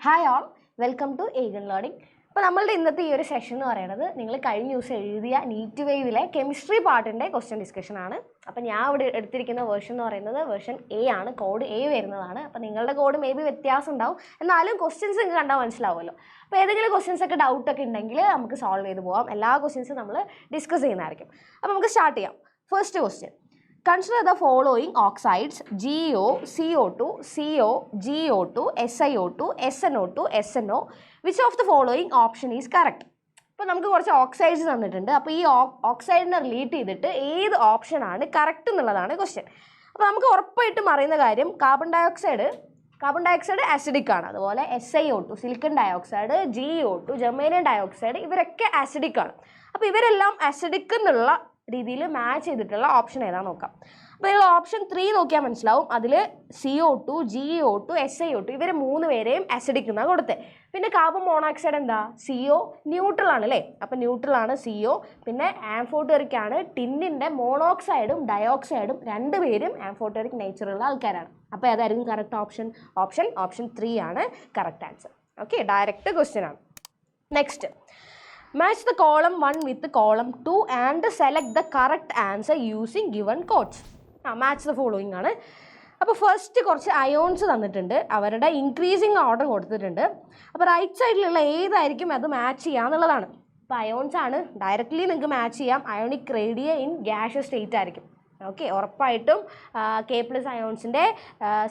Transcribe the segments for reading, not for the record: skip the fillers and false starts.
Hi all, welcome to Aegon learning. അപ്പോൾ നമ്മളുടെ ഇന്നത്തെ ഈ ഒരു സെഷൻ എന്ന് പറയുന്നത് നിങ്ങൾ കഴിഞ്ഞ ദിവസം എഴുതിയ നീറ്റ് വേവിലെ കെമിസ്ട്രി പാർട്ടിൻ്റെ ക്വസ്റ്റ്യൻ ഡിസ്കഷനാണ്. അപ്പോൾ ഞാൻ ഇവിടെ എടുത്തിരിക്കുന്ന വേർഷൻ എന്ന് പറയുന്നത് വേർഷൻ എ ആണ്, കോഡ് എ വരുന്നതാണ്. അപ്പോൾ നിങ്ങളുടെ കോഡ് മേ ബി വ്യത്യാസം ഉണ്ടാവും, എന്നാലും ക്വസ്റ്റ്യൻസ് നിങ്ങൾക്ക് കണ്ടാൽ മനസ്സിലാവുമല്ലോ. അപ്പോൾ ഏതെങ്കിലും ക്വസ്റ്റ്യൻസ് ഒക്കെ ഡൗട്ടൊക്കെ ഉണ്ടെങ്കിൽ നമുക്ക് സോൾവ് ചെയ്ത് പോകാം. എല്ലാ ക്വസ്റ്റ്യൻസും നമ്മൾ ഡിസ്കസ് ചെയ്യുന്നതായിരിക്കും. അപ്പോൾ നമുക്ക് സ്റ്റാർട്ട് ചെയ്യാം. First question: Consider the following oxides: GO, CO2, CO, GO2, SiO2, SNO2, SNO. Which of the following option is correct? അപ്പോൾ നമുക്ക് കുറച്ച് ഓക്സൈഡ്സ് തന്നിട്ടുണ്ട്. അപ്പോൾ ഈ ഓക്സൈഡിനെ റിലേറ്റ് ചെയ്തിട്ട് ഏത് ഓപ്ഷനാണ് കറക്റ്റ് എന്നുള്ളതാണ് ക്വസ്റ്റ്യൻ. അപ്പോൾ നമുക്ക് ഉറപ്പായിട്ടും അറിയുന്ന കാര്യം കാർബൺ ഡയോക്സൈഡ് ആസിഡിക് ആണ്. അതുപോലെ SiO2 silicon dioxide, GO2 germanium dioxide, ഇവരൊക്കെ ആസിഡിക് ആണ്. അപ്പോൾ ഇവരെല്ലാം ആസിഡിക് എന്നുള്ള രീതിയിൽ മാച്ച് ചെയ്തിട്ടുള്ള ഓപ്ഷൻ ഏതാണെന്ന് നോക്കാം. അപ്പോൾ നിങ്ങൾ ഓപ്ഷൻ 3 നോക്കിയാൽ മനസ്സിലാവും. അതിൽ CO2, GO2, SiO2 ഇവർ 3 പേരെയും ആസിഡിക് എന്നാണ് കൊടുത്തത്. പിന്നെ കാർബൺ മോണോക്സൈഡ് എന്താ? CO ന്യൂട്രൽ ആണ് അല്ലേ? അപ്പോൾ ന്യൂട്രൽ ആണ് CO. പിന്നെ ആംഫോട്ടറിക് ആണ്. ടിന്നിൻ്റെ മോണോക്സൈഡും ഡയോക്സൈഡും രണ്ടുപേരും ആംഫോട്ടറിക് നേച്ചറുള്ള ആൾക്കാരാണ്. അപ്പോൾ ഏതായിരിക്കും കറക്റ്റ് ഓപ്ഷൻ 3 ആണ് correct answer. Okay, direct question ആണ്. Next: match the column 1 with column 2 and select the correct answer using given codes. Match the following ആണ്. അപ്പോൾ ഫസ്റ്റ് കുറച്ച് അയോൺസ് തന്നിട്ടുണ്ട്, അവരുടെ ഇൻക്രീസിങ് ഓർഡർ കൊടുത്തിട്ടുണ്ട്. അപ്പോൾ റൈറ്റ് സൈഡിലുള്ള ഏതായിരിക്കും അത് മാച്ച് ചെയ്യാന്നുള്ളതാണ്. അപ്പോൾ അയോൺസ് ആണ്, ഡയറക്റ്റ്ലി നിങ്ങൾക്ക് മാച്ച് ചെയ്യാം. അയോണിക് റേഡിയ ഇൻ ഗ്യാഷ്യസ് സ്റ്റേറ്റ് ആയിരിക്കും. ഓക്കെ, ഉറപ്പായിട്ടും K+ അയോൺസിൻ്റെ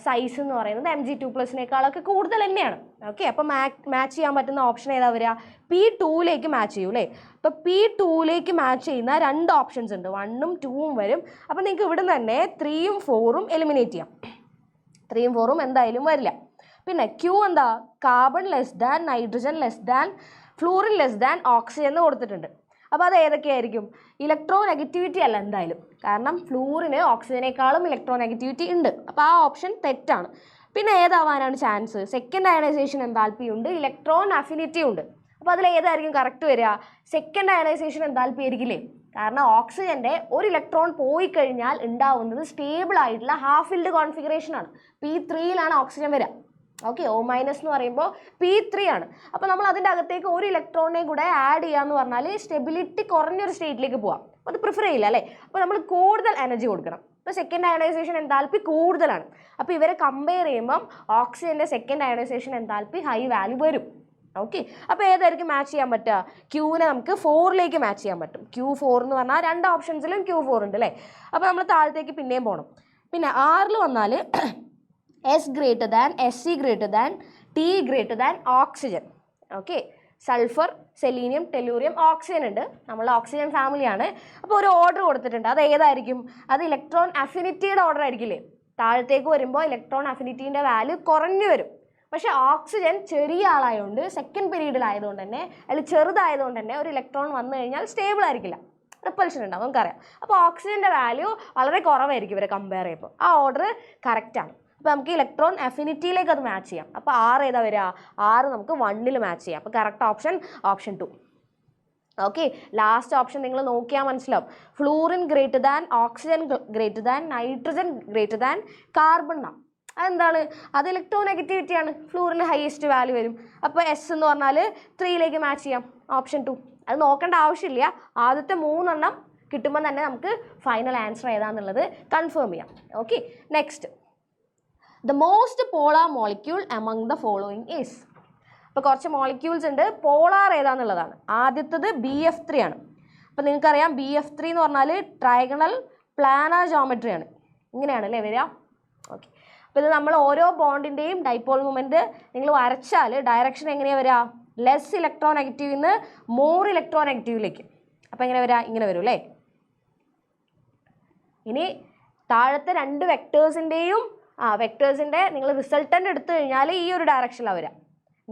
സൈസ് എന്ന് പറയുന്നത് Mg2+നേക്കാളൊക്കെ കൂടുതൽ തന്നെയാണ്. ഓക്കെ, അപ്പോൾ മാച്ച് ചെയ്യാൻ പറ്റുന്ന ഓപ്ഷൻ ഏതാ വരിക? P2ലേക്ക് മാച്ച് ചെയ്യൂ അല്ലേ? അപ്പോൾ P2ലേക്ക് മാച്ച് ചെയ്യുന്ന 2 ഓപ്ഷൻസ് ഉണ്ട്, 1ഉം 2ഉം വരും. അപ്പോൾ നിങ്ങൾക്ക് ഇവിടെ നിന്ന് തന്നെ 3ഉം 4ഉം എലിമിനേറ്റ് ചെയ്യാം. 3ഉം 4ഉം എന്തായാലും വരില്ല. പിന്നെ Q എന്താ? Carbon less than, nitrogen less than, fluorine less than, oxygen എന്ന് കൊടുത്തിട്ടുണ്ട്. അപ്പോൾ അത് ഏതൊക്കെയായിരിക്കും? ഇലക്ട്രോ നെഗറ്റിവിറ്റി അല്ല എന്തായാലും, കാരണം ഫ്ലൂറിന് ഓക്സിജനേക്കാളും ഇലക്ട്രോ നെഗറ്റിവിറ്റി ഉണ്ട്. അപ്പോൾ ആ ഓപ്ഷൻ തെറ്റാണ്. പിന്നെ ഏതാവാനാണ് ചാൻസ്? സെക്കൻഡ് അയണൈസേഷൻ എൻതാൽപ്പി ഉണ്ട്, ഇലക്ട്രോൺ അഫിനിറ്റി ഉണ്ട്. അപ്പോൾ അതിൽ ഏതായിരിക്കും കറക്റ്റ് വരിക? സെക്കൻഡ് അയണൈസേഷൻ എൻതാൽപ്പി ആയിരിക്കില്ലേ? കാരണം ഓക്സിജൻ്റെ ഒരു ഇലക്ട്രോൺ പോയി കഴിഞ്ഞാൽ ഉണ്ടാവുന്നത് സ്റ്റേബിൾ ആയിട്ടുള്ള ഹാഫ് ഫിൽഡ് കോൺഫിഗറേഷനാണ്. P3യിലാണ് ഓക്സിജൻ വരിക. ഓക്കെ, O- എന്ന് പറയുമ്പോൾ P3 ആണ്. അപ്പോൾ നമ്മൾ അതിൻ്റെ അകത്തേക്ക് ഒരു ഇലക്ട്രോണിനെ കൂടെ ആഡ് ചെയ്യാന്ന് പറഞ്ഞാൽ സ്റ്റെബിലിറ്റി കുറഞ്ഞൊരു സ്റ്റേറ്റിലേക്ക് പോവാം. അപ്പോൾ അത് പ്രിഫർ ചെയ്യില്ല അല്ലേ? അപ്പോൾ നമ്മൾ കൂടുതൽ എനർജി കൊടുക്കണം. ഇപ്പോൾ സെക്കൻഡ് അയണൈസേഷൻ എൻതാൽപ്പി കൂടുതലാണ്. അപ്പോൾ ഇവരെ കമ്പയർ ചെയ്യുമ്പം ഓക്സിജൻ്റെ second ionisation enthalpy high value വരും. ഓക്കെ, അപ്പോൾ ഏതായിരിക്കും മാച്ച് ചെയ്യാൻ പറ്റുക? Qനെ നമുക്ക് 4ലേക്ക് മാച്ച് ചെയ്യാൻ പറ്റും. Q4 എന്ന് പറഞ്ഞാൽ 2 ഓപ്ഷൻസിലും Q4 ഉണ്ട് അല്ലേ? അപ്പോൾ നമ്മൾ താഴത്തേക്ക് പിന്നെയും പോകണം. പിന്നെ 6 വന്നാൽ S greater than, Sc greater than, T greater than oxygen. Okay, sulphur, selenium, tellurium, oxygen ഉണ്ട്. നമ്മൾ ഓക്സിജൻ ഫാമിലിയാണ്. അപ്പോൾ ഒരു ഓർഡർ കൊടുത്തിട്ടുണ്ട്, അത് ഏതായിരിക്കും? അത് ഇലക്ട്രോൺ അഫിനിറ്റിയുടെ ഓർഡർ ആയിരിക്കില്ലേ? താഴത്തേക്ക് വരുമ്പോൾ ഇലക്ട്രോൺ അഫിനിറ്റീൻ്റെ വാല്യൂ കുറഞ്ഞു വരും. പക്ഷേ ഓക്സിജൻ ചെറിയ ആളായതുകൊണ്ട്, സെക്കൻഡ് പീരീഡിലായതുകൊണ്ട് തന്നെ, അല്ലെങ്കിൽ ചെറുതായതുകൊണ്ട് തന്നെ ഒരു ഇലക്ട്രോൺ വന്നു കഴിഞ്ഞാൽ സ്റ്റേബിൾ ആയിരിക്കില്ല, റിപ്പൽഷൻ ഉണ്ടാവും, നമുക്കറിയാം. അപ്പോൾ ഓക്സിജൻ്റെ വാല്യൂ വളരെ കുറവായിരിക്കും ഇവരെ കമ്പയർ ചെയ്യുമ്പോൾ. ആ ഓർഡർ കറക്റ്റാണ്. അപ്പോൾ നമുക്ക് ഇലക്ട്രോൺ അഫിനിറ്റിയിലേക്ക് അത് മാച്ച് ചെയ്യാം. അപ്പോൾ 6 ഏതാ വരിക? 6 നമുക്ക് 1ൽ മാച്ച് ചെയ്യാം. അപ്പോൾ correct option 2. Okay, last option നിങ്ങൾ നോക്കിയാൽ മനസ്സിലാവും. Fluorine greater than, oxygen greater than, nitrogen greater than, carbon ആണ്. അതെന്താണ്? അത് ഇലക്ട്രോ നെഗറ്റിവിറ്റിയാണ്. ഫ്ലൂറിന് ഹയസ്റ്റ് വാല്യൂ വരും. അപ്പോൾ S എന്ന് പറഞ്ഞാൽ 3ലേക്ക് മാച്ച് ചെയ്യാം, ഓപ്ഷൻ 2. അത് നോക്കേണ്ട ആവശ്യമില്ല. ആദ്യത്തെ 3 എണ്ണം കിട്ടുമ്പോൾ തന്നെ നമുക്ക് ഫൈനൽ ആൻസർ ഏതാണെന്നുള്ളത് കൺഫേം ചെയ്യാം. Okay, next: the most polar molecule among the following is. അപ്പോൾ കുറച്ച് മോളിക്യൂൾസ് ഉണ്ട്, പോളാർ ഏതാണെന്നുള്ളതാണ്. ആദ്യത്തത് BF3 ആണ്. അപ്പോൾ നിങ്ങൾക്കറിയാം BF3 എന്ന് പറഞ്ഞാൽ ട്രൈഗണൽ പ്ലാനാർ ജോമെട്രി ആണ്. ഇങ്ങനെയാണ് അല്ലേ വരിക? ഓക്കെ, അപ്പോൾ ഇത് നമ്മൾ ഓരോ ബോണ്ടിൻ്റെയും ഡൈപോൾ മൊമെൻറ്റ് നിങ്ങൾ വരച്ചാൽ ഡയറക്ഷൻ എങ്ങനെയാണ് വരിക? ലെസ് ഇലക്ട്രോ നെഗറ്റീവിൽ നിന്ന് മോർ ഇലക്ട്രോ നെഗറ്റീവിലേക്ക്. അപ്പോൾ എങ്ങനെ വരിക? ഇങ്ങനെ വരും അല്ലേ? ഇനി താഴത്തെ 2 വെക്ടേഴ്സിൻ്റെ നിങ്ങൾ റിസൾട്ടൻ്റ് എടുത്തു കഴിഞ്ഞാൽ ഈ ഒരു ഡയറക്ഷനിലാണ് വരിക,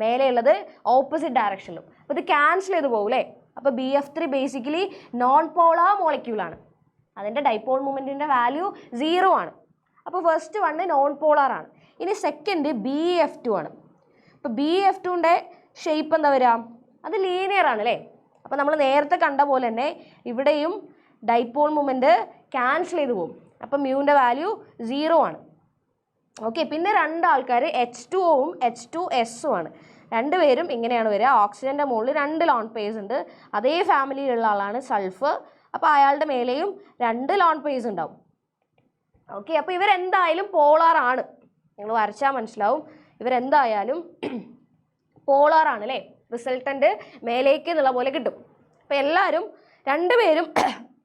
മേലെയുള്ളത് ഓപ്പോസിറ്റ് ഡയറക്ഷനിലും. അപ്പോൾ ഇത് ക്യാൻസൽ ചെയ്ത് പോകും അല്ലേ? അപ്പോൾ BF3 ബേസിക്കലി നോൺ പോളാർ മോളിക്യൂളാണ്. അതിൻ്റെ ഡൈപോൾ മൊമെൻറ്റിൻ്റെ വാല്യൂ 0 ആണ്. അപ്പോൾ ഫസ്റ്റ് 1 നോൺ പോളാർ ആണ്. ഇനി സെക്കൻഡ് BF2 ആണ്. അപ്പോൾ BF2ൻ്റെ ഷേപ്പ് എന്താ വരിക? അത് ലീനിയർ ആണ് അല്ലേ? അപ്പോൾ നമ്മൾ നേരത്തെ കണ്ട പോലെ തന്നെ ഇവിടെയും ഡൈപോൾ മൊമെൻറ്റ് ക്യാൻസൽ ചെയ്ത് പോകും. അപ്പോൾ മ്യൂവിൻ്റെ വാല്യൂ 0 ആണ്. ഓക്കെ, പിന്നെ 2 ആൾക്കാർ H2O ഉം H2S ഉം ആണ്. രണ്ടുപേരും ഇങ്ങനെയാണ് വരിക. ഓക്സിജൻ്റെ മുകളിൽ 2 ലോൺ പെയർസ് ഉണ്ട്. അതേ ഫാമിലിയിലുള്ള ആളാണ് സൾഫർ. അപ്പോൾ അയാളുടെ മേലെയും 2 ലോൺ പെയർസ് ഉണ്ടാവും. ഓക്കെ, അപ്പോൾ ഇവരെന്തായാലും പോളാർ ആണ്. നിങ്ങൾ വരച്ചാൽ മനസ്സിലാവും ഇവരെന്തായാലും പോളാർ ആണ് അല്ലേ. റിസൾട്ടൻ്റ് മേലേക്ക് എന്നുള്ള പോലെ കിട്ടും. അപ്പോൾ എല്ലാവരും രണ്ടുപേരും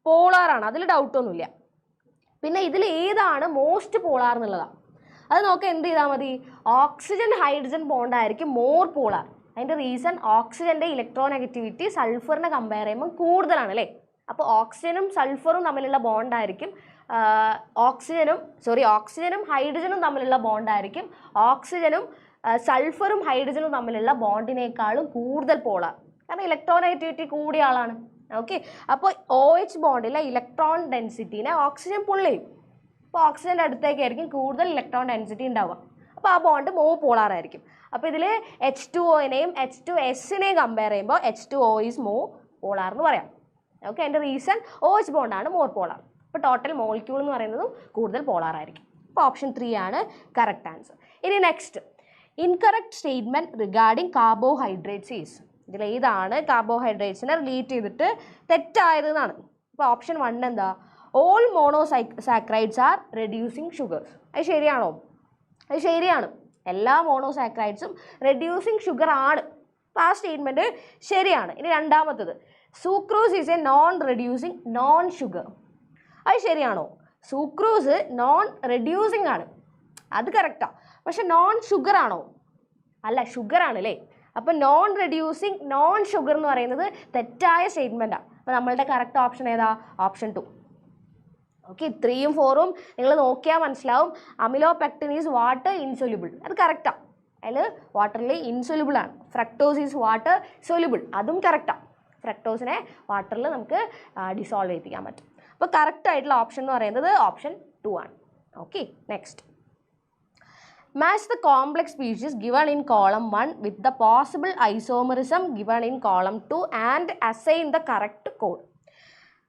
പോളാറാണ്, അതിൽ ഡൗട്ടൊന്നുമില്ല. പിന്നെ ഇതിൽ ഏതാണ് മോസ്റ്റ് പോളാർ എന്നുള്ളതാണ്. അത് നോക്കാം. എന്ത് ചെയ്താൽ മതി? ഓക്സിജൻ ഹൈഡ്രജൻ ബോണ്ട് ആയിരിക്കും മോർ പോളാർ. അതിൻ്റെ റീസൺ ഓക്സിജൻ്റെ ഇലക്ട്രോനെഗറ്റിവിറ്റി സൾഫറിനെ കമ്പയർ ചെയ്യുമ്പോൾ കൂടുതലാണ് അല്ലേ. അപ്പോൾ ഓക്സിജനും സൾഫറും തമ്മിലുള്ള ബോണ്ടായിരിക്കും ഓക്സിജനും ഹൈഡ്രജനും തമ്മിലുള്ള ബോണ്ടായിരിക്കും ഓക്സിജനും സൾഫറും ഹൈഡ്രജനും തമ്മിലുള്ള ബോണ്ടിനേക്കാളും കൂടുതൽ പോളാർ. കാരണം ഇലക്ട്രോനെഗറ്റിവിറ്റി കൂടിയ ആളാണ്. ഓക്കെ, അപ്പോൾ OH ബോണ്ടിലെ ഇലക്ട്രോൺ ഡെൻസിറ്റീനെ ഓക്സിജൻ പുൾ ചെയ്യും. അപ്പോൾ ഓക്സിജൻ്റെ അടുത്തേക്കായിരിക്കും കൂടുതൽ ഇലക്ട്രോൺ ഡെൻസിറ്റി ഉണ്ടാവുക. അപ്പോൾ ആ ബോണ്ട് മോർ പോളാർ ആയിരിക്കും. അപ്പോൾ ഇതിൽ H2Oനെയും H2Sനെയും കമ്പയർ ചെയ്യുമ്പോൾ H2O ഈസ് മോർ പോളാർ എന്ന് പറയാം. ഓക്കെ, അതിൻ്റെ റീസൺ OH ബോണ്ടാണ് മോർ പോളാർ. അപ്പോൾ ടോട്ടൽ മോളിക്യൂൾ എന്ന് പറയുന്നതും കൂടുതൽ പോളാർ ആയിരിക്കും. അപ്പോൾ ഓപ്ഷൻ 3 ആണ് കറക്റ്റ് ആൻസർ. ഇനി next, incorrect statement regarding carbohydrates is. ഇതിൽ ഏതാണ് കാർബോഹൈഡ്രേറ്റ്സിനെ റിലേറ്റ് ചെയ്തിട്ട് തെറ്റായതെന്നാണ്. അപ്പോൾ ഓപ്ഷൻ 1 എന്താ? All monosaccharides R reducing sugars. അത് ശരിയാണോ? അത് ശരിയാണ്. എല്ലാ മോണോസാക്രൈഡ്സും റെഡ്യൂസിങ് ഷുഗർ ആണ്. അപ്പോൾ ആ സ്റ്റേറ്റ്മെൻറ്റ് ശരിയാണ്. ഇനി രണ്ടാമത്തത്, sucrose is A non reducing non sugar. അത് ശരിയാണോ? സൂക്രോസ് നോൺ റെഡ്യൂസിങ് ആണ്, അത് കറക്റ്റാണ്. പക്ഷെ നോൺ ഷുഗർ ആണോ? അല്ല, ഷുഗർ ആണ് അല്ലേ. അപ്പോൾ നോൺ റെഡ്യൂസിങ് നോൺ ഷുഗർ എന്ന് പറയുന്നത് തെറ്റായ സ്റ്റേറ്റ്മെൻറ്റാണ്. അപ്പോൾ നമ്മളുടെ കറക്റ്റ് ഓപ്ഷൻ ഏതാ? ഓപ്ഷൻ 2. ഓക്കെ, 3ഉം 4ഉം നിങ്ങൾ നോക്കിയാൽ മനസ്സിലാവും. അമിലോപെക്റ്റിൻ ഈസ് വാട്ടർ ഇൻസൊല്യൂബിൾ, അത് കറക്റ്റാണ്. അതിൽ വാട്ടറിൽ ഇൻസൊല്യൂബിൾ ആണ്. ഫ്രക്ടോസ് ഈസ് വാട്ടർ സൊല്യൂബിൾ, അതും കറക്റ്റാണ്. ഫ്രക്ടോസിനെ വാട്ടറിൽ നമുക്ക് ഡിസോൾവ് ചെയ്യിപ്പിക്കാൻ പറ്റും. അപ്പോൾ കറക്റ്റ് ആയിട്ടുള്ള ഓപ്ഷൻ എന്ന് പറയുന്നത് ഓപ്ഷൻ 2 ആണ്. Okay, next, match the complex species given in column 1 with the possible isomerism given in column 2 and assign the correct code.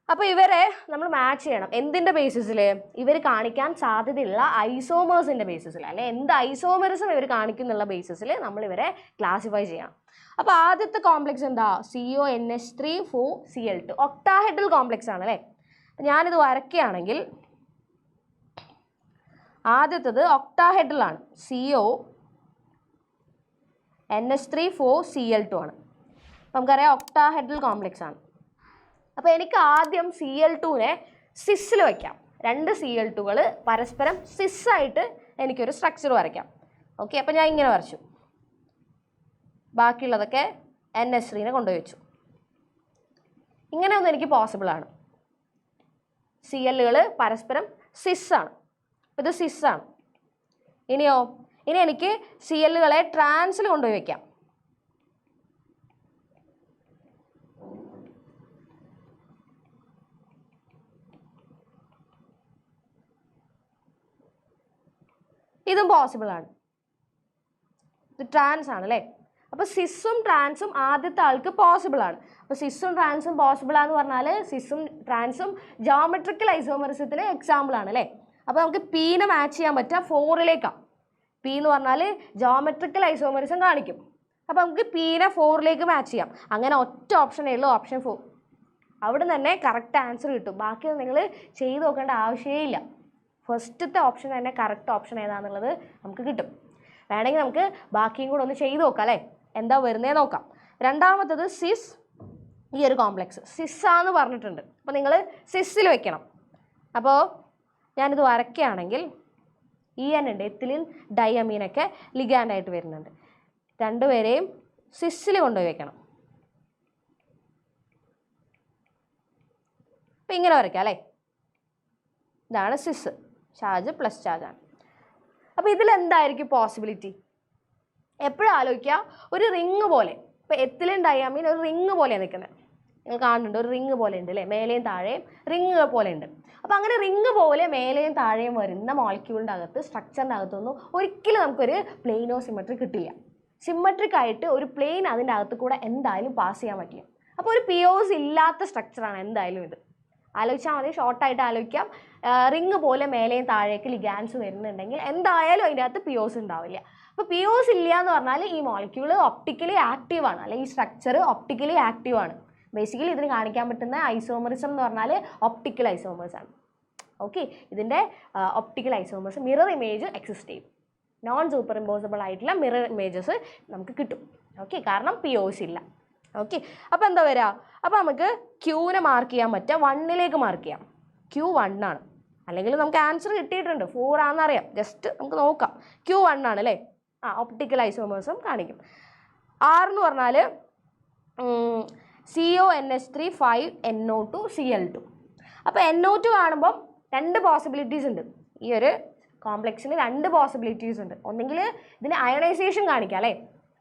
അപ്പോൾ ഇവരെ നമ്മൾ മാച്ച് ചെയ്യണം. എന്തിൻ്റെ ബേസിസിൽ? ഇവർ കാണിക്കാൻ സാധ്യതയുള്ള ഐസോമേഴ്സിൻ്റെ ബേസിസിൽ, അല്ലെ എന്ത് ഐസോമറിസം ഇവർ കാണിക്കുന്നുള്ള ബേസിസിൽ നമ്മൾ ഇവരെ ക്ലാസിഫൈ ചെയ്യണം. അപ്പോൾ ആദ്യത്തെ കോംപ്ലക്സ് എന്താ? CONH3,4Cl2 ഒക്ടാഹെഡ്രൽ കോംപ്ലക്സ് ആണ് അല്ലേ. ഞാനിത് വരയ്ക്കുകയാണെങ്കിൽ ആദ്യത്തത് ഒക്ടാഹെഡ്രൽ ആണ്, CONH3,4Cl2 ആണ്. നമുക്കറിയാം ഒക്ടാഹെഡ്രൽ കോംപ്ലക്സ് ആണ്. അപ്പോൾ എനിക്ക് ആദ്യം Cl2നെ സിസ്സിൽ വയ്ക്കാം. 2 Cl2കൾ പരസ്പരം സിസ്സായിട്ട് എനിക്കൊരു സ്ട്രക്ചർ വരയ്ക്കാം. ഓക്കെ, അപ്പോൾ ഞാൻ ഇങ്ങനെ വരച്ചു. ബാക്കിയുള്ളതൊക്കെ NH3നെ കൊണ്ടുപോയി വെച്ചു. ഇങ്ങനെയൊന്നും എനിക്ക് പോസിബിളാണ്. Clകൾ പരസ്പരം സിസ്സാണ്. ഇത് സിസ്സാണ്. ഇനി എനിക്ക് Clകളെ ട്രാൻസിൽ കൊണ്ടുപോയി വയ്ക്കാം. ഇതും പോസിബിളാണ്. ഇത് ട്രാൻസ് ആണ് അല്ലേ. അപ്പോൾ സിസ്സും ട്രാൻസും ആദ്യത്തെ ആൾക്ക് പോസിബിളാണ്. അപ്പോൾ സിസ്സും ട്രാൻസും പോസിബിളാന്ന് പറഞ്ഞാൽ സിസ്സും ട്രാൻസും ജോമെട്രിക്കൽ ഐസോമറിസത്തിന് എക്സാമ്പിളാണ് അല്ലേ. അപ്പോൾ നമുക്ക് പീനെ മാച്ച് ചെയ്യാൻ പറ്റുക 4ലേക്കാണ്. പി എന്ന് പറഞ്ഞാൽ ജോമെട്രിക്കൽ ഐസോമറിസം കാണിക്കും. അപ്പോൾ നമുക്ക് പീനെ 4ലേക്ക് മാച്ച് ചെയ്യാം. അങ്ങനെ ഒറ്റ ഓപ്ഷനേ ഉള്ളൂ, ഓപ്ഷൻ 4. അവിടെ നിന്ന് തന്നെ കറക്റ്റ് ആൻസർ കിട്ടും. ബാക്കിയൊന്നും നിങ്ങൾ ചെയ്ത് നോക്കേണ്ട ആവശ്യമേ ഇല്ല. ഫസ്റ്റത്തെ ഓപ്ഷൻ തന്നെ കറക്റ്റ് ഓപ്ഷൻ ഏതാണെന്നുള്ളത് നമുക്ക് കിട്ടും. വേണമെങ്കിൽ നമുക്ക് ബാക്കിയും കൂടെ ഒന്ന് ചെയ്ത് നോക്കാം അല്ലേ, എന്താ വരുന്നേ നോക്കാം. രണ്ടാമത്തത് സിസ്, ഈ ഒരു കോംപ്ലക്സ് സിസ്സാന്ന് പറഞ്ഞിട്ടുണ്ട്. അപ്പോൾ നിങ്ങൾ സിസ്സിൽ വെക്കണം. അപ്പോൾ ഞാനിത് വരയ്ക്കുകയാണെങ്കിൽ EN ഉണ്ട്, എത്തിലിൻ ഡൈഅമീനൊക്കെ ലിഗാൻഡായിട്ട് വരുന്നുണ്ട്. രണ്ടുപേരെയും സിസ്സിൽ കൊണ്ടുപോയി വെക്കണം. അപ്പോൾ ഇങ്ങനെ വരയ്ക്കാം അല്ലേ. ഇതാണ് സിസ്, ചാർജ് പ്ലസ് ചാർജാണ്. അപ്പോൾ ഇതിലെന്തായിരിക്കും പോസിബിലിറ്റി? എപ്പോഴും ആലോചിക്കുക, ഒരു റിങ് പോലെ. ഇപ്പോൾ എത്തിലിൻ ഡൈഅമീൻ ഒരു റിങ് പോലെയാണ് നിൽക്കുന്നത്. നിങ്ങൾ കാണുന്നുണ്ട്, ഒരു റിങ് പോലെ ഉണ്ട് അല്ലേ, മേലെയും താഴെയും റിങ് പോലെ ഉണ്ട്. അപ്പോൾ അങ്ങനെ റിങ് പോലെ മേലെയും താഴെയും വരുന്ന മോളിക്യൂളിൻ്റെ അകത്ത്, സ്ട്രക്ചറിൻ്റെ അകത്തൊന്നും ഒരിക്കലും നമുക്കൊരു പ്ലെയിനോ സിമെട്രി കിട്ടില്ല. സിമെട്രിക് ആയിട്ട് ഒരു പ്ലെയിൻ അതിൻ്റെ അകത്ത് കൂടെ എന്തായാലും പാസ് ചെയ്യാൻ പറ്റില്ല. അപ്പോൾ ഒരു പിയോസ് ഇല്ലാത്ത സ്ട്രക്ചറാണ് എന്തായാലും ഇത്. ആലോചിച്ചാൽ മതി, ഷോർട്ടായിട്ട് ആലോചിക്കാം. റിങ് പോലെ മേലെയും താഴേക്ക് ലിഗാൻസ് വരുന്നുണ്ടെങ്കിൽ എന്തായാലും അതിൻ്റെ അകത്ത് പിയോസ് ഉണ്ടാവില്ല. അപ്പോൾ അപ്പോൾ POs ഇല്ല എന്ന് പറഞ്ഞാൽ ഈ മോളിക്യൂൾ ഒപ്റ്റിക്കലി ആക്റ്റീവ് ആണ്, അല്ലെങ്കിൽ ഈ സ്ട്രക്ചർ ഒപ്റ്റിക്കലി ആക്റ്റീവ് ആണ്. ബേസിക്കലി ഇതിന് കാണിക്കാൻ പറ്റുന്ന ഐസോമറിസം എന്ന് പറഞ്ഞാൽ ഒപ്റ്റിക്കൽ ഐസോമേഴ്സ് ആണ്. ഓക്കെ, ഇതിൻ്റെ optical isomers mirror image exist ചെയ്യും. നോൺ സൂപ്പർ ഇമ്പോസിബിൾ ആയിട്ടുള്ള മിറർ ഇമേജസ് നമുക്ക് കിട്ടും. ഓക്കെ, കാരണം POs ഇല്ല. ഓക്കെ, അപ്പോൾ എന്താ വരിക? അപ്പോൾ നമുക്ക് Qനെ മാർക്ക് ചെയ്യാൻ പറ്റുക 1ലേക്ക് മാർക്ക് ചെയ്യാം. Q1 ആണ്, അല്ലെങ്കിൽ നമുക്ക് ആൻസർ കിട്ടിയിട്ടുണ്ട് 4 ആണെന്നറിയാം. ജസ്റ്റ് നമുക്ക് നോക്കാം. Q1 ആണ് അല്ലേ? ഒപ്റ്റിക്കൽ ഐസോമേഴ്സും കാണിക്കും. R എന്ന് പറഞ്ഞാൽ CONH3 5NO2 Cl2. അപ്പോൾ NO2 കാണുമ്പം 2 പോസിബിലിറ്റീസ് ഉണ്ട്. ഈ ഒരു കോംപ്ലക്സിന് 2 പോസിബിലിറ്റീസ് ഉണ്ട്. ഒന്നെങ്കിൽ ഇതിന് അയണൈസേഷൻ കാണിക്കാം അല്ലേ,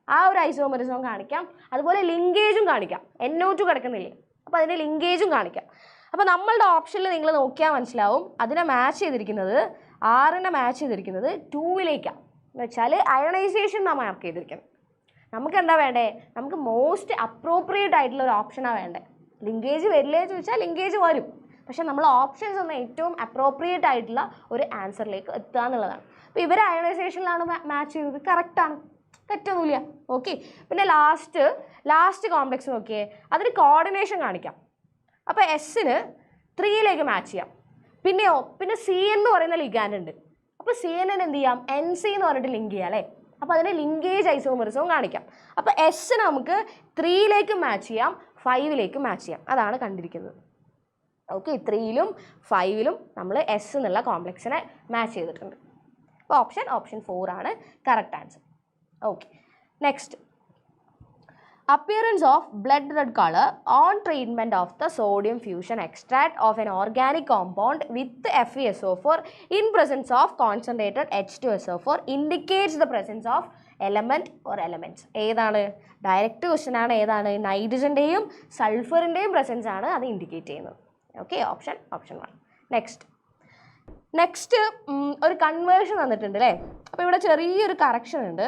ആ ഒരു ഐസോമറിസം കാണിക്കാം. അതുപോലെ ലിങ്കേജും കാണിക്കാം. NO2 കിടക്കുന്നില്ലേ, അപ്പോൾ അതിൻ്റെ ലിങ്കേജും കാണിക്കാം. അപ്പോൾ നമ്മളുടെ ഓപ്ഷനിൽ നിങ്ങൾ നോക്കിയാൽ മനസ്സിലാവും അതിനെ മാച്ച് ചെയ്തിരിക്കുന്നത്, ആറിനെ മാച്ച് ചെയ്തിരിക്കുന്നത് 2ലേക്കാണ്. എന്ന് വെച്ചാൽ അയണൈസേഷൻ നാം മാർക്ക് ചെയ്തിരിക്കുന്നത്. നമുക്ക് എന്താ വേണ്ടേ? നമുക്ക് മോസ്റ്റ് അപ്രോപ്രിയേറ്റ് ആയിട്ടുള്ള ഒരു ഓപ്ഷനാണ് വേണ്ടത്. ലിങ്കേജ് വരില്ലേ ചോദിച്ചാൽ ലിങ്കേജ് വരും, പക്ഷേ നമ്മൾ ഓപ്ഷൻസ് ഒന്ന് ഏറ്റവും അപ്രോപ്രിയേറ്റ് ആയിട്ടുള്ള ഒരു ആൻസറിലേക്ക് എത്തുക എന്നുള്ളതാണ്. അപ്പോൾ ഇവർ അയണൈസേഷനിലാണ് മാച്ച് ചെയ്തത്, കറക്റ്റാണ്, തെറ്റൊന്നുമില്ല. ഓക്കെ, പിന്നെ ലാസ്റ്റ് കോംപ്ലക്സ് നോക്കിയേ, അതിന് കോർഡിനേഷൻ കാണിക്കാം. അപ്പോൾ എസ്സിന് 3ലേക്ക് മാച്ച് ചെയ്യാം. പിന്നെ CN എന്ന് പറയുന്ന ലിഗാൻഡ് ഉണ്ട്. അപ്പോൾ CN എന്ത് ചെയ്യാം? NC എന്ന് പറഞ്ഞിട്ട് ലിങ്ക് ചെയ്യാം അല്ലേ. അപ്പോൾ അതിന് ലിങ്കേജ് ഐസോമറിസവും കാണിക്കാം. അപ്പോൾ എസ് നമുക്ക് 3ലേക്ക് മാച്ച് ചെയ്യാം, 5ലേക്ക് മാച്ച് ചെയ്യാം. അതാണ് കണ്ടിരിക്കുന്നത്. ഓക്കെ, 3ലും 5ലും നമ്മൾ എസ് എന്നുള്ള കോംപ്ലക്സിനെ മാച്ച് ചെയ്തിട്ടുണ്ട്. അപ്പോൾ ഓപ്ഷൻ 4 ആണ് correct answer. Okay, next, appearance of blood red color on treatment of the sodium fusion extract of an organic compound with FeSO4 in presence of concentrated H2SO4 indicates the presence of element or elements. ഏതാണ്? Direct question ആണ്. ഏതാണ്? നൈട്രജൻ്റെയും സൾഫറിൻ്റെയും presence ആണ് അത് indicate ചെയ്യുന്നത്. Okay, option 1. Next ഒരു conversion തന്നിട്ടുണ്ട് അല്ലേ. അപ്പോൾ ഇവിടെ ചെറിയൊരു കറക്ഷൻ ഉണ്ട്.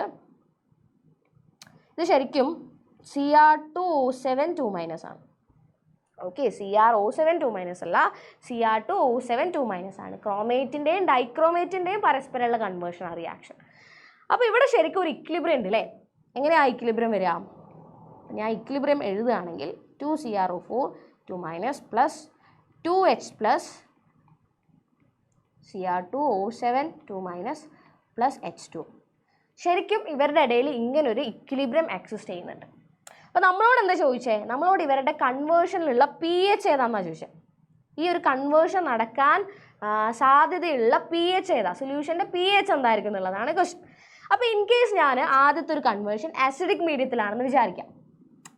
ഇത് ശരിക്കും Cr2O7 2- ആണ്. ഓക്കെ, CrO7 2- അല്ല, Cr2O7 2- ആണ്. ക്രോമേറ്റിൻ്റെയും ഡൈക്രോമേറ്റിൻ്റെയും പരസ്പരമുള്ള കൺവേർഷൻ റിയാക്ഷൻ. അപ്പോൾ ഇവിടെ ശരിക്കും ഒരു ഇക്വിലിബ്രിയം ഉണ്ട് അല്ലേ. എങ്ങനെയാണ് ഇക്വിലിബ്രിയം വരിക? ഞാൻ ഇക്വിലിബ്രിയം എഴുതുകയാണെങ്കിൽ 2CrO4 2- plus 2H plus Cr2O7 2- plus H2. ശരിക്കും ഇവരുടെ ഇടയിൽ ഇങ്ങനൊരു ഇക്വിലിബ്രിയം എക്സിസ്റ്റ് ചെയ്യുന്നുണ്ട്. അപ്പോൾ നമ്മളോട് എന്താ ചോദിച്ചേ? നമ്മളോട് ഇവരുടെ കൺവേർഷനിലുള്ള pH ഏതാണെന്നാണ് ചോദിച്ചത്. ഈ ഒരു കൺവേർഷൻ നടക്കാൻ സാധ്യതയുള്ള pH ഏതാ, സൊല്യൂഷൻ്റെ pH എന്തായിരിക്കും എന്നുള്ളതാണ് ക്വസ്റ്റ്യൻ. അപ്പോൾ ഇൻ കേസ് ഞാൻ ആദ്യത്തെ ഒരു കൺവേർഷൻ ആസിഡിക് മീഡിയത്തിലാണെന്ന് വിചാരിക്കാം.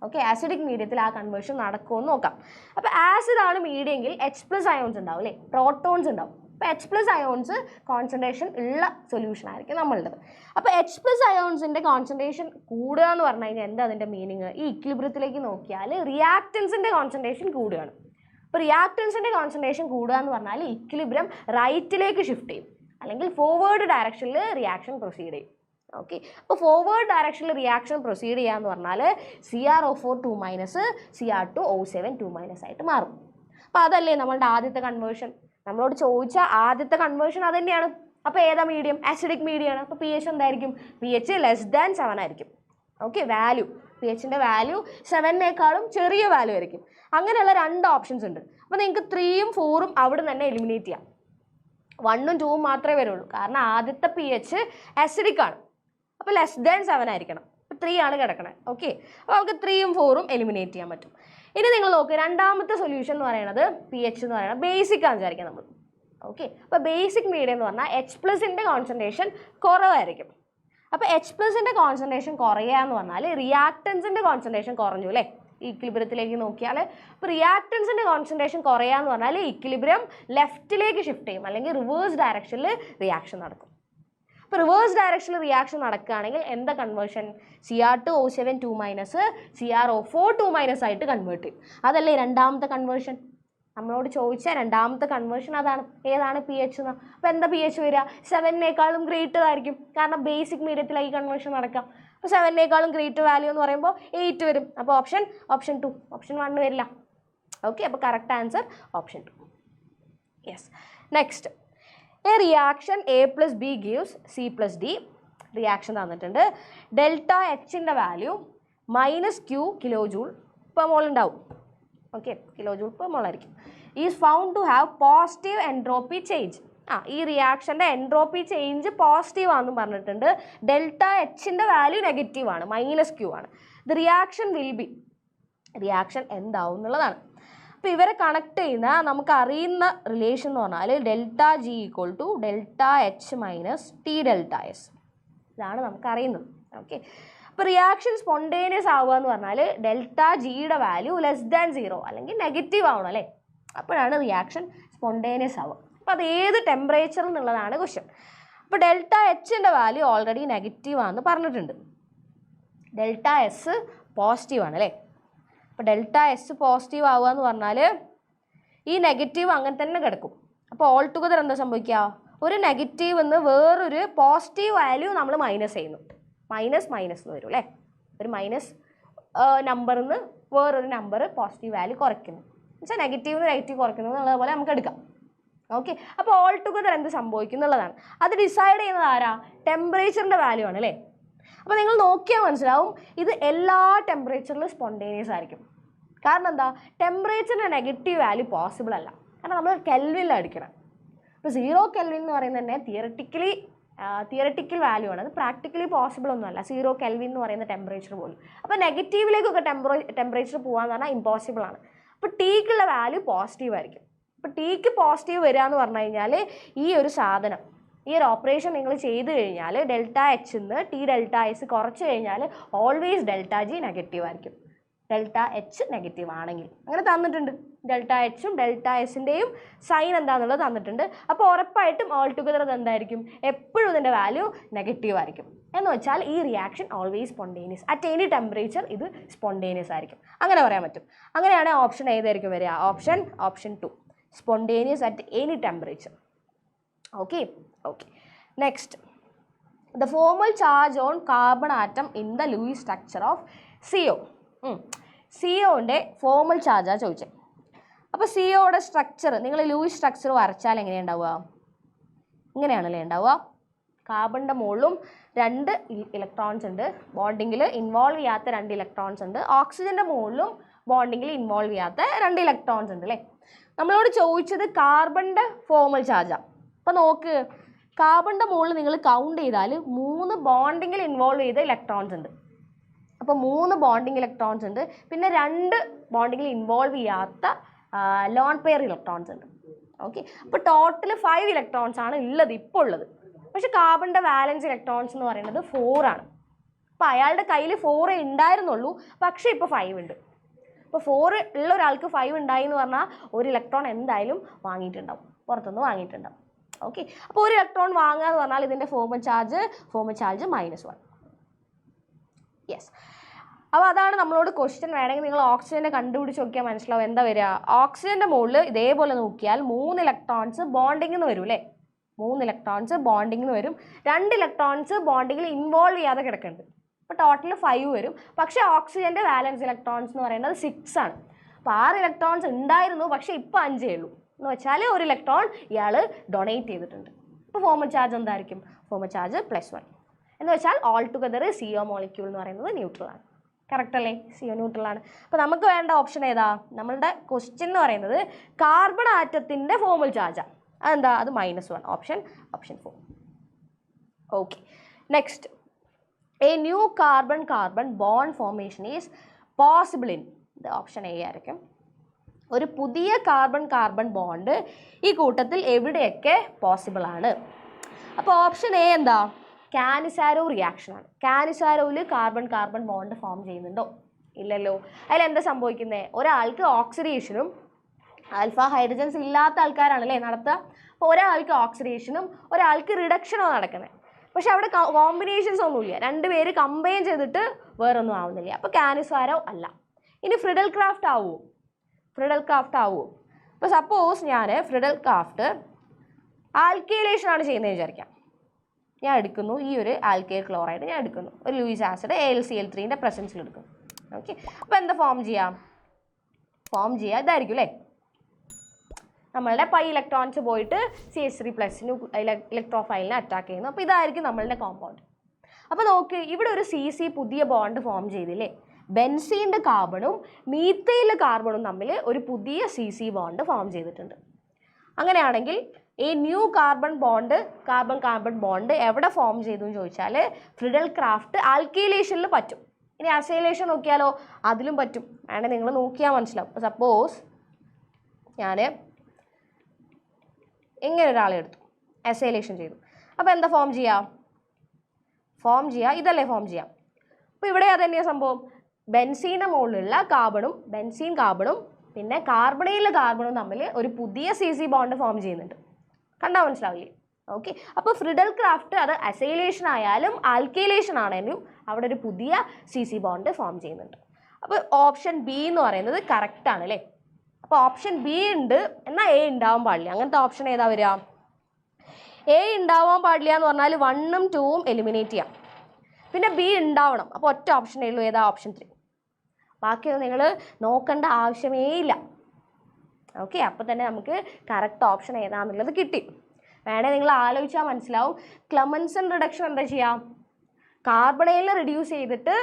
ഓക്കെ, ആസിഡിക് മീഡിയത്തിൽ ആ കൺവേർഷൻ നടക്കുമെന്ന് നോക്കാം. അപ്പോൾ ആസിഡാണ് മീഡിയെങ്കിൽ H+ അയോൺസ് ഉണ്ടാവും അല്ലേ, പ്രോട്ടോൺസ് ഉണ്ടാവും. അപ്പോൾ H+ അയോൺസ് കോൺസെൻട്രേഷൻ ഉള്ള സൊല്യൂഷൻ ആയിരിക്കും നമ്മളുടേത്. അപ്പോൾ H+ അയോൺസിൻ്റെ കോൺസെൻട്രേഷൻ കൂടുക എന്ന് പറഞ്ഞു കഴിഞ്ഞാൽ എന്താ അതിൻ്റെ മീനിങ്? ഈ ഇക്വിലിബ്രിയത്തിലേക്ക് നോക്കിയാൽ റിയാക്റ്റൻസിൻ്റെ കോൺസെൻട്രേഷൻ കൂടുകയാണ്. അപ്പോൾ റിയാക്റ്റൻസിൻ്റെ കോൺസെൻട്രേഷൻ കൂടുക എന്ന് പറഞ്ഞാൽ ഇക്വിലിബ്രിയം റൈറ്റിലേക്ക് ഷിഫ്റ്റ് ചെയ്യും, അല്ലെങ്കിൽ ഫോർവേഡ് ഡയറക്ഷനിൽ റിയാക്ഷൻ പ്രൊസീഡ് ചെയ്യും. ഓക്കെ, അപ്പോൾ ഫോർവേഡ് ഡയറക്ഷനിൽ റിയാക്ഷൻ പ്രൊസീഡ് ചെയ്യുക എന്ന് പറഞ്ഞാൽ CrO4 2- Cr2O7 2- ആയിട്ട് മാറും. അപ്പോൾ അതല്ലേ നമ്മളുടെ ആദ്യത്തെ കൺവേർഷൻ. നമ്മളോട് ചോദിച്ച ആദ്യത്തെ കൺവേർഷൻ അത് തന്നെയാണ്. അപ്പോൾ ഏതാ മീഡിയം? ആസിഡിക് മീഡിയമാണ്. അപ്പോൾ pH എന്തായിരിക്കും? pH <7 ആയിരിക്കും. ഓക്കെ, വാല്യൂ pHൻ്റെ വാല്യൂ 7-നേക്കാളും ചെറിയ വാല്യൂ ആയിരിക്കും. അങ്ങനെയുള്ള 2 ഓപ്ഷൻസ് ഉണ്ട്. അപ്പോൾ നിങ്ങൾക്ക് 3ഉം 4ഉം അവിടെ തന്നെ എലിമിനേറ്റ് ചെയ്യാം. 1ഉം 2ഉം മാത്രമേ വരുള്ളൂ, കാരണം ആദ്യത്തെ pH ആസിഡിക് ആണ്. അപ്പോൾ <7 ആയിരിക്കണം. അപ്പോൾ 3 ആണ് കിടക്കണത്. ഓക്കെ, അപ്പോൾ നമുക്ക് 3ഉം 4ഉം എലിമിനേറ്റ് ചെയ്യാൻ പറ്റും. ഇനി നിങ്ങൾ നോക്കുക, രണ്ടാമത്തെ സൊല്യൂഷൻ എന്ന് പറയുന്നത് pH എന്ന് പറയുന്നത് ബേസിക് ആണ് വിചാരിക്കാം നമ്മൾ. ഓക്കെ, അപ്പോൾ ബേസിക് മീഡിയം എന്ന് പറഞ്ഞാൽ H+ൻ്റെ കോൺസെൻട്രേഷൻ കുറവായിരിക്കും. അപ്പോൾ H+ൻ്റെ കോൺസെൻട്രേഷൻ കുറയുക എന്ന് പറഞ്ഞാൽ റിയാക്റ്റൻസിൻ്റെ കോൺസെൻട്രേഷൻ കുറഞ്ഞു അല്ലേ. ഇക്വിലിബ്രിയത്തിലേക്ക് നോക്കിയാൽ ഇപ്പോൾ റിയാക്റ്റൻസിൻ്റെ കോൺസെൻട്രേഷൻ കുറയുക എന്ന് പറഞ്ഞാൽ ഇക്വിലിബ്രിയം ലെഫ്റ്റിലേക്ക് ഷിഫ്റ്റ് ചെയ്യും, അല്ലെങ്കിൽ റിവേഴ്സ് ഡയറക്ഷനിൽ റിയാക്ഷൻ നടക്കും. അപ്പോൾ റിവേഴ്സ് ഡയറക്ഷനിൽ റിയാക്ഷൻ നടക്കുകയാണെങ്കിൽ എന്താ കൺവേർഷൻ? Cr2O7 2- CrO4 2- ആയിട്ട് കൺവേർട്ട് ചെയ്യും. അതല്ലേ രണ്ടാമത്തെ കൺവേർഷൻ. നമ്മളോട് ചോദിച്ച രണ്ടാമത്തെ കൺവേർഷൻ അതാണ്. ഏതാണ്? pH എന്ന്. അപ്പോൾ എന്താ pH വരിക? 7-നേക്കാളും ഗ്രേറ്റർ ആയിരിക്കും, കാരണം ബേസിക് മീഡിയത്തിലായി കൺവേർഷൻ നടക്കാം. അപ്പോൾ 7-നേക്കാളും ഗ്രേറ്റർ വാല്യൂ എന്ന് പറയുമ്പോൾ 8 വരും. അപ്പോൾ ഓപ്ഷൻ 2, ഓപ്ഷൻ 1 വരില്ല. ഓക്കെ, അപ്പോൾ correct answer option 2. Yes, next, a reaction A plus B gives C plus D. Reaction തന്നിട്ടുണ്ട്. ഡെൽറ്റ എച്ചിൻ്റെ value -Q kilo joule per mole ഉണ്ടാവും. Okay, kilo joule per mole ആയിരിക്കും. Is found to have positive entropy change. ഈ റിയാക്ഷൻ്റെ entropy change positive ആണെന്ന് പറഞ്ഞിട്ടുണ്ട്. Delta എച്ചിൻ്റെ value negative ആണ്, -Q ആണ്. The reaction will be, reaction എന്താവും എന്നുള്ളതാണ്. അപ്പോൾ ഇവരെ കണക്ട് ചെയ്യുന്ന നമുക്ക് അറിയുന്ന റിലേഷൻ എന്ന് പറഞ്ഞാൽ delta G equal to delta H minus T delta S. ഇതാണ് നമുക്ക് അറിയുന്നത്. ഓക്കെ, അപ്പോൾ റിയാക്ഷൻ സ്പോണ്ടേനിയസ് ആവുക എന്ന് പറഞ്ഞാൽ ഡെൽറ്റ ജിയുടെ വാല്യൂ <0 അല്ലെങ്കിൽ നെഗറ്റീവ് ആവണം അല്ലേ, അപ്പോഴാണ് റിയാക്ഷൻ സ്പോണ്ടേനിയസ് ആവുക. അപ്പോൾ അത് ഏത് ടെമ്പറേച്ചർ എന്നുള്ളതാണ് ക്വസ്റ്റ്യൻ. അപ്പോൾ ഡെൽറ്റ എച്ചിൻ്റെ വാല്യൂ ഓൾറെഡി നെഗറ്റീവ് ആണെന്ന് പറഞ്ഞിട്ടുണ്ട്. ഡെൽറ്റ എസ് പോസിറ്റീവ് ആണ് അല്ലേ. അപ്പോൾ ഡെൽറ്റ എസ് പോസിറ്റീവ് ആവുക എന്ന് പറഞ്ഞാൽ ഈ നെഗറ്റീവ് അങ്ങനെ തന്നെ കിടക്കും. അപ്പോൾ ഓൾ ടുഗദർ എന്താ സംഭവിക്കുക, ഒരു നെഗറ്റീവ് എന്ന് വേറൊരു പോസിറ്റീവ് വാല്യൂ നമ്മൾ മൈനസ് ചെയ്യുന്നു. മൈനസ് എന്ന് വരും അല്ലേ, ഒരു മൈനസ് നമ്പറിൽ നിന്ന് വേറൊരു നമ്പർ പോസിറ്റീവ് വാല്യൂ കുറയ്ക്കുന്നു. എന്നുവെച്ചാൽ നെഗറ്റീവ് നെഗറ്റീവ് കുറയ്ക്കുന്നത് എന്നുള്ളതുപോലെ നമുക്ക് എടുക്കാം. ഓക്കെ, അപ്പോൾ ഓൾ ടുഗദർ എന്ത് സംഭവിക്കും എന്നുള്ളതാണ്. അത് ഡിസൈഡ് ചെയ്യുന്നത് ആരാ, ടെമ്പറേച്ചറിൻ്റെ വാല്യൂ ആണ് അല്ലേ. അപ്പോൾ നിങ്ങൾ നോക്കിയാൽ മനസ്സിലാവും ഇത് എല്ലാ ടെമ്പറേച്ചറിലും സ്പോണ്ടേനിയസ് ആയിരിക്കും. കാരണം എന്താ, ടെമ്പറേച്ചറിൻ്റെ നെഗറ്റീവ് വാല്യൂ പോസിബിൾ അല്ല, കാരണം നമ്മൾ കെൽവിനിലാണ് അടിക്കണം. ഇപ്പോൾ 0 കെൽവിൻ എന്ന് പറയുന്നത് തന്നെ തിയററ്റിക്കൽ വാല്യൂ ആണ്, അത് പ്രാക്ടിക്കലി പോസിബിൾ ഒന്നുമല്ല 0 കെൽവിൻ എന്ന് പറയുന്ന ടെമ്പറേച്ചർ പോലും. അപ്പോൾ നെഗറ്റീവിലേക്കൊക്കെ ടെമ്പറേച്ചർ പോകാമെന്ന് പറഞ്ഞാൽ ഇമ്പോസിബിൾ ആണ്. അപ്പോൾ ടീക്കുള്ള വാല്യൂ പോസിറ്റീവ് ആയിരിക്കും. അപ്പോൾ ടീക്ക് പോസിറ്റീവ് വരിക എന്ന് പറഞ്ഞു കഴിഞ്ഞാൽ ഈ ഒരു സാധനം, ഈ ഒരു ഓപ്പറേഷൻ നിങ്ങൾ ചെയ്ത് കഴിഞ്ഞാൽ ഡെൽറ്റ എച്ച് നിന്ന് ടി ഡെൽറ്റ എസ് കുറച്ച് കഴിഞ്ഞാൽ ഓൾവേസ് ഡെൽറ്റ ജി നെഗറ്റീവ് ആയിരിക്കും. ഡെൽറ്റ എച്ച് നെഗറ്റീവ് ആണെങ്കിൽ അങ്ങനെ തന്നിട്ടുണ്ട്. ഡെൽറ്റ എച്ചും ഡെൽറ്റ എസിൻ്റെയും സൈൻ എന്താണെന്നുള്ളത് തന്നിട്ടുണ്ട്. അപ്പോൾ ഉറപ്പായിട്ടും ഓൾ ടുഗദർ എന്തായിരിക്കും, എപ്പോഴും ഇതിൻ്റെ വാല്യൂ നെഗറ്റീവ് ആയിരിക്കും. എന്ന് വെച്ചാൽ ഈ reaction always spontaneous, at any temperature ഇത് സ്പോണ്ടേനിയസ് ആയിരിക്കും, അങ്ങനെ പറയാൻ പറ്റും. അങ്ങനെയാണ് ഓപ്ഷൻ ഏതായിരിക്കും വരിക, option 2 spontaneous at any temperature. Okay. Next, the formal charge on carbon atom in the Lewis structure of CO. COൻ്റെ ഫോർമൽ ചാർജാണ് ചോദിച്ചത്. അപ്പോൾ COയുടെ സ്ട്രക്ചർ നിങ്ങൾ ലൂയിസ് സ്ട്രക്ചർ വരച്ചാൽ എങ്ങനെയാണ് ഉണ്ടാവുക, ഇങ്ങനെയാണല്ലേ ഉണ്ടാവുക. കാർബണിൻ്റെ മുകളിലും 2 ഇലക്ട്രോൺസ് ഉണ്ട്, ബോണ്ടിങ്ങിൽ ഇൻവോൾവ് ചെയ്യാത്ത 2 ഇലക്ട്രോൺസ് ഉണ്ട്. ഓക്സിജൻ്റെ മുകളിലും ബോണ്ടിങ്ങിൽ ഇൻവോൾവ് ചെയ്യാത്ത 2 ഇലക്ട്രോൺസ് ഉണ്ട് അല്ലേ. നമ്മളോട് ചോദിച്ചത് കാർബണിൻ്റെ ഫോർമൽ ചാർജാണ്. അപ്പോൾ നോക്ക്, കാർബണിൻ്റെ മുകളിൽ നിങ്ങൾ കൗണ്ട് ചെയ്താൽ 3 ബോണ്ടിങ്ങിൽ ഇൻവോൾവ് ചെയ്ത ഇലക്ട്രോൺസ് ഉണ്ട്. അപ്പോൾ 3 ബോണ്ടിങ് ഇലക്ട്രോൺസ് ഉണ്ട്, പിന്നെ 2 ബോണ്ടിങ്ങിൽ ഇൻവോൾവ് ചെയ്യാത്ത ലോൺ പെയർ ഇലക്ട്രോൺസ് ഉണ്ട്. ഓക്കെ, അപ്പോൾ ടോട്ടൽ 5 ഇലക്ട്രോൺസ് ആണ് ഉള്ളത് ഇപ്പോൾ ഉള്ളത്. പക്ഷെ കാർബണിൻ്റെ വാലൻസ് ഇലക്ട്രോൺസ് എന്ന് പറയുന്നത് 4 ആണ്. അപ്പോൾ അയാളുടെ കയ്യിൽ 4 ഉണ്ടായിരുന്നുള്ളൂ, പക്ഷേ ഇപ്പോൾ 5 ഉണ്ട്. അപ്പോൾ 4 ഉള്ള ഒരാൾക്ക് 5 ഉണ്ടായി എന്ന് പറഞ്ഞാൽ ഒരു ഇലക്ട്രോൺ എന്തായാലും വാങ്ങിയിട്ടുണ്ടാവും, പുറത്തുനിന്ന് വാങ്ങിയിട്ടുണ്ടാവും. ഓക്കെ, അപ്പോൾ ഒരു ഇലക്ട്രോൺ വാങ്ങുക എന്ന് പറഞ്ഞാൽ ഇതിൻ്റെ ഫോർമൽ ചാർജ് -1. യെസ്, അപ്പോൾ അതാണ് നമ്മളോട് ക്വസ്റ്റ്യൻ. വേണമെങ്കിൽ നിങ്ങൾ ഓക്സിജനെ കണ്ടുപിടിച്ച് നോക്കിയാൽ മനസ്സിലാവും എന്താ വരിക. ഓക്സിജൻ്റെ മുകളിൽ ഇതേപോലെ നോക്കിയാൽ 3 ഇലക്ട്രോൺസ് ബോണ്ടിങ്ങിൽ നിന്ന് വരും അല്ലേ, 3 ഇലക്ട്രോൺസ് ബോണ്ടിങ്ങിൽ നിന്ന് വരും, 2 ഇലക്ട്രോൺസ് ബോണ്ടിങ്ങിൽ ഇൻവോൾവ് ചെയ്യാതെ കിടക്കുന്നുണ്ട്. അപ്പോൾ ടോട്ടൽ 5 വരും. പക്ഷേ ഓക്സിജൻ്റെ വാലൻസ് ഇലക്ട്രോൺസ് എന്ന് പറയുന്നത് 6 ആണ്. അപ്പോൾ 6 ഇലക്ട്രോൺസ് ഉണ്ടായിരുന്നു, പക്ഷേ ഇപ്പോൾ 5 ഉള്ളൂ. എന്ന് വെച്ചാൽ ഒരു ഇലക്ട്രോൺ ഇയാൾ ഡൊണേറ്റ് ചെയ്തിട്ടുണ്ട്. അപ്പോൾ ഫോർമൽ ചാർജ് എന്തായിരിക്കും, ഫോർമൽ ചാർജ് +1. എന്ന് വെച്ചാൽ ഓൾ ടുഗദർ CO മോളിക്യൂൾ എന്ന് പറയുന്നത് ന്യൂട്രൽ ആണ്. കറക്റ്റ് അല്ലേ, CO ന്യൂട്രൽ ആണ്. അപ്പോൾ നമുക്ക് വേണ്ട ഓപ്ഷൻ ഏതാ, നമ്മളുടെ ക്വസ്റ്റ്യൻ എന്ന് പറയുന്നത് കാർബൺ ആറ്റത്തിൻ്റെ ഫോർമൽ ചാർജാണ്. അതെന്താ, അത് -1, option 4. Okay, next, A new carbon bond formation is possible in, ഇത് ഓപ്ഷൻ A ആയിരിക്കും. ഒരു പുതിയ കാർബൺ ബോണ്ട് ഈ കൂട്ടത്തിൽ എവിടെയൊക്കെ പോസിബിൾ ആണ്. അപ്പോൾ ഓപ്ഷൻ A എന്താ, കാനിസാരോ റിയാക്ഷനാണ്. കാനിസാരോയിൽ കാർബൺ ബോണ്ട് ഫോം ചെയ്യുന്നുണ്ടോ, ഇല്ലല്ലോ. അതിലെന്താ സംഭവിക്കുന്നത്, ഒരാൾക്ക് ഓക്സിഡേഷനും ആൽഫ ഹൈഡ്രജൻസ് ഇല്ലാത്ത ആൾക്കാരാണല്ലേ നടത്തുക. അപ്പോൾ ഒരാൾക്ക് ഓക്സിഡേഷനും ഒരാൾക്ക് റിഡക്ഷനോ നടക്കുന്നത്. പക്ഷെ അവിടെ കോമ്പിനേഷൻസ് ഒന്നുമില്ല, 2 പേര് കമ്പൈൻ ചെയ്തിട്ട് വേറൊന്നും ആവുന്നില്ല. അപ്പോൾ കാനിസാരോ അല്ല. ഇനി ഫ്രിഡൽ ക്രാഫ്റ്റ് ആവുമോ, അപ്പോൾ സപ്പോസ് ഞാൻ ഫ്രിഡൽ ക്രാഫ്റ്റ് ആൽക്കൈലേഷനാണ് ചെയ്യുന്നത് വിചാരിക്കാം. ഞാൻ എടുക്കുന്നു ഈ ഒരു ആൽക്കൈൽ ക്ലോറൈഡ്, ഞാൻ എടുക്കുന്നു ഒരു ലൂയിസ് ആസിഡ് AlCl3ൻ്റെ പ്രസൻസിൽ എടുക്കുന്നു. ഓക്കെ, അപ്പോൾ എന്താ ഫോം ചെയ്യുക ഇതായിരിക്കും അല്ലേ. നമ്മളുടെ പൈ ഇലക്ട്രോൺസ് പോയിട്ട് CH3+ ഇലക്ട്രോഫൈലിനെ അറ്റാക്ക് ചെയ്യുന്നു. അപ്പോൾ ഇതായിരിക്കും നമ്മളുടെ കോമ്പൗണ്ട്. അപ്പോൾ നോക്ക്, ഇവിടെ ഒരു CC പുതിയ ബോണ്ട് ഫോം ചെയ്തില്ലേ? ബെൻസീൻ്റെ കാർബണും മീത്തൈലിലെ കാർബണും തമ്മിൽ ഒരു പുതിയ CC ബോണ്ട് ഫോം ചെയ്തിട്ടുണ്ട്. അങ്ങനെയാണെങ്കിൽ ഈ ന്യൂ കാർബൺ ബോണ്ട് എവിടെ ഫോം ചെയ്തു എന്ന് ചോദിച്ചാൽ ഫ്രിഡൽ ക്രാഫ്റ്റ് ആൽക്കൈലേഷനിൽ പറ്റും. ഇനി അസൈലേഷൻ നോക്കിയാലോ? അതിലും പറ്റും. വേണേൽ നിങ്ങൾ നോക്കിയാൽ മനസ്സിലാവും. അപ്പോൾ സപ്പോസ് ഞാൻ ഇങ്ങനെ ഒരാളെ എടുത്തു, അസൈലേഷൻ ചെയ്തു. അപ്പോൾ എന്താ ഫോം ചെയ്യുക? ഇതല്ലേ ഫോം ചെയ്യാം. അപ്പോൾ ഇവിടെ അതന്നെയാണ് സംഭവം. ബെൻസീൻ്റെ മുകളിലുള്ള ബെൻസീൻ കാർബണും പിന്നെ കാർബണയിലെ കാർബണും തമ്മിൽ ഒരു പുതിയ CC ബോണ്ട് ഫോം ചെയ്യുന്നുണ്ട്. കണ്ടാൽ മനസ്സിലാവില്ലേ? ഓക്കെ. അപ്പോൾ ഫ്രിഡൽ ക്രാഫ്റ്റ് അത് അസൈലേഷൻ ആയാലും ആൽക്കൈലേഷൻ ആണെങ്കിലും അവിടെ ഒരു പുതിയ CC ബോണ്ട് ഫോം ചെയ്യുന്നുണ്ട്. അപ്പോൾ ഓപ്ഷൻ ബി എന്ന് പറയുന്നത് കറക്റ്റ് ആണ് അല്ലേ? അപ്പോൾ ഓപ്ഷൻ ബി ഉണ്ട്, എന്നാൽ എ ഉണ്ടാവാൻ പാടില്ല. അങ്ങനത്തെ ഓപ്ഷൻ ഏതാ വരിക? എ ഉണ്ടാവാൻ പാടില്ല എന്ന് പറഞ്ഞാൽ 1ഉം 2ഉം എലിമിനേറ്റ് ചെയ്യാം. പിന്നെ ബി ഉണ്ടാവണം. അപ്പോൾ ഒറ്റ ഓപ്ഷനേ ഉള്ളൂ. ഏതാ? ഓപ്ഷൻ 3. ബാക്കിയൊന്നും നിങ്ങൾ നോക്കേണ്ട ആവശ്യമേ ഇല്ല. ഓക്കെ. അപ്പോൾ തന്നെ നമുക്ക് കറക്റ്റ് ഓപ്ഷൻ ഏതാണെന്നുള്ളത് കിട്ടി. വേണേൽ നിങ്ങൾ ആലോചിച്ചാൽ മനസ്സിലാവും. ക്ലെമൻസൺ റിഡക്ഷൻ എന്താ ചെയ്യാം? കാർബണയിൽ റിഡ്യൂസ് ചെയ്തിട്ട്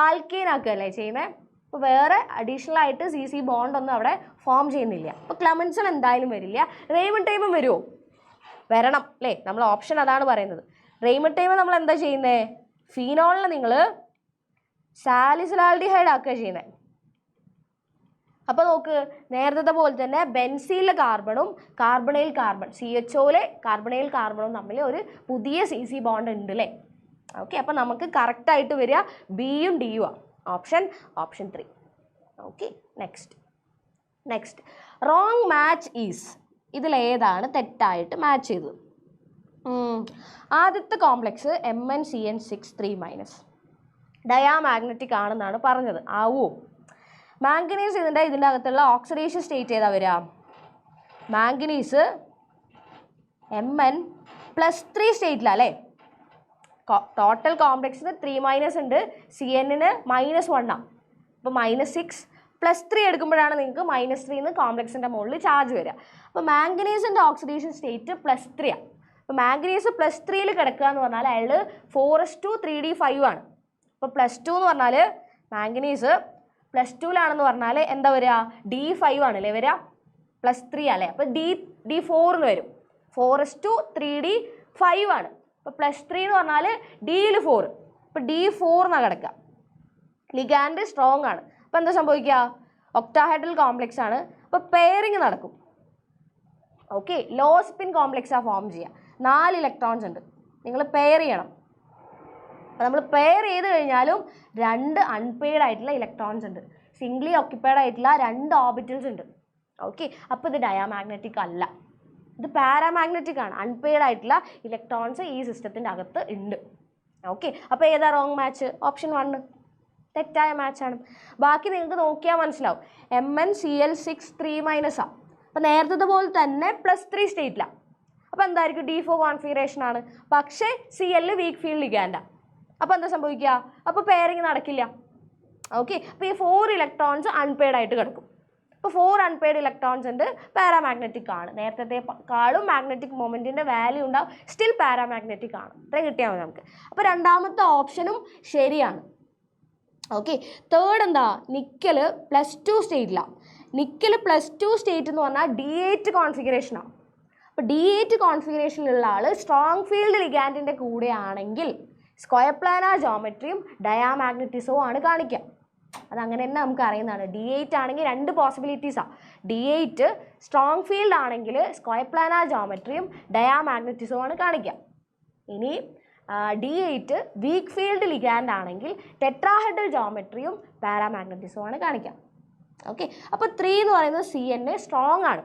ആൽക്കൈൻ ആക്കുകയല്ലേ ചെയ്യുന്നത്. അപ്പോൾ വേറെ അഡീഷണൽ ആയിട്ട് CC ബോണ്ട് ഒന്നും അവിടെ ഫോം ചെയ്യുന്നില്ല. അപ്പോൾ ക്ലെമൻസൺ എന്തായാലും വരില്ല. റെയ്മണ്ട് ടൈമും വരുമോ? വരണം അല്ലേ? നമ്മൾ ഓപ്ഷൻ അതാണ് പറയുന്നത്. റെയ്മണ്ട് ടൈം നമ്മൾ എന്താ ചെയ്യുന്നത്? ഫീനോളിനെ നിങ്ങൾ സാലിസിലാൽഡിഹൈഡ് ആക്കുക ചെയ്യുന്നത്. അപ്പോൾ നോക്ക്, നേരത്തെ പോലെ തന്നെ ബെൻസീനിലെ കാർബണും കാർബണൈൽ കാർബൺ CHOയിലെ കാർബണൈൽ കാർബണും തമ്മിൽ ഒരു പുതിയ CC ബോണ്ട് ഉണ്ട് അല്ലേ? ഓക്കെ. അപ്പോൾ നമുക്ക് കറക്റ്റായിട്ട് വരിക ബിയും ഡിയും ആണ്. Option 3. Okay. Next wrong match is. ഇതിലേതാണ് തെറ്റായിട്ട് മാച്ച് ചെയ്തത്? ആദ്യത്തെ കോംപ്ലക്സ് MnCN6 3- ഡയാമാഗ്നറ്റിക് ആണെന്നാണ് പറഞ്ഞത്. ആവോ? മാംഗനീസ് ഇതിൻ്റെ അകത്തുള്ള ഓക്സിഡേഷൻ സ്റ്റേറ്റ് ഏതാ വരിക? മാംഗനീസ് Mn+3 സ്റ്റേറ്റിലാണ് അല്ലേ? ടോട്ടൽ കോംപ്ലക്സിന് 3- ഉണ്ട്, CNന് -1 ആണ്. അപ്പോൾ -6+3 എടുക്കുമ്പോഴാണ് നിങ്ങൾക്ക് -3 കോംപ്ലക്സിൻ്റെ മുകളിൽ ചാർജ് വരിക. അപ്പോൾ മാംഗനീസിൻ്റെ ഓക്സിഡേഷൻ സ്റ്റേറ്റ് +3 ആണ്. അപ്പോൾ മാംഗനീസ് +3 കിടക്കുക എന്ന് പറഞ്ഞാൽ അയാൾ 4s2 3d5 ആണ്. അപ്പോൾ +2 എന്ന് പറഞ്ഞാൽ മാംഗനീസ് +2ലാണെന്ന് പറഞ്ഞാൽ എന്താ വരിക? D5 ആണല്ലേ വരിക? +3 അല്ലേ? അപ്പോൾ D4 എന്ന് വരും. 4s2 3d5 ആണ്. അപ്പോൾ +3 എന്ന് പറഞ്ഞാൽ Dയിൽ 4. അപ്പോൾ D4 എന്നാണ് കിടക്കുക. ലിഗാൻഡ് സ്ട്രോങ് ആണ്. അപ്പോൾ എന്താ സംഭവിക്കുക? ഒക്ടാഹെഡ്രൽ കോംപ്ലക്സ് ആണ്. അപ്പോൾ പെയറിങ് നടക്കും. ഓക്കെ. ലോ സ്പിൻ കോംപ്ലക്സാണ് ഫോം ചെയ്യുക. 4 ഇലക്ട്രോൺസ് ഉണ്ട്. നിങ്ങൾ പെയർ ചെയ്യണം. അപ്പോൾ നമ്മൾ പെയർ ചെയ്ത് കഴിഞ്ഞാലും 2 അൺപെയ്ഡ് ആയിട്ടുള്ള ഇലക്ട്രോൺസ് ഉണ്ട്. സിംഗ്ലി ഓക്യുപ്പൈഡ് ആയിട്ടുള്ള 2 ഓർബിറ്റൽസ് ഉണ്ട്. ഓക്കെ. അപ്പോൾ ഇത് ഡയാമാഗ്നറ്റിക് അല്ല, ഇത് പാരാമാഗ്നറ്റിക് ആണ്. അൺപെയ്ഡ് ആയിട്ടുള്ള ഇലക്ട്രോൺസ് ഈ സിസ്റ്റത്തിൻ്റെ അകത്ത് ഉണ്ട്. ഓക്കെ. അപ്പോൾ ഏതാ റോങ് മാച്ച്? ഓപ്ഷൻ 1 തെറ്റായ മാച്ചാണ്. ബാക്കി നിങ്ങൾക്ക് നോക്കിയാൽ മനസ്സിലാവും. MnCl6 3- ആണ്. അപ്പോൾ നേരത്തെ പോലെ തന്നെ +3 സ്റ്റേറ്റിലാണ്. അപ്പോൾ എന്തായിരിക്കും? D4 കോൺഫിഗറേഷൻ ആണ്. പക്ഷേ Cl വീക്ക് ഫീൽഡ് ലിഗാൻഡാണ്. അപ്പോൾ എന്താ സംഭവിക്കുക? അപ്പോൾ പെയറിങ് നടക്കില്ല. ഓക്കെ. അപ്പോൾ ഈ 4 ഇലക്ട്രോൺസ് അൺപെയ്ഡ് ആയിട്ട് കിടക്കും. അപ്പോൾ 4 അൺപെയ്ഡ് ഇലക്ട്രോൺസ് ഉണ്ട്, പാരാമാഗ്നറ്റിക് ആണ്. നേരത്തെക്കാളും മാഗ്നറ്റിക് മൊമെൻറ്റിൻ്റെ വാല്യൂ ഉണ്ടാവും, സ്റ്റിൽ പാരാമാഗ്നറ്റിക് ആണ്. ഇത്രയും കിട്ടിയാൽ മതി നമുക്ക്. അപ്പോൾ രണ്ടാമത്തെ ഓപ്ഷനും ശരിയാണ്. ഓക്കെ. തേർഡ് എന്താ? നിക്കൽ +2 സ്റ്റേറ്റിലാണ്. നിക്കൽ +2 സ്റ്റേറ്റ് എന്ന് പറഞ്ഞാൽ D8 കോൺഫിഗറേഷനാണ്. അപ്പോൾ D8 കോൺഫിഗറേഷനിലുള്ള ആൾ സ്ട്രോങ് ഫീൽഡ് ലിഗാൻഡിൻ്റെ കൂടെ ആണെങ്കിൽ സ്ക്വയർ പ്ലാനാർ ജോമെട്രിയും ഡയാമാഗ്നറ്റിസവും ആണ് കാണിക്കുക. അതങ്ങനെ തന്നെ നമുക്ക് അറിയുന്നതാണ്. D8 ആണെങ്കിൽ 2 പോസിബിലിറ്റീസാണ്. D8 സ്ട്രോങ് ഫീൽഡ് ആണെങ്കിൽ സ്ക്വയർ പ്ലാനാർ ജോമെട്രിയും ഡയാമാഗ്നറ്റിസവും ആണ് കാണിക്കുക. ഇനി D8 വീക്ക് ഫീൽഡ് ലിഗാൻഡ് ആണെങ്കിൽ ടെട്രാഹെഡ്രൽ ജോമെട്രിയും പാരാമാഗ്നറ്റിസവും ആണ് കാണിക്കുക. ഓക്കെ. അപ്പോൾ 3 എന്ന് പറയുന്നത് CN സ്ട്രോങ് ആണ്.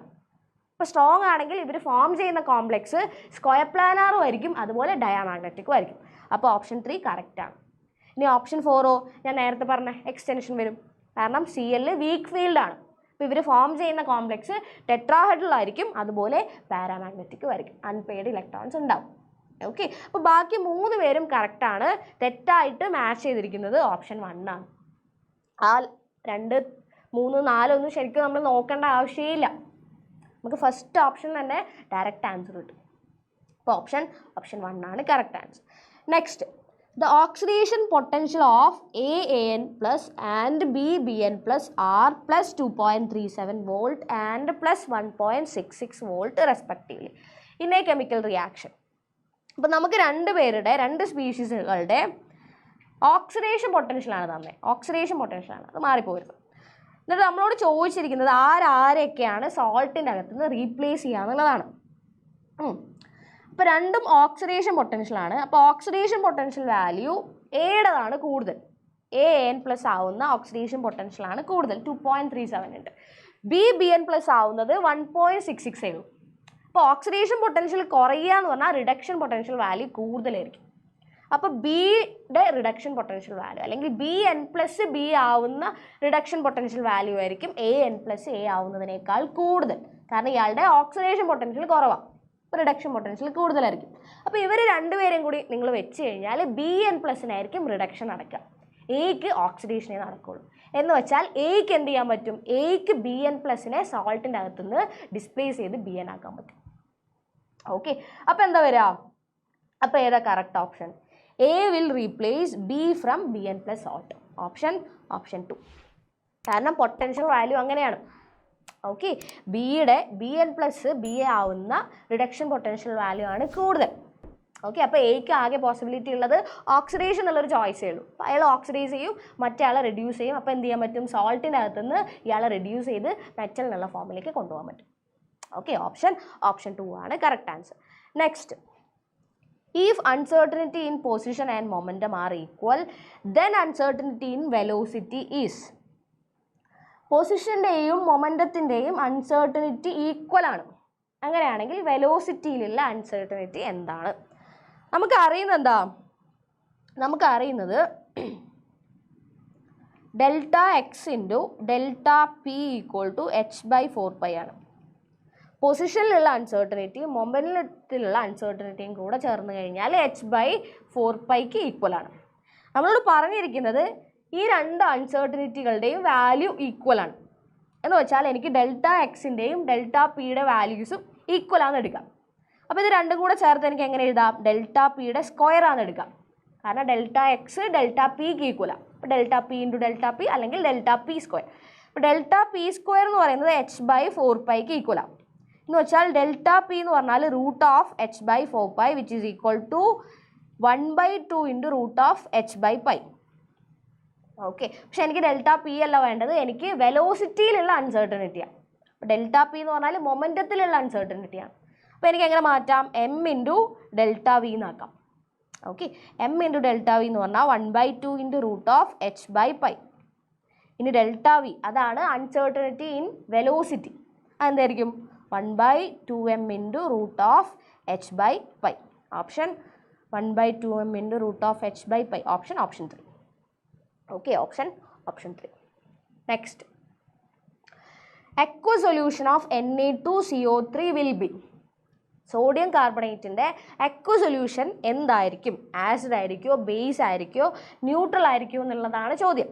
അപ്പോൾ സ്ട്രോങ് ആണെങ്കിൽ ഇവർ ഫോം ചെയ്യുന്ന കോംപ്ലക്സ് സ്ക്വയർ പ്ലാനാറും ആയിരിക്കും, അതുപോലെ ഡയാമാഗ്നറ്റിക്കും ആയിരിക്കും. അപ്പോൾ ഓപ്ഷൻ 3 കറക്റ്റാണ്. ഇനി ഓപ്ഷൻ 4 ഞാൻ നേരത്തെ പറഞ്ഞ എക്സ്റ്റൻഷൻ വരും. കാരണം Cl വീക്ക് ഫീൽഡ് ആണ്. അപ്പോൾ ഇവർ ഫോം ചെയ്യുന്ന കോംപ്ലക്സ് ടെട്രാഹെഡ്രൽ ആയിരിക്കും, അതുപോലെ പാരാമാഗ്നറ്റിക്കും ആയിരിക്കും. അൺപെയ്ഡ് ഇലക്ട്രോൺസ് ഉണ്ടാവും. ഓക്കെ. അപ്പോൾ ബാക്കി 3 പേരും കറക്റ്റാണ്. തെറ്റായിട്ട് മാച്ച് ചെയ്തിരിക്കുന്നത് ഓപ്ഷൻ 1 ആണ്. ആ 2, 3, 4 ഒന്നും ശരിക്കും നമ്മൾ നോക്കേണ്ട ആവശ്യമില്ല. നമുക്ക് ഫസ്റ്റ് ഓപ്ഷൻ തന്നെ ഡയറക്റ്റ് ആൻസർ കിട്ടും. അപ്പോൾ ഓപ്ഷൻ 1 ആണ് correct answer. Next the oxidation potential of AN plus and BBN plus R plus 2.37 volt and plus 1.66 volt respectively in a chemical reaction. അപ്പോൾ നമുക്ക് രണ്ട് സ്പീഷീസുകളുടെ ഓക്സിഡേഷൻ പൊട്ടൻഷ്യലാണ് തന്നെ, ഓക്സിഡേഷൻ പൊട്ടൻഷ്യലാണ്, അത് മാറിപ്പോരുത്. എന്നിട്ട് നമ്മളോട് ചോദിച്ചിരിക്കുന്നത് ആരൊക്കെയാണ് സോൾട്ടിൻ്റെ അകത്തുനിന്ന് റീപ്ലേസ് ചെയ്യുക എന്നുള്ളതാണ്. അപ്പോൾ രണ്ടും ഓക്സിഡേഷൻ പൊട്ടൻഷ്യലാണ്. അപ്പോൾ ഓക്സിഡേഷൻ പൊട്ടൻഷ്യൽ വാല്യൂ എയുടേതാണ് കൂടുതൽ, AN പ്ലസ് ആവുന്ന ഓക്സിഡേഷൻ പൊട്ടൻഷ്യലാണ് കൂടുതൽ, 2.37 ഉണ്ട്. BBN പ്ലസ് ആവുന്നത് 1.66 ഉള്ളൂ. അപ്പോൾ ഓക്സിഡേഷൻ പൊട്ടൻഷ്യൽ കുറയുക എന്ന് പറഞ്ഞാൽ റിഡക്ഷൻ പൊട്ടൻഷ്യൽ വാല്യൂ കൂടുതലായിരിക്കും. അപ്പോൾ ബിയുടെ റിഡക്ഷൻ പൊട്ടൻഷ്യൽ വാല്യൂ അല്ലെങ്കിൽ BN പ്ലസ് B ആവുന്ന റിഡക്ഷൻ പൊട്ടൻഷ്യൽ വാല്യൂ ആയിരിക്കും AN പ്ലസ് A ആവുന്നതിനേക്കാൾ കൂടുതൽ. കാരണം ഇയാളുടെ ഓക്സിഡേഷൻ പൊട്ടൻഷ്യൽ കുറവാണ്, റിഡക്ഷൻ പൊട്ടൻഷ്യൽ കൂടുതലായിരിക്കും. അപ്പോൾ ഇവർ രണ്ടുപേരും കൂടി നിങ്ങൾ വെച്ച് കഴിഞ്ഞാൽ BN പ്ലസിനായിരിക്കും റിഡക്ഷൻ നടക്കുക, എക്ക് ഓക്സിഡേഷനേ നടക്കുള്ളൂ. എന്ന് വെച്ചാൽ എക്ക് എന്ത് ചെയ്യാൻ പറ്റും, എക്ക് BN പ്ലസിനെ സോൾട്ടിൻ്റെ അകത്തുനിന്ന് ഡിസ്പ്ലേസ് ചെയ്ത് BN ആക്കാൻ പറ്റും. ഓക്കെ, അപ്പോൾ എന്താ വരിക, അപ്പോൾ ഏതാ correct option? A will replace B from BN plus salt. Option 2. കാരണം പൊട്ടൻഷ്യൽ വാല്യൂ അങ്ങനെയാണ്. ഓക്കെ, ബിയുടെ BN പ്ലസ് B ആവുന്ന റിഡക്ഷൻ പൊട്ടൻഷ്യൽ വാല്യൂ ആണ് കൂടുതൽ. ഓക്കെ, അപ്പോൾ എക്ക് ആകെ പോസിബിലിറ്റി ഉള്ളത് ഓക്സിഡേഷൻ എന്നുള്ളൊരു ചോയ്സേ ഉള്ളൂ. അപ്പോൾ അയാൾ ഓക്സിഡൈസ് ചെയ്യും, മറ്റേ ആളെ റെഡ്യൂസ് ചെയ്യും. അപ്പോൾ എന്ത് ചെയ്യാൻ പറ്റും, സോൾട്ടിൻ്റെ അകത്തുനിന്ന് ഇയാളെ റെഡ്യൂസ് ചെയ്ത് മെറ്റൽ എന്നുള്ള ഫോമിലേക്ക് കൊണ്ടുപോകാൻ പറ്റും. ഓക്കെ, ഓപ്ഷൻ 2 ആണ് correct answer. Next, if uncertainty in position and momentum are equal, then uncertainty in velocity is. പൊസിഷൻ്റെയും മൊമെൻറ്റത്തിൻ്റെയും അൺസർട്ടനിറ്റി ഈക്വൽ ആണ്. അങ്ങനെയാണെങ്കിൽ വെലോസിറ്റിയിലുള്ള അൺസർട്ടനിറ്റി എന്താണ്? നമുക്കറിയുന്നത് delta x into delta p equal to h/4π ആണ്. പൊസിഷനിലുള്ള അൺസർട്ടനിറ്റിയും മൊമെൻറ്റത്തിലുള്ള അൺസർട്ടനിറ്റിയും കൂടെ ചേർന്ന് കഴിഞ്ഞാൽ h/4πക്ക് ഈക്വൽ ആണ്. നമ്മളോട് പറഞ്ഞിരിക്കുന്നത് ഈ രണ്ട് അൺസർട്ടനിറ്റികളുടെയും വാല്യൂ ഈക്വൽ ആണ്. എന്ന് വെച്ചാൽ എനിക്ക് ഡെൽറ്റ എക്സിൻ്റെയും ഡെൽറ്റ പിയുടെ വാല്യൂസും ഈക്വൽ ആണെന്ന് എടുക്കാം. അപ്പോൾ ഇത് രണ്ടും കൂടെ ചേർത്ത് എനിക്ക് എങ്ങനെ എഴുതാം, ഡെൽറ്റ പിയുടെ സ്ക്വയർ ആണെന്ന് എടുക്കാം. കാരണം ഡെൽറ്റ എക്സ് ഡെൽറ്റ പിക്ക് ഈക്വലാണ്. അപ്പോൾ delta P into delta P അല്ലെങ്കിൽ ഡെൽറ്റ പി സ്ക്വയർ. അപ്പോൾ ഡെൽറ്റ പി സ്ക്വയർ എന്ന് പറയുന്നത് h/4πക്ക് ഈക്വലാണ്. എന്ന് വെച്ചാൽ ഡെൽറ്റ പി എന്ന് പറഞ്ഞാൽ root of h/4π which is equal to 1/2 into root of h/π. Okay, പക്ഷെ എനിക്ക് ഡെൽറ്റ പി അല്ല വേണ്ടത്, എനിക്ക് വെലോസിറ്റിയിലുള്ള അൺസർട്ടനിറ്റിയാണ്. അപ്പോൾ ഡെൽറ്റ പി എന്ന് പറഞ്ഞാൽ മൊമെൻറ്റത്തിലുള്ള അൺസർട്ടനിറ്റിയാണ്. അപ്പോൾ എനിക്ക് എങ്ങനെ മാറ്റാം, m ഇൻറ്റു ഡെൽറ്റ വി എന്നാക്കാം. ഓക്കെ, m ഇൻറ്റു ഡെൽറ്റ വി എന്ന് പറഞ്ഞാൽ 1/2 ഇൻറ്റു റൂട്ട് ഓഫ് h/π. ഇനി ഡെൽറ്റ വി അതാണ് അൺസർട്ടനിറ്റി ഇൻ വെലോസിറ്റി, അതെന്തായിരിക്കും 1/2m into root of h/π. Option 1/2m into root of h/π. Option 3. Okay, option 3. Next, aqueous solution of Na2CO3 will be. Sodium കാർബണേറ്റിൻ്റെ aqueous solution എന്തായിരിക്കും, acid ആയിരിക്കുമോ, base ആയിരിക്കുമോ, neutral ആയിരിക്കുമോ എന്നുള്ളതാണ് ചോദ്യം.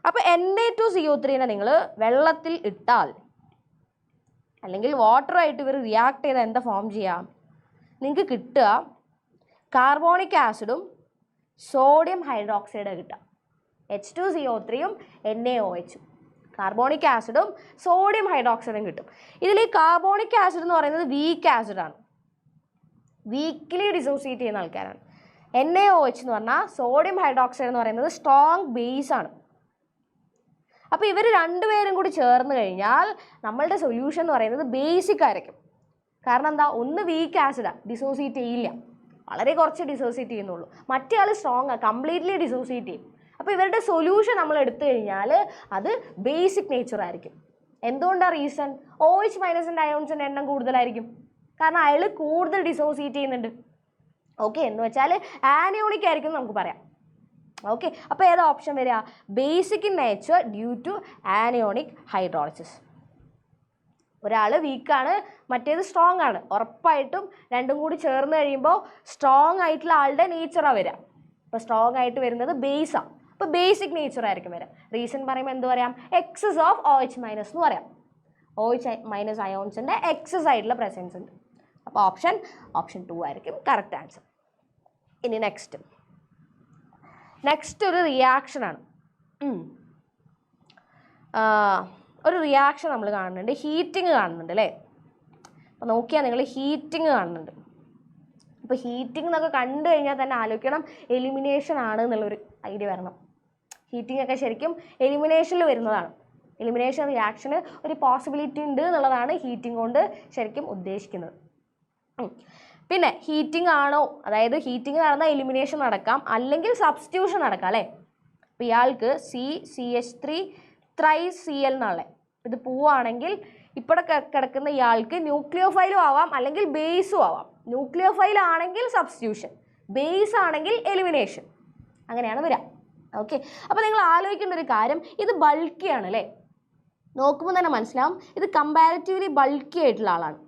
അപ്പോൾ Na2CO3നെ നിങ്ങൾ വെള്ളത്തിൽ ഇട്ടാൽ അല്ലെങ്കിൽ വാട്ടറായിട്ട് ഇവർ റിയാക്ട് ചെയ്താൽ എന്താ ഫോം ചെയ്യാം, നിങ്ങൾക്ക് കിട്ടുക കാർബോണിക് ആസിഡും സോഡിയം ഹൈഡ്രോക്സൈഡും കിട്ടുക, H2CO3യും NaOH. കാർബോണിക് ആസിഡും സോഡിയം ഹൈഡ്രോക്സൈഡും കിട്ടും. ഇതിൽ ഈ കാർബോണിക് ആസിഡ് എന്ന് പറയുന്നത് വീക്ക് ആസിഡാണ്, വീക്ക്ലി ഡിസോസിയേറ്റ് ചെയ്യുന്ന ആൾക്കാരാണ്. NaOH എന്ന് പറഞ്ഞാൽ സോഡിയം ഹൈഡ്രോക്സൈഡ് എന്ന് പറയുന്നത് സ്ട്രോങ് ബേസ് ആണ്. അപ്പോൾ ഇവർ രണ്ടുപേരും കൂടി ചേർന്ന് കഴിഞ്ഞാൽ നമ്മളുടെ സൊല്യൂഷൻ എന്ന് പറയുന്നത് ബേസിക് ആയിരിക്കും. കാരണം എന്താ, ഒന്ന് വീക്ക് ആസിഡാണ്, ഡിസോസിയേറ്റ് ചെയ്യില്ല, വളരെ കുറച്ച് ഡിസോസിയേറ്റ് ചെയ്യുന്നുള്ളൂ. മറ്റേ ആൾ സ്ട്രോങ് ആണ്, കംപ്ലീറ്റ്ലി ഡിസോസിയേറ്റ് ചെയ്യും. അപ്പോൾ ഇവരുടെ സൊല്യൂഷൻ നമ്മൾ എടുത്തു കഴിഞ്ഞാൽ അത് ബേസിക് നേച്ചർ ആയിരിക്കും. എന്തുകൊണ്ടാണ് റീസൺ, OH മൈനസിൻ്റെ അയോൺസിൻ്റെ എണ്ണം കൂടുതലായിരിക്കും, കാരണം അയാൾ കൂടുതൽ ഡിസോസിയേറ്റ് ചെയ്യുന്നുണ്ട്. ഓക്കെ, എന്ന് വെച്ചാൽ ആനയോണിക് ആയിരിക്കും നമുക്ക് പറയാം. ഓക്കെ, അപ്പോൾ ഏതാ ഓപ്ഷൻ വരിക, basic in nature due to anionic hydrolysis. ഒരാൾ വീക്കാണ്, മറ്റേത് സ്ട്രോങ് ആണ്, ഉറപ്പായിട്ടും രണ്ടും കൂടി ചേർന്ന് കഴിയുമ്പോൾ സ്ട്രോങ് ആയിട്ടുള്ള ആളുടെ നേച്ചറാണ് വരിക. അപ്പോൾ സ്ട്രോങ് ആയിട്ട് വരുന്നത് ബേസാണ്, അപ്പോൾ ബേസിക് നേച്ചർ ആയിരിക്കും വരിക. റീസൺ പറയുമ്പോൾ എന്ത് പറയാം, എക്സസ് ഓഫ് OH മൈനസ് എന്ന് പറയാം. OH മൈനസ് അയോൺസിൻ്റെ എക്സസ് ആയിട്ടുള്ള പ്രസൻസ് ഉണ്ട്. അപ്പോൾ ഓപ്ഷൻ 2 ആയിരിക്കും കറക്റ്റ് ആൻസർ. ഇനി നെക്സ്റ്റ്, നെക്സ്റ്റ് ഒരു റിയാക്ഷനാണ്. ഒരു റിയാക്ഷൻ നമ്മൾ കാണുന്നുണ്ട്, ഹീറ്റിംഗ് കാണുന്നുണ്ട് അല്ലേ? അപ്പോൾ നോക്കിയാൽ നിങ്ങൾ ഹീറ്റിംഗ് കാണുന്നുണ്ട്. അപ്പോൾ ഹീറ്റിംഗ് എന്നൊക്കെ കണ്ടു കഴിഞ്ഞാൽ തന്നെ ആലോചിക്കണം എലിമിനേഷൻ ആണ് എന്നുള്ളൊരു ഐഡിയ വരണം. ഹീറ്റിംഗ് ഒക്കെ ശരിക്കും എലിമിനേഷനിൽ വരുന്നതാണ്. എലിമിനേഷൻ റിയാക്ഷന് ഒരു പോസിബിലിറ്റി ഉണ്ട് എന്നുള്ളതാണ് ഹീറ്റിംഗ് കൊണ്ട് ശരിക്കും ഉദ്ദേശിക്കുന്നത്. പിന്നെ ഹീറ്റിംഗ് ആണോ, അതായത് ഹീറ്റിംഗ് നടന്നാൽ എലിമിനേഷൻ നടക്കാം, അല്ലെങ്കിൽ സബ്സ്റ്റിറ്റ്യൂഷൻ നടക്കാം അല്ലേ? അപ്പോൾ ഇയാൾക്ക് CH3 3Cl എന്നുള്ളത് ഇത് പോവുകയാണെങ്കിൽ ഇപ്പോൾ കിടക്കുന്ന ഇയാൾക്ക് ന്യൂക്ലിയോഫൈലും ആവാം അല്ലെങ്കിൽ ബേസും ആവാം. ന്യൂക്ലിയോഫൈൽ ആണെങ്കിൽ സബ്സ്റ്റിറ്റ്യൂഷൻ, ബേസ് ആണെങ്കിൽ എലിമിനേഷൻ, അങ്ങനെയാണ് വരിക. ഓക്കെ, അപ്പോൾ നിങ്ങൾ ആലോചിക്കേണ്ട ഒരു കാര്യം, ഇത് ബൾക്കിയാണ് അല്ലേ? നോക്കുമ്പോൾ തന്നെ മനസ്സിലാവും ഇത് കമ്പാരിറ്റീവ്ലി ബൾക്കി ആയിട്ടുള്ള ആളാണ്.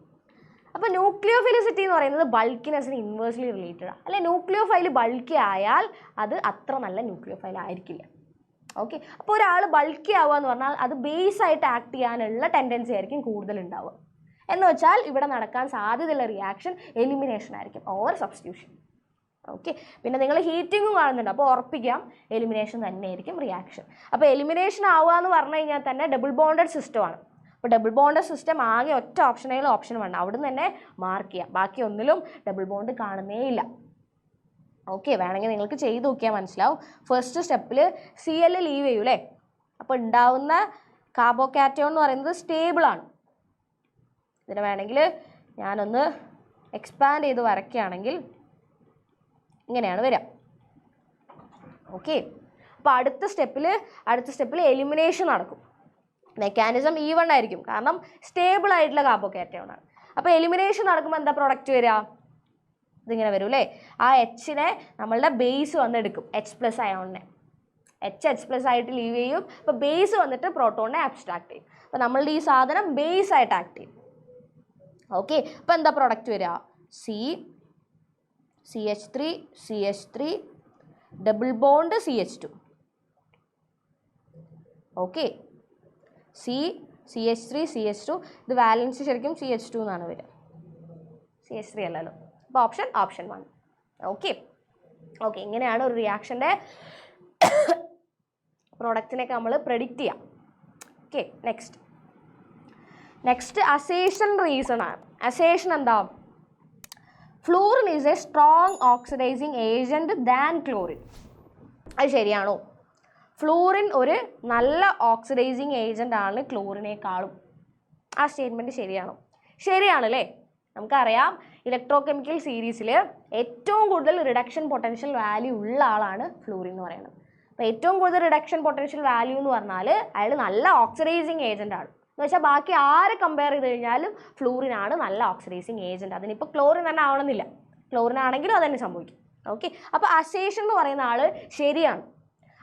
അപ്പോൾ ന്യൂക്ലിയോഫിലിസിറ്റി എന്ന് പറയുന്നത് ബൾക്കിനെസ്സിന് ഇൻവേഴ്സ്ലി റിലേറ്റഡ് ആണ് അല്ലെ? ന്യൂക്ലിയോഫൈൽ ബൾക്കി ആയാൽ അത് അത്ര നല്ല ന്യൂക്ലിയോഫൈൽ ആയിരിക്കില്ല. ഓക്കെ, അപ്പോൾ ഒരാൾ ബൾക്കി ആവുക എന്ന് പറഞ്ഞാൽ അത് ബേസ് ആയിട്ട് ആക്ട് ചെയ്യാനുള്ള ടെൻഡൻസി ആയിരിക്കും കൂടുതൽ ഉണ്ടാവുക. എന്ന് വെച്ചാൽ ഇവിടെ നടക്കാൻ സാധ്യതയുള്ള റിയാക്ഷൻ എലിമിനേഷൻ ആയിരിക്കും ഓർ സബ്സ്റ്റിറ്റ്യൂഷൻ. ഓക്കെ, പിന്നെ നിങ്ങൾ ഹീറ്റിങ്ങും കാണുന്നുണ്ട്, അപ്പോൾ ഉറപ്പിക്കാം എലിമിനേഷൻ തന്നെയായിരിക്കും റിയാക്ഷൻ. അപ്പോൾ എലിമിനേഷൻ ആവുക എന്ന് പറഞ്ഞു കഴിഞ്ഞാൽ തന്നെ ഡബിൾ ബോണ്ടഡ് സിസ്റ്റമാണ്. അപ്പോൾ ഡബിൾ ബോണ്ടഡ് സിസ്റ്റം ആകെ ഒറ്റ ഓപ്ഷനേലും ഓപ്ഷൻ വേണം, അവിടെ നിന്ന് തന്നെ മാർക്ക് ചെയ്യാം. ബാക്കി ഒന്നിലും ഡബിൾ ബോണ്ട് കാണുന്നേ ഇല്ല. ഓക്കെ, വേണമെങ്കിൽ നിങ്ങൾക്ക് ചെയ്ത് നോക്കിയാൽ മനസ്സിലാവും. ഫസ്റ്റ് സ്റ്റെപ്പിൽ Cl ലീവ് ചെയ്യൂ അല്ലേ? അപ്പോൾ ഉണ്ടാവുന്ന കാർബോകാറ്റയോൺ എന്ന് പറയുന്നത് സ്റ്റേബിളാണ്. ഇതിനെ വേണമെങ്കിൽ ഞാനൊന്ന് എക്സ്പാൻഡ് ചെയ്ത് വരയ്ക്കുകയാണെങ്കിൽ ഇങ്ങനെയാണ് വരിക. ഓക്കെ, അപ്പോൾ അടുത്ത സ്റ്റെപ്പിൽ എലിമിനേഷൻ നടക്കും. മെക്കാനിസം ഈവൺ ആയിരിക്കും, കാരണം സ്റ്റേബിൾ ആയിട്ടുള്ള കാർബോകാറ്റയോൺ ആണ്. അപ്പോൾ എലിമിനേഷൻ നടക്കുമ്പോൾ എന്താ പ്രൊഡക്റ്റ് വരിക? ഇതിങ്ങനെ വരും അല്ലേ? ആ എച്ചിനെ നമ്മളുടെ ബേസ് വന്നെടുക്കും, H+ അയോണിനെ. H+ ആയിട്ട് ലീവ് ചെയ്യും. അപ്പോൾ ബേസ് വന്നിട്ട് പ്രോട്ടോണിനെ അബ്സ്ട്രാക്ട് ചെയ്യും. അപ്പോൾ നമ്മളുടെ ഈ സാധനം ബേസ് ആയിട്ട് ആക്ട് ചെയ്യും. ഓക്കെ, അപ്പോൾ എന്താ പ്രൊഡക്റ്റ് വരിക? CH3 double bond CH2. Okay, CH3 ഇത് വാലൻസ് ശരിക്കും CH2 എന്നാണ് വരിക, CH3 അല്ലല്ലോ. അപ്പോൾ ഓപ്ഷൻ 1. ഓക്കെ, ഇങ്ങനെയാണ് ഒരു റിയാക്ഷൻ്റെ പ്രോഡക്റ്റിനൊക്കെ നമ്മൾ പ്രെഡിക്റ്റ് ചെയ്യാം. ഓക്കെ, നെക്സ്റ്റ് അസേഷൻ റീസൺ ആണ്. അസേഷൻ എന്താ? Fluorine is A strong oxidising agent than chlorine. അത് ശരിയാണോ? ഫ്ലൂറിൻ ഒരു നല്ല ഓക്സിഡൈസിങ് ഏജൻ്റ് ആണ് ക്ലോറിനേക്കാളും. ആ സ്റ്റേറ്റ്മെൻറ്റ് ശരിയാണോ? ശരിയാണല്ലേ? നമുക്കറിയാം ഇലക്ട്രോ കെമിക്കൽ സീരീസിൽ ഏറ്റവും കൂടുതൽ റിഡക്ഷൻ പൊട്ടൻഷ്യൽ വാല്യൂ ഉള്ള ആളാണ് ഫ്ലൂറിൻ എന്ന് പറയുന്നത്. അപ്പോൾ ഏറ്റവും കൂടുതൽ റിഡക്ഷൻ പൊട്ടൻഷ്യൽ വാല്യൂ എന്ന് പറഞ്ഞാൽ അയാൾ നല്ല ഓക്സിഡൈസിങ് ഏജൻ്റ് ആണ്. എന്ന് വെച്ചാൽ ബാക്കി ആരെ കമ്പയർ ചെയ്ത് കഴിഞ്ഞാലും ഫ്ലൂറിനാണ് നല്ല ഓക്സിഡൈസിങ് ഏജൻറ്റ്. അതിനിപ്പോൾ ക്ലോറിൻ തന്നെ ആവണമെന്നില്ല, ക്ലോറിൻ ആണെങ്കിലും അതന്നെ സംഭവിക്കും. ഓക്കെ, അപ്പോൾ അസേഷൻ എന്ന് പറയുന്ന ആൾ ശരിയാണ്.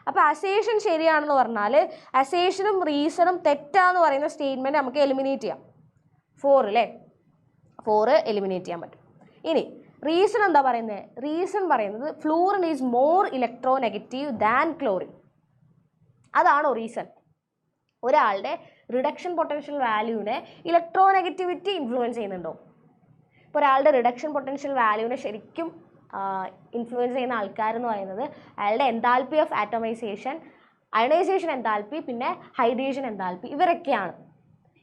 അപ്പോൾ അസേഷൻ ശരിയാണെന്ന് പറഞ്ഞാൽ അസേഷനും റീസണും തെറ്റാന്ന് പറയുന്ന സ്റ്റേറ്റ്മെൻറ്റ് നമുക്ക് എലിമിനേറ്റ് ചെയ്യാം. 4 അല്ലേ? 4 എലിമിനേറ്റ് ചെയ്യാൻ പറ്റും. ഇനി റീസൺ എന്താ പറയുന്നത്? റീസൺ പറയുന്നത് fluorine is more electronegative than chlorine. അതാണോ റീസൺ? ഒരാളുടെ റിഡക്ഷൻ പൊട്ടൻഷ്യൽ വാല്യൂവിനെ ഇലക്ട്രോ നെഗറ്റിവിറ്റി ഇൻഫ്ലുവൻസ് ചെയ്യുന്നുണ്ടോ? ഇപ്പോൾ ഒരാളുടെ റിഡക്ഷൻ പൊട്ടൻഷ്യൽ വാല്യൂവിനെ ശരിക്കും ഇൻഫ്ലുവൻസ് ചെയ്യുന്ന ആൾക്കാരെന്ന് പറയുന്നത് അയാളുടെ എൻതാൽപ്പി ഓഫ് ആറ്റമൈസേഷൻ, അയണൈസേഷൻ എൻതാൽപ്പി, പിന്നെ ഹൈഡ്രേഷൻ എൻതാൽപ്പി, ഇവരൊക്കെയാണ്.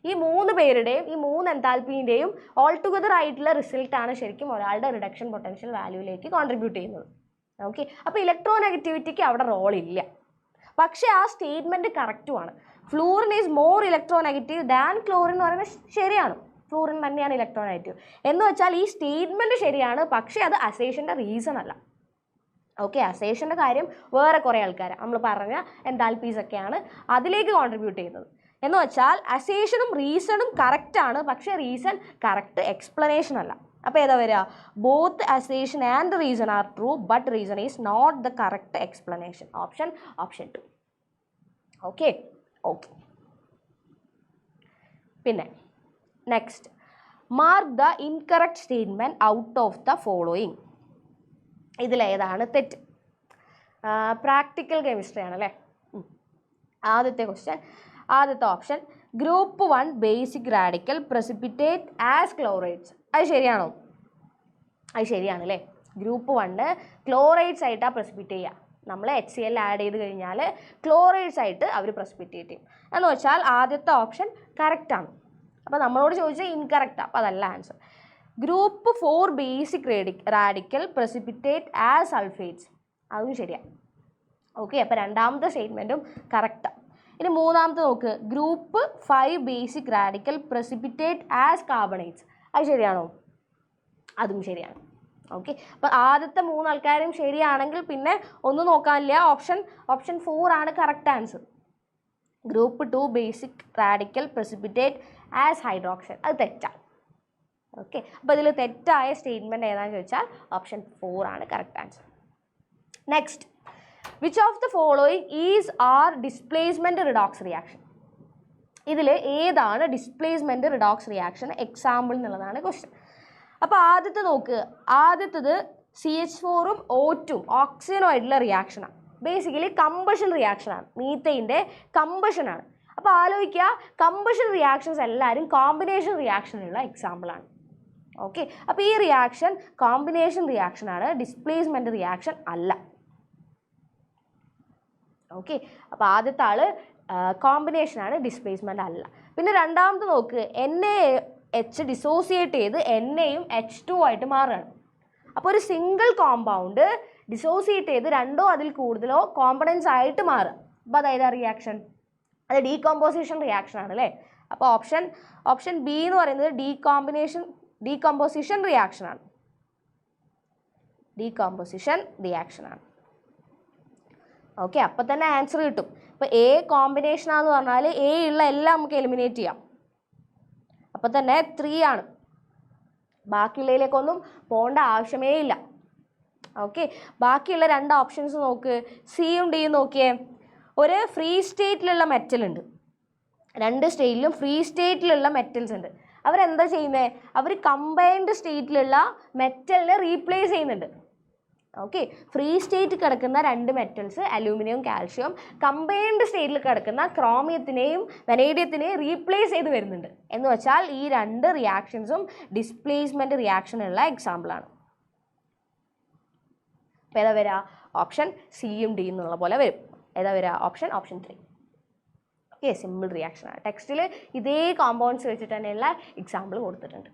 ഈ 3 പേരുടെയും ഈ 3 എൻതാൽപ്പീൻ്റെയും ഓൾ ടുഗദർ ആയിട്ടുള്ള റിസൾട്ടാണ് ശരിക്കും ഒരാളുടെ റിഡക്ഷൻ പൊട്ടൻഷ്യൽ വാല്യൂവിലേക്ക് കോൺട്രിബ്യൂട്ട് ചെയ്യുന്നത്. ഓക്കെ, അപ്പോൾ ഇലക്ട്രോ നെഗറ്റിവിറ്റിക്ക് അവിടെ റോളില്ല. പക്ഷേ ആ സ്റ്റേറ്റ്മെൻറ്റ് കറക്റ്റുമാണ്. Fluorine is more electronegative than chlorine എന്ന് പറയുന്നത് ശരിയാണ്. ഫ്ലൂറിൻ തന്നെയാണ് ഇലക്ട്രോ നെഗറ്റീവ് എന്ന് വെച്ചാൽ ഈ സ്റ്റേറ്റ്മെൻറ്റ് ശരിയാണ്, പക്ഷേ അത് അസേഷൻ്റെ റീസൺ അല്ല. ഓക്കെ, അസേഷൻ്റെ കാര്യം വേറെ കുറേ ആൾക്കാർ നമ്മൾ പറഞ്ഞ എൻതാൽപ്പീസൊക്കെയാണ് അതിലേക്ക് കോൺട്രിബ്യൂട്ട് ചെയ്യുന്നത്. എന്ന് വെച്ചാൽ അസേഷനും റീസണും കറക്റ്റാണ്, പക്ഷേ റീസൺ കറക്റ്റ് എക്സ്പ്ലനേഷൻ അല്ല. അപ്പോൾ ഏതാ വരിക? Both assertion and reason are true but reason is not the correct explanation. Option 2. Okay, പിന്നെ next, mark the incorrect statement out of the following. ഇതിലേതാണ് തെറ്റ്? പ്രാക്ടിക്കൽ കെമിസ്ട്രി ആണല്ലേ. ആദ്യത്തെ option group 1 basic radical precipitate as chlorides. അത് ശരിയാണോ? അത് ശരിയാണല്ലേ. Group 1 chlorides ആയിട്ടാണ് പ്രസിപ്പിറ്റേറ്റ് ചെയ്യുക. നമ്മൾ HCl ആഡ് ചെയ്ത് കഴിഞ്ഞാൽ ക്ലോറൈഡ്സ് ആയിട്ട് അവർ പ്രസിപ്പിറ്റേറ്റ് ചെയ്യും. എന്ന് വെച്ചാൽ ആദ്യത്തെ ഓപ്ഷൻ കറക്റ്റാണ്. അപ്പോൾ നമ്മളോട് ചോദിച്ചാൽ ഇൻകറക്റ്റാണ്, അപ്പോൾ അതല്ല answer. Group 4 basic radical precipitate as sulphates, അതും ശരിയാണ്. ഓക്കെ, അപ്പോൾ രണ്ടാമത്തെ സ്റ്റേറ്റ്മെൻറ്റും കറക്റ്റാണ്. ഇനി മൂന്നാമത്തെ നോക്ക്, group 5 basic radical precipitate as carbonates, അത് ശരിയാണോ? അതും ശരിയാണ്. ഓക്കെ, അപ്പോൾ ആദ്യത്തെ 3 ആൾക്കാരും ശരിയാണെങ്കിൽ പിന്നെ ഒന്നും നോക്കാനില്ല, ഓപ്ഷൻ 4 ആണ് correct answer. Group 2 basic radical precipitate as hydroxide, അത് തെറ്റാണ്. ഓക്കെ, അപ്പോൾ ഇതിൽ തെറ്റായ സ്റ്റേറ്റ്മെൻറ്റ് ഏതാണെന്ന് ചോദിച്ചാൽ ഓപ്ഷൻ 4 ആണ് correct answer. Next, which of the following is are displacement redox reaction? ഇതിൽ ഏതാണ് ഡിസ്പ്ലേസ്മെൻറ്റ് റിഡോക്സ് റിയാക്ഷൻ എക്സാമ്പിൾ എന്നുള്ളതാണ് ക്വസ്റ്റ്യൻ. അപ്പോൾ ആദ്യത്തെ നോക്ക്, ആദ്യത്തത് CH4ഉം O2ഉം ഓക്സിജനുമായിട്ടുള്ള റിയാക്ഷനാണ്. Basically combustion റിയാക്ഷനാണ്, മീത്തൈൻ്റെ കമ്പഷനാണ്. അപ്പോൾ ആലോചിക്കുക, കമ്പഷൻ റിയാക്ഷൻസ് എല്ലാവരും കോമ്പിനേഷൻ റിയാക്ഷനുള്ള എക്സാമ്പിളാണ്. ഓക്കെ, അപ്പോൾ ഈ റിയാക്ഷൻ കോമ്പിനേഷൻ റിയാക്ഷനാണ്, ഡിസ്പ്ലേസ്മെൻറ്റ് റിയാക്ഷൻ അല്ല. ഓക്കെ, അപ്പോൾ ആദ്യത്തെ ആൾ കോമ്പിനേഷനാണ്, ഡിസ്പ്ലേസ്മെൻ്റ് അല്ല. പിന്നെ രണ്ടാമത് നോക്ക്, NaH ഡിസോസിയേറ്റ് ചെയ്ത് Naയും H2 ആയിട്ട് മാറുകയാണ്. അപ്പോൾ ഒരു സിംഗിൾ കോമ്പൗണ്ട് ഡിസോസിയേറ്റ് ചെയ്ത് 2ഓ അതിൽ കൂടുതലോ കോമ്പണൻസ് ആയിട്ട് മാറുക. അപ്പോൾ അതായത് റിയാക്ഷൻ അത് ഡീകമ്പോസിഷൻ റിയാക്ഷൻ ആണ് അല്ലേ. അപ്പോൾ ഓപ്ഷൻ ബി എന്ന് പറയുന്നത് ഡീകമ്പോസിഷൻ റിയാക്ഷനാണ്. ഓക്കെ, അപ്പോൾ തന്നെ ആൻസർ കിട്ടും. ഇപ്പോൾ A കോമ്പിനേഷനാന്ന് പറഞ്ഞാൽ A ഉള്ള എല്ലാം നമുക്ക് എലിമിനേറ്റ് ചെയ്യാം. അപ്പോൾ തന്നെ 3 ആണ്, ബാക്കിയുള്ളതിലേക്കൊന്നും പോകേണ്ട ആവശ്യമേ ഇല്ല. ഓക്കെ, ബാക്കിയുള്ള 2 ഓപ്ഷൻസ് നോക്ക്, സിയും ഡിയും നോക്കിയേ. ഒരു ഫ്രീ സ്റ്റേറ്റിലുള്ള മെറ്റൽ ഉണ്ട്, 2 സ്റ്റേറ്റിലും ഫ്രീ സ്റ്റേറ്റിലുള്ള മെറ്റൽസ് ഉണ്ട്. അവരെന്താ ചെയ്യുന്നത്? അവർ കമ്പൈൻഡ് സ്റ്റേറ്റിലുള്ള മെറ്റലിനെ റീപ്ലേസ് ചെയ്യുന്നുണ്ട്. ഓക്കെ, ഫ്രീ സ്റ്റേറ്റ് കിടക്കുന്ന 2 മെറ്റൽസ് അലൂമിനിയം കാൽഷ്യം കമ്പൈൻഡ് സ്റ്റേറ്റിൽ കിടക്കുന്ന ക്രോമിയത്തിനെയും വനേഡിയത്തിനെയും റീപ്ലേസ് ചെയ്ത് വരുന്നുണ്ട്. എന്ന് വെച്ചാൽ ഈ 2 റിയാക്ഷൻസും ഡിസ്പ്ലേസ്മെൻറ്റ് റിയാക്ഷനുള്ള എക്സാമ്പിളാണ്. അപ്പോൾ ഏതാ വരിക? ഓപ്ഷൻ സിയും ഡി എന്നുള്ള പോലെ വരും. ഏതാ വരിക? ഓപ്ഷൻ 3. ഓക്കെ, സിമ്പിൾ റിയാക്ഷനാണ്. ടെക്സ്റ്റിൽ ഇതേ കോമ്പൗണ്ട്സ് വെച്ചിട്ട് തന്നെയുള്ള എക്സാമ്പിൾ കൊടുത്തിട്ടുണ്ട്.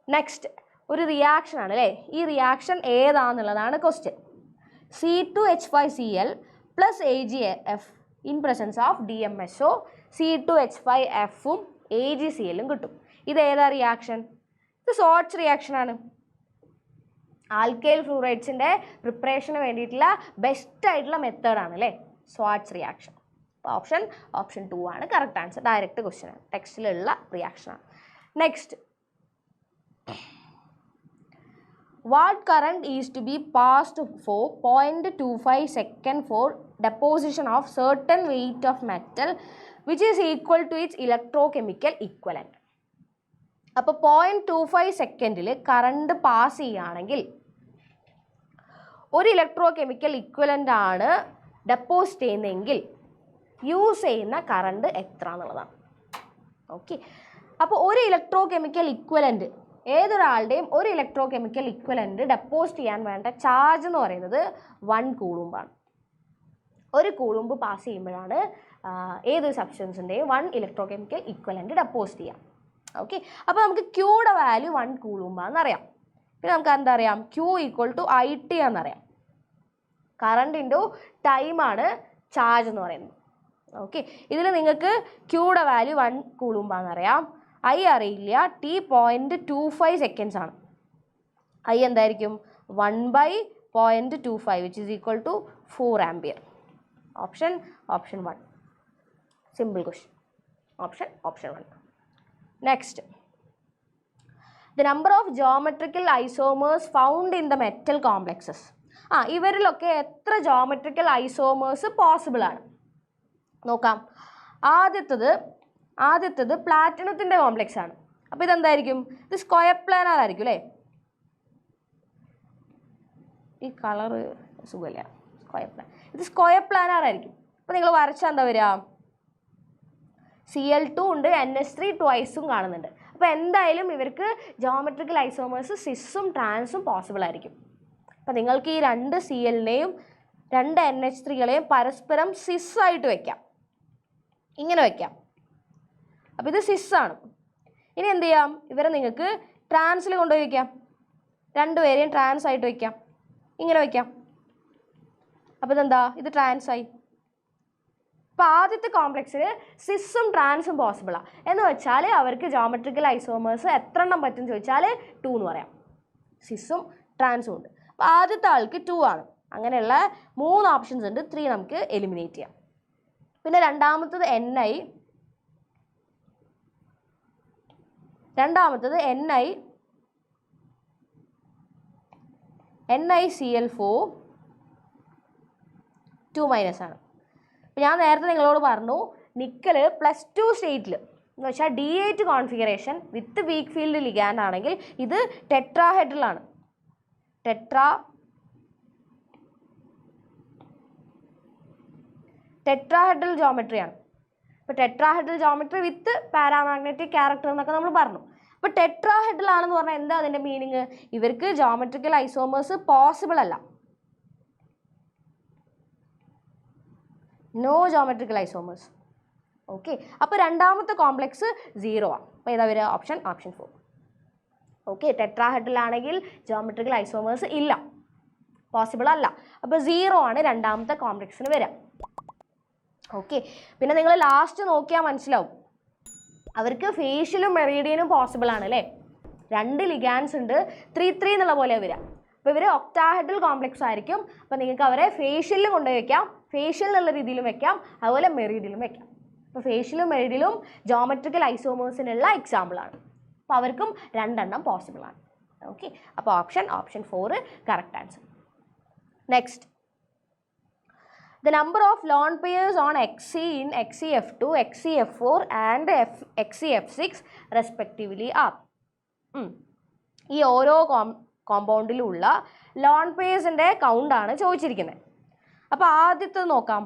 നെക്സ്റ്റ് ഒരു റിയാക്ഷൻ ആണ് അല്ലേ. ഈ റിയാക്ഷൻ ഏതാണെന്നുള്ളതാണ് question. C2H5Cl plus AgF in presence of DMSO C2H5Fഉം AgClഉം കിട്ടും. ഇത് ഏതാ റിയാക്ഷൻ? ഇത് സ്വാട്സ് റിയാക്ഷനാണ്. ആൽക്കൈൽ ഫ്ലൂറൈഡ്സിൻ്റെ പ്രിപ്പറേഷന് വേണ്ടിയിട്ടുള്ള ബെസ്റ്റ് ആയിട്ടുള്ള മെത്തേഡാണ് അല്ലേ സ്വാട്സ് റിയാക്ഷൻ. അപ്പോൾ ഓപ്ഷൻ 2 ആണ് കറക്റ്റ് ആൻസർ. ഡയറക്റ്റ് ക്വസ്റ്റ്യൻ ആണ്, ടെക്സ്റ്റിലുള്ള റിയാക്ഷനാണ്. Next, what current is to be passed for 0.25 second for deposition of certain weight of metal which is equal to its electrochemical equivalent? അപ്പോൾ 0.25 സെക്കൻഡിൽ കറണ്ട് പാസ് ചെയ്യുകയാണെങ്കിൽ ഒരു electro chemical equivalent ആണ് deposit ചെയ്യുന്നതെങ്കിൽ use ചെയ്യുന്ന കറണ്ട് എത്ര എന്നുള്ളതാണ്. Okay, അപ്പോൾ ഒരു ഇലക്ട്രോ കെമിക്കൽ ഇക്വലൻ്റ്, ഏതൊരാളുടെയും ഒരു ഇലക്ട്രോ കെമിക്കൽ ഇക്വലൻ്റ് ഡെപ്പോസിറ്റ് ചെയ്യാൻ വേണ്ട ചാർജ് എന്ന് പറയുന്നത് 1 കൂളുംബാണ്. 1 കൂളുംബ് പാസ് ചെയ്യുമ്പോഴാണ് ഏതൊരു സബ്സ്റ്റൻസിൻ്റെയും 1 ഇലക്ട്രോ കെമിക്കൽ ഇക്വലൻ്റ് ഡെപ്പോസിറ്റ് ചെയ്യാം. ഓക്കെ, അപ്പോൾ നമുക്ക് ക്യൂയുടെ വാല്യൂ 1 കൂളുംബാണെന്നറിയാം. പിന്നെ നമുക്ക് എന്താ അറിയാം? Q = IT എന്നറിയാം. കറണ്ട് ഇൻറ്റു ടൈമാണ് ചാർജ് എന്ന് പറയുന്നത്. ഓക്കെ, ഇതിൽ നിങ്ങൾക്ക് ക്യൂയുടെ വാല്യൂ 1 കൂളുംബാണെന്നറിയാം. I അറിയില്ല. T 0.25 സെക്കൻഡ്സ് ആണ്. I എന്തായിരിക്കും? 1/0.25 which is equal to 4 ampere. Option 1. Simple question. Option 1. Next, the number of geometrical isomers found in the metal complexes. ഇവരിലൊക്കെ എത്ര ജോമെട്രിക്കൽ ഐസോമേഴ്സ് പോസിബിൾ ആണ് നോക്കാം. ആദ്യത്തത് പ്ലാറ്റിനത്തിൻ്റെ കോംപ്ലക്സ് ആണ്. അപ്പോൾ ഇതെന്തായിരിക്കും? ഇത് സ്ക്വയർ പ്ലാനാർ ആയിരിക്കും അല്ലേ. ഈ കളറ് സുഖമില്ല. ഇത് സ്ക്വയർ പ്ലാനാർ ആയിരിക്കും. അപ്പോൾ നിങ്ങൾ വരച്ചാൽ എന്താ വരിക? Cl2 ഉണ്ട്, NH3 ട്വൈസും കാണുന്നുണ്ട്. അപ്പോൾ എന്തായാലും ഇവർക്ക് ജോമെട്രിക്കൽ ഐസോമേഴ്സ് സിസും ട്രാൻസും പോസിബിൾ ആയിരിക്കും. അപ്പം നിങ്ങൾക്ക് ഈ രണ്ട് Cl-നെയും രണ്ട് NH3-കളെയും പരസ്പരം സിസ്സായിട്ട് വയ്ക്കാം, ഇങ്ങനെ വയ്ക്കാം. അപ്പോൾ ഇത് സിസ്സാണ്. ഇനി എന്ത് ചെയ്യാം, ഇവരെ നിങ്ങൾക്ക് ട്രാൻസിൽ കൊണ്ടുപോയി വയ്ക്കാം, രണ്ടുപേരെയും ട്രാൻസ് ആയിട്ട് വയ്ക്കാം, ഇങ്ങനെ വയ്ക്കാം. അപ്പോൾ ഇതെന്താ, ഇത് ട്രാൻസായി. അപ്പോൾ ആദ്യത്തെ കോംപ്ലക്സിൽ സിസ്സും ട്രാൻസും പോസിബിളാണ്. എന്ന് വെച്ചാൽ അവർക്ക് ജോമെട്രിക്കൽ ഐസോമേഴ്സ് എത്ര എണ്ണം പറ്റും ചോദിച്ചാൽ 2 എന്ന് പറയാം. സിസ്സും ട്രാൻസും ഉണ്ട്. അപ്പോൾ ആദ്യത്തെ ആൾക്ക് 2 ആണ്. അങ്ങനെയുള്ള 3 ഓപ്ഷൻസ് ഉണ്ട്. 3 നമുക്ക് എലിമിനേറ്റ് ചെയ്യാം. പിന്നെ രണ്ടാമത്തത് NiCl4 2- ആണ്. അപ്പോൾ ഞാൻ നേരത്തെ നിങ്ങളോട് പറഞ്ഞു, നിക്കൽ +2 സ്റ്റേറ്റിൽ എന്ന് വെച്ചാൽ D8 കോൺഫിഗറേഷൻ വിത്ത് വീക്ക് ഫീൽഡ് ലിഗാൻഡ് ആണെങ്കിൽ ഇത് ടെട്രാഹെഡ്രലാണ്. ടെട്രാഹെഡ്രൽ ജോമെട്രിയാണ്. അപ്പോൾ ടെട്രാഹെഡ്രൽ ജോമെട്രി വിത്ത് പാരാമാഗ്നറ്റിക് ക്യാരക്ടർ എന്നൊക്കെ നമ്മൾ പറഞ്ഞു. അപ്പോൾ ടെട്രാഹെഡ്രൽ ആണെന്ന് പറഞ്ഞാൽ എന്താ അതിൻ്റെ മീനിങ്? ഇവർക്ക് ജോമെട്രിക്കൽ ഐസോമേഴ്സ് പോസിബിൾ അല്ല, നോ ജോമെട്രിക്കൽ ഐസോമേഴ്സ്. ഓക്കെ, അപ്പോൾ രണ്ടാമത്തെ കോംപ്ലക്സ് 0 ആണ്. അപ്പോൾ ഏതാ വരിക? ഓപ്ഷൻ 4. ഓക്കെ, ടെട്രാഹെഡ്രൽ ആണെങ്കിൽ ജോമെട്രിക്കൽ ഐസോമേഴ്സ് ഇല്ല, പോസിബിൾ അല്ല. അപ്പോൾ 0 ആണ് രണ്ടാമത്തെ കോംപ്ലക്സിന് വരിക. ഓക്കെ, പിന്നെ നിങ്ങൾ ലാസ്റ്റ് നോക്കിയാൽ മനസ്സിലാവും അവർക്ക് ഫേഷ്യലും മെറീഡിയനും പോസിബിൾ ആണ് അല്ലേ. 2 ലിഗാൻസ് ഉണ്ട്, 3 എന്നുള്ള പോലെ വരിക. അപ്പോൾ ഇവർ ഒക്ടാഹെഡ്രൽ കോംപ്ലക്സ് ആയിരിക്കും. അപ്പോൾ നിങ്ങൾക്ക് അവരെ ഫേഷ്യലിൽ കൊണ്ടുപോയി വയ്ക്കാം, ഫേഷ്യൽ എന്നുള്ള രീതിയിലും വയ്ക്കാം, അതുപോലെ മെറീഡിയലും വയ്ക്കാം. അപ്പോൾ ഫേഷ്യലും മെറീഡിയലും ജോമെട്രിക്കൽ ഐസോമേഴ്സിനുള്ള എക്സാമ്പിളാണ്. അപ്പോൾ അവർക്കും 2 എണ്ണം പോസിബിൾ ആണ്. ഓക്കെ, അപ്പോൾ option 4 correct answer. Next, the number of lone pairs on Xc in XeF2, XeF4 and XeF6 respectively are. ഈ ഓരോ കോമ്പൗണ്ടിലുള്ള ലോൺ പെയർസിൻ്റെ കൗണ്ടാണ് ചോദിച്ചിരിക്കുന്നത്. അപ്പോൾ ആദ്യത്തെ നോക്കാം,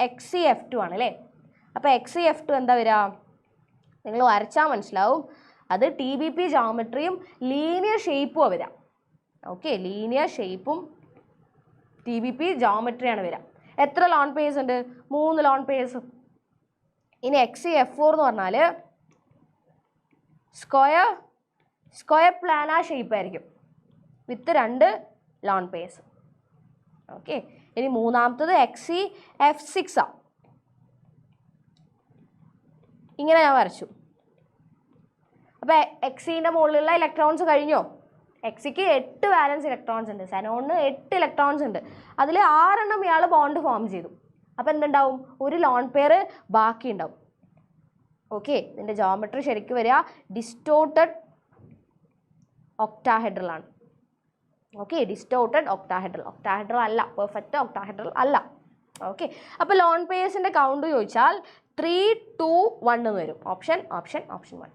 XeF2 ആണ് അല്ലേ. അപ്പോൾ XeF2 എന്താ വരിക? നിങ്ങൾ വരച്ചാൽ മനസ്സിലാവും, അത് TBP ജോമെട്രിയും ലീനിയർ ഷേപ്പും വരിക. ഓക്കെ, ലീനിയർ ഷേപ്പും TBP ജോമെട്രിയാണ് വരിക. എത്ര ലോൺ പേഴ്സ് ഉണ്ട്? 3 ലോൺ പേഴ്സ്. ഇനി XeF4 എന്ന് പറഞ്ഞാൽ സ്ക്വയർ പ്ലാനാർ ഷേപ്പ് ആയിരിക്കും വിത്ത് 2 ലോൺ പേഴ്സ്. ഓക്കെ, ഇനി മൂന്നാമത്തത് XeF6 ആണ്. ഇങ്ങനെ ഞാൻ വരച്ചു. അപ്പോൾ Xe-ൻ്റെ മുകളിലുള്ള ഇലക്ട്രോൺസ് കഴിഞ്ഞോ? Xക്ക് 8 വാലൻസ് ഇലക്ട്രോൺസ് ഉണ്ട്, സെനോണിന് 8 ഇലക്ട്രോൺസ് ഉണ്ട്. അതിൽ 6 എണ്ണം ഇയാൾ ബോണ്ട് ഫോം ചെയ്തു. അപ്പോൾ എന്തുണ്ടാവും? ഒരു ലോൺ പെയർ ബാക്കി ഉണ്ടാവും. ഓക്കെ, ഇതിൻ്റെ ജോമെട്രി ശരിക്കും വരിക ഡിസ്റ്റോർട്ടഡ് ഒക്ടാഹെഡ്രൽ ആണ്. ഓക്കെ, ഡിസ്റ്റോർട്ടഡ് ഒക്ടാഹെഡ്രൽ അല്ല, പെർഫെക്റ്റ് ഒക്ടാഹെഡ്രൽ അല്ല. ഓക്കെ, അപ്പോൾ ലോൺ പെയർസിൻ്റെ കൗണ്ട് ചോദിച്ചാൽ 3, 2, 1 എന്ന് വരും. ഓപ്ഷൻ 1.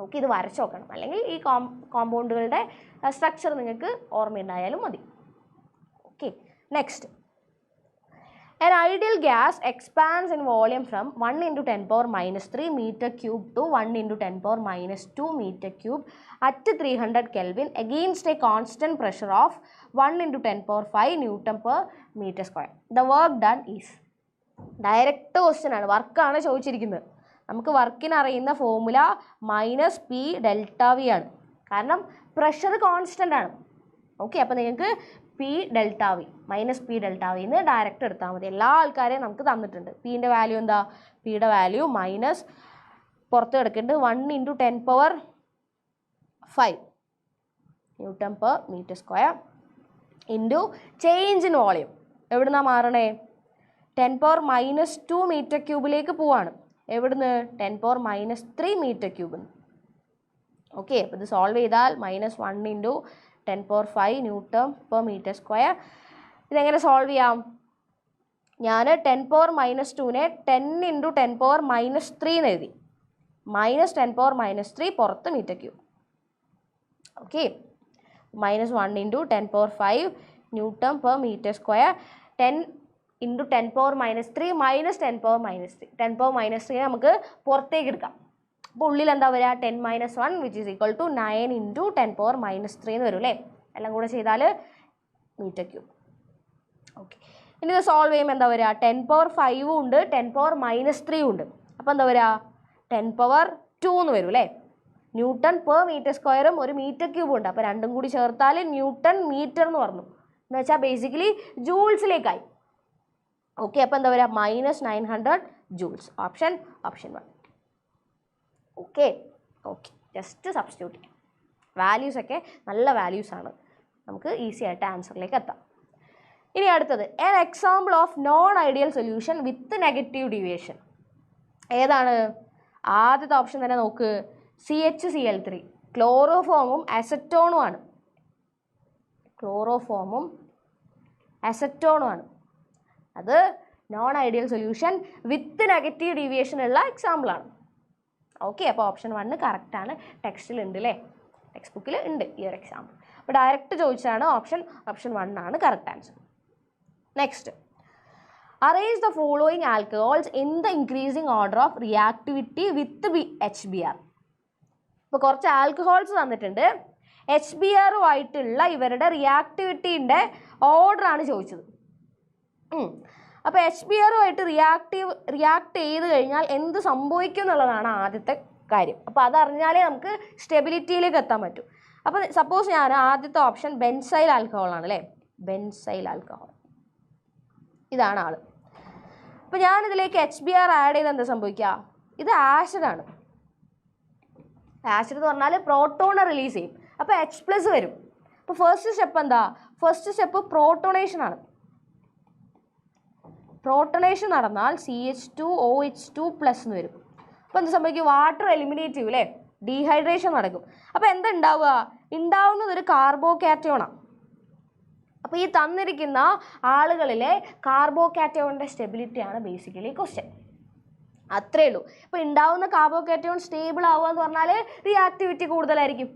ഓക്കെ, ഇത് വരച്ച് നോക്കണം, അല്ലെങ്കിൽ ഈ കോമ്പൗണ്ടുകളുടെ സ്ട്രക്ചർ നിങ്ങൾക്ക് ഓർമ്മയുണ്ടായാലും മതി. Okay, next, an ideal gas expands in volume from 1 × 10⁻³ meter cube to 1 × 10⁻² meter cube at 300 Kelvin against a constant pressure of 1 × 10⁵ Nm/m². The work done is. Direct question ആണ്, വർക്കാണ് ചോദിച്ചിരിക്കുന്നത്. നമുക്ക് വർക്കിന് അറിയുന്ന ഫോർമുല -P∆V ആണ്, കാരണം പ്രഷർ കോൺസ്റ്റൻ്റ് ആണ്. Okay, അപ്പോൾ നിങ്ങൾക്ക് P∆V -P∆V ഡയറക്റ്റ് എടുത്താൽ മതി. എല്ലാ ആൾക്കാരെയും നമുക്ക് തന്നിട്ടുണ്ട്. Pൻ്റെ വാല്യൂ എന്താ? Pയുടെ വാല്യൂ മൈനസ് പുറത്ത് കിടക്കുന്നുണ്ട് 1 × 10⁵ Nm/m² into change in volume. എവിടുന്നാണ് മാറണേ? 10⁻² മീറ്റർ ക്യൂബിലേക്ക് പോവാണ്. എവിടുന്ന്? 10⁻³ മീറ്റർ ക്യൂബ്. ഓക്കെ, അപ്പോൾ ഇത് സോൾവ് ചെയ്താൽ -1 × 10⁵ Nm/m². ഇതെങ്ങനെ സോൾവ് ചെയ്യാം? ഞാൻ 10⁻²നെ 10 × 10⁻³ എന്ന് എഴുതി, -10⁻³ പുറത്ത് മീറ്റർ ക്യൂബ്. Okay, -1 × 10⁵ Nm/m². 10 × 10⁻³ -10⁻³ 10⁻³ നമുക്ക് പുറത്തേക്ക് എടുക്കാം. അപ്പോൾ ഉള്ളിൽ എന്താ വരിക? 10 - 1 which is equal to 9 × 10⁻³ എന്ന് വരും അല്ലേ. എല്ലാം കൂടെ ചെയ്താൽ മീറ്റർ ക്യൂബ്. ഓക്കെ, ഇനി ഇത് സോൾവ് ചെയ്യുമ്പോൾ എന്താ വരിക? 10⁻5 ഉണ്ട്, 10⁻³ ഉണ്ട്. അപ്പോൾ എന്താ വരിക? 10⁻2 എന്ന് വരും അല്ലേ? ന്യൂട്ടൺ പെർ മീറ്റർ സ്ക്വയറും ഒരു മീറ്റർ ക്യൂബും ഉണ്ട്. അപ്പോൾ രണ്ടും കൂടി ചേർത്താൽ ന്യൂട്ടൺ മീറ്റർ എന്ന് പറഞ്ഞു. എന്ന് വെച്ചാൽ ബേസിക്കലി ജൂൾസിലേക്കായി. ഓക്കെ, അപ്പോൾ എന്താ വരിക? -900 joules. Option 1. Okay okay, just substitute ചെയ്യാം. വാല്യൂസ് ഒക്കെ നല്ല വാല്യൂസ് ആണ്, നമുക്ക് ഈസി ആയിട്ട് ആൻസറിലേക്ക് എത്താം. ഇനി അടുത്തത് an example of non ideal solution with negative deviation. ഏതാണ്? ആദ്യത്തെ ഓപ്ഷൻ തന്നെ നോക്ക്, CHCl3 ക്ലോറോഫോമും അസറ്റോണുമാണ്. ക്ലോറോഫോമും അസറ്റോണുമാണ്. അത് non ideal solution with negative deviation ഉള്ള എക്സാമ്പിളാണ്. ഓക്കെ, അപ്പോൾ ഓപ്ഷൻ 1 കറക്റ്റാണ്. ടെക്സ്റ്റിൽ ഉണ്ട് അല്ലേ? ടെക്സ്റ്റ് ബുക്കിൽ ഉണ്ട് ഈ ഒരു എക്സാമ്പിൾ. അപ്പോൾ ഡയറക്റ്റ് ചോദിച്ചാണ് ഓപ്ഷൻ 1 ആണ് correct answer. Next, arrange the following alcohols in the increasing order of reactivity with HBr. ഇപ്പോൾ കുറച്ച് ആൽക്കഹോൾസ് തന്നിട്ടുണ്ട്. HBruമായിട്ടുള്ള ഇവരുടെ റിയാക്ടിവിറ്റീൻ്റെ ഓർഡറാണ് ചോദിച്ചത്. അപ്പോൾ HBruമായിട്ട് റിയാക്ട് ചെയ്ത് കഴിഞ്ഞാൽ എന്ത് സംഭവിക്കും എന്നുള്ളതാണ് ആദ്യത്തെ കാര്യം. അപ്പോൾ അതറിഞ്ഞാലേ നമുക്ക് സ്റ്റെബിലിറ്റിയിലേക്ക് എത്താൻ പറ്റും. അപ്പോൾ സപ്പോസ് ഞാൻ ആദ്യത്തെ ഓപ്ഷൻ ബെൻസൈൽ ആൽക്കഹോൾ ആണ് അല്ലേ? ബെൻസൈൽ ആൽക്കഹോൾ ഇതാണ് ആള്. അപ്പോൾ ഞാനിതിലേക്ക് HBr ആഡ് ചെയ്ത് എന്താ സംഭവിക്കുക? ഇത് ആസിഡാണ്. ആസിഡ് എന്ന് പറഞ്ഞാൽ പ്രോട്ടോണെ റിലീസ് ചെയ്യും. അപ്പോൾ H+ വരും. അപ്പോൾ ഫസ്റ്റ് സ്റ്റെപ്പ് എന്താ? ഫസ്റ്റ് സ്റ്റെപ്പ് പ്രോട്ടോണേഷൻ ആണ്. പ്രോട്ടോണേഷൻ നടന്നാൽ CH2OH2+ എന്ന് വരും. അപ്പോൾ എന്ത് സംഭവിക്കും? വാട്ടർ എലിമിനേറ്റ് ചെയ്യും അല്ലേ? ഡീഹൈഡ്രേഷൻ നടക്കും. അപ്പോൾ എന്താ ഉണ്ടാവുക? ഉണ്ടാവുന്നത് ഒരു കാർബോകാറ്റയോണാണ്. അപ്പോൾ ഈ തന്നിരിക്കുന്ന ആളുകളിലെ കാർബോകാറ്റയോണിൻ്റെ സ്റ്റെബിലിറ്റിയാണ് ബേസിക്കലി ക്വസ്റ്റ്യൻ. അത്രേ ഉള്ളൂ. ഇപ്പോൾ ഉണ്ടാവുന്ന കാർബോകാറ്റയോൺ സ്റ്റേബിൾ ആവുക എന്ന് പറഞ്ഞാൽ റിയാക്ടിവിറ്റി കൂടുതലായിരിക്കും.